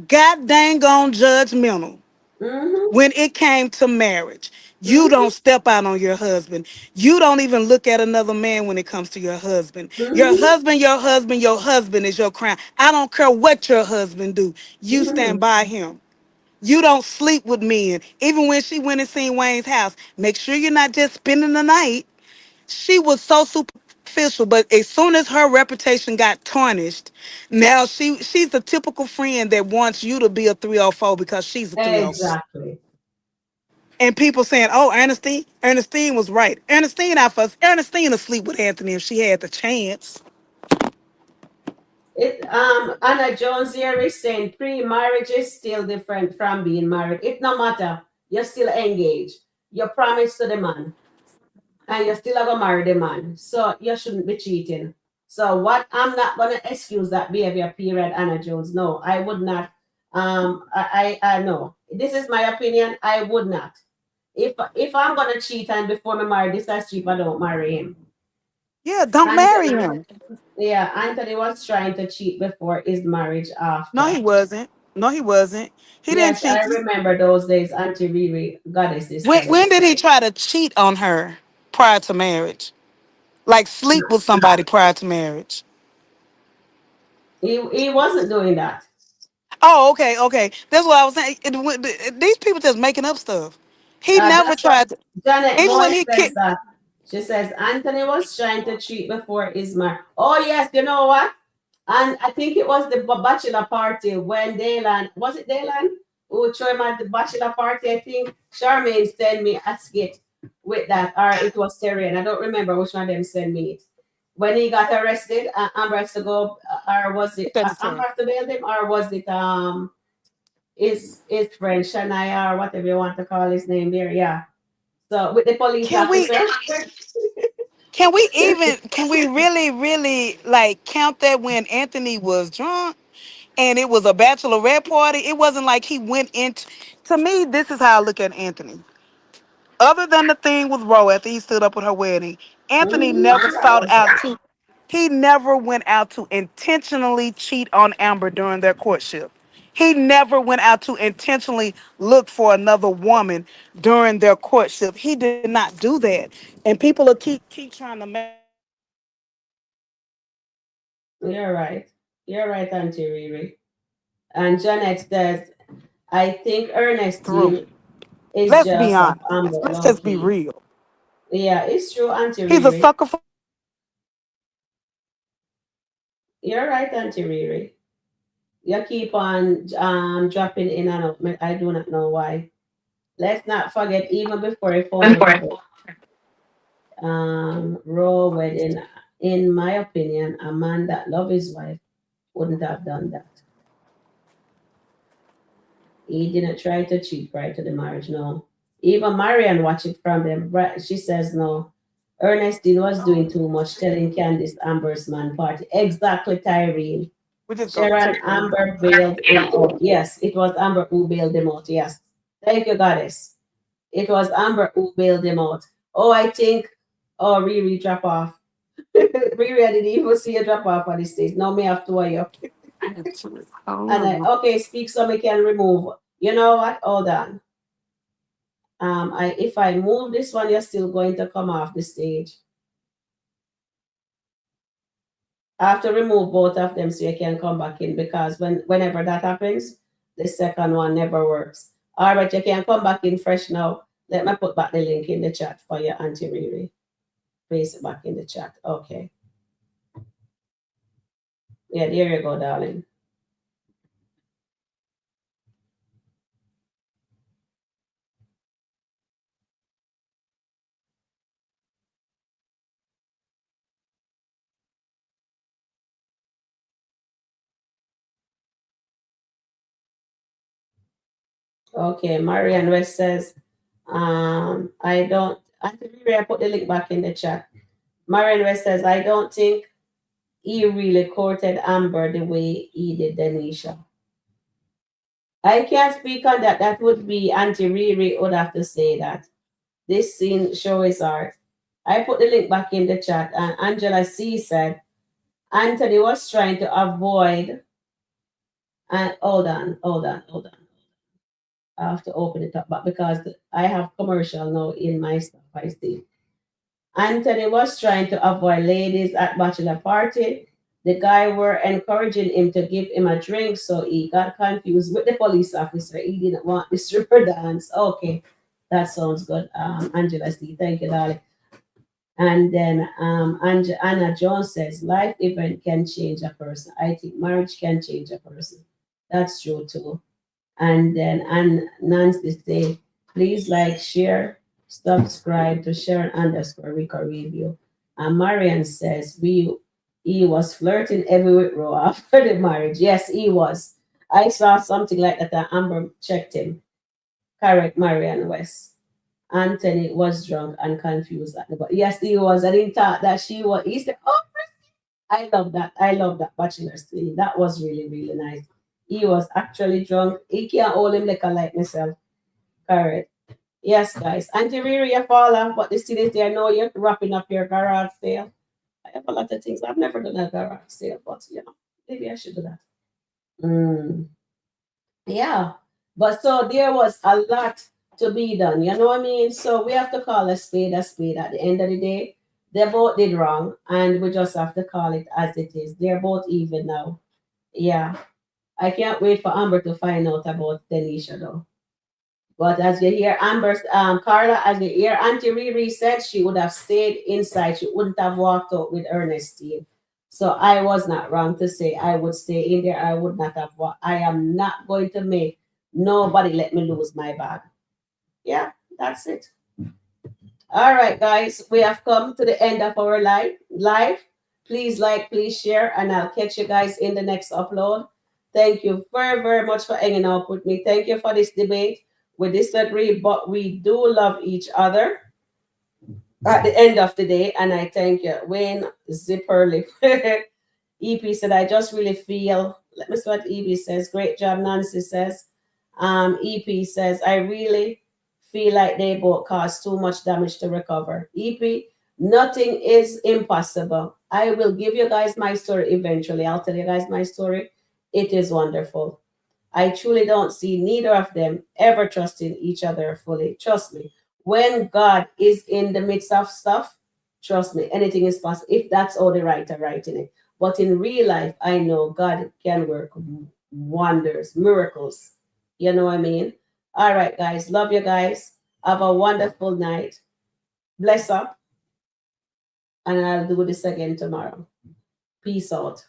goddamn on judgmental Mm-hmm. when it came to marriage. You Mm-hmm. don't step out on your husband. You don't even look at another man when it comes to your husband. Your Mm-hmm. husband, your husband, your husband is your crown. I don't care what your husband do. You stand Mm-hmm. by him. You don't sleep with men. Even when she went and seen Wayne's house, make sure you're not just spending the night. She was so superficial, but as soon as her reputation got tarnished, now she's the typical friend that wants you to be a 304 because she's a 304. Exactly. And people saying, "Oh, Ernestine was right. Ernestine out first. Ernestine would sleep with Anthony if she had the chance." Anna Jones here is saying pre-marriage is still different from being married. It no matter. You're still engaged. You promise to the man. And you're still gonna marry the man. So you shouldn't be cheating. So what, I'm not gonna excuse that behavior, period, Anna Jones. No, I would not. I no. This is my opinion. I would not. If I'm gonna cheat and before me marry this as cheap, I don't marry him. Yeah, don't marry Anthony, him. yeah, Anthony was trying to cheat before his marriage No, after. he wasn't. No, he wasn't. He didn't Yes, I cheat. remember those days. Auntie Riri, goddess is When telling. did he try to cheat on her prior to marriage? Like sleep with somebody prior to marriage? He wasn't doing that. Oh, okay, okay. That's what I was saying. These people just making up stuff. He never That's what tried to, Janet even when Moore he says kicked. that. She says Anthony was trying to cheat before his marriage. Oh yes, you know what? And I think it was the bachelor party when Daylan, was it Daylan who threw him at the bachelor party? I think Charmaine sent me a skit with that, or it was Terry, and I don't remember which one of them sent me it. When he got arrested, Amber has to go, or was it That's Amber true. has to bail him, or was it his friend Shania or whatever you want to call his name there? Yeah. So with the police Can we officer. Can we really like count that when Anthony was drunk and it was a bachelorette party? It wasn't like he went into, to me, this is how I look at Anthony. Other than the thing with Ro after he stood up at her wedding, Anthony never sought out to, he never went out to intentionally cheat on Amber during their courtship. He never went out to intentionally look for another woman during their courtship. He did not do that. And people will keep trying to make You're right. You're right, Auntie Riri. And Janet says, I think through. Ernestine is Let's be just of honest. Amber Let's low just be key. real. Yeah, it's true, Auntie He's a Riri. sucker for You're right, Auntie Riri. You keep on dropping in and out. I do not know why. Let's not forget, even before he found out about Roe wedding, in my opinion, a man that loved his wife wouldn't have done that. He didn't try to cheat prior to the marriage, no. Even Marianne watched it from them. She says no. Ernestine was doing too much, telling Candice Amber's man party. Exactly, Tyrene. we just go Sharon take Amber bailed him out. Yes, it was Amber who bailed him out. Yes. Thank you, Goddess. It was Amber who bailed him out. Oh, I think, oh, Riri drop off. Riri, I didn't even see a drop off on the stage. Now me have two of you. And okay, speak so me can remove. You know what? Hold on. If I move this one, you're still going to come off the stage. I have to remove both of them so you can come back in, because whenever that happens, the second one never works. All right, you can come back in fresh now. Let me put back the link in the chat for you, Auntie Riri. Paste it back in the chat. Okay. Yeah, there you go, darling. Okay, Marianne West says, I don't, Auntie Riri, I put the link back in the chat. Marianne West says, I don't think he really courted Amber the way he did Denisha. I can't speak on that. That would be Auntie Riri would have to say that. This scene show is art. I put the link back in the chat, and Angela C said Anthony was trying to avoid. And hold on. I have to open it up, but because I have commercial now in my stuff, I see. Anthony was trying to avoid ladies at bachelor party. The guy were encouraging him to give him a drink, so he got confused with the police officer. He didn't want the stripper dance. Okay, that sounds good. Angela C, thank you, darling. And then Anna Jones says, life event can change a person. I think marriage can change a person. That's true too. And then Nancy say, please like, share, subscribe to Sharon underscore Rico review. And Marian says, he was flirting every with Ro after the marriage. Yes, he was. I saw something like that. Amber checked him. Correct, Marian West. Anthony was drunk and confused at the bar. Yes, he was. I didn't thought that she was. He said, oh, I love that. I love that bachelor scene. That was really, really nice. He was actually drunk. He can't hold him like myself. Correct. Yes, guys. Auntie Riri, you fall off, but the scene is there. I know you're wrapping up your garage sale. I have a lot of things. I've never done a garage sale, but maybe I should do that. Yeah. But so there was a lot to be done. You know what I mean? So we have to call a spade a spade at the end of the day. They both did wrong, and we just have to call it as it is. They're both even now. Yeah. I can't wait for Amber to find out about Denisha though. But as you hear Amber's Carla, as you hear Auntie Riri said, she would have stayed inside. She wouldn't have walked out with Ernestine. So I was not wrong to say I would stay in there. I would not have walked. I am not going to make nobody let me lose my bag. Yeah, that's it. All right, guys, we have come to the end of our live. Please like, please share, and I'll catch you guys in the next upload. Thank you very, very much for hanging out with me. Thank you for this debate. We disagree, but we do love each other. at the end of the day. And I thank you. Wayne Zipper Lip. EP said, I just really feel, let me see what EP says. Great job, Nancy says. EP says, I really feel like they both caused too much damage to recover. EP, nothing is impossible. I will give you guys my story eventually. I'll tell you guys my story. It is wonderful. I truly don't see neither of them ever trusting each other fully. Trust me. When God is in the midst of stuff, trust me, anything is possible. If that's all the writer writing it. But in real life, I know God can work wonders, miracles. You know what I mean? All right, guys. Love you guys. Have a wonderful night. Bless up. And I'll do this again tomorrow. Peace out.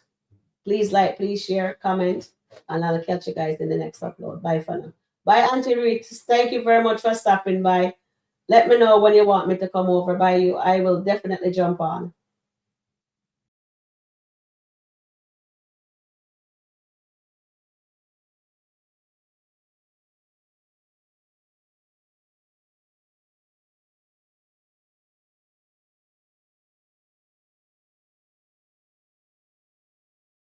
Please like, please share, comment, and I'll catch you guys in the next upload. Bye for now. Bye, Auntie Ruth. Thank you very much for stopping by. Let me know when you want me to come over by you. I will definitely jump on.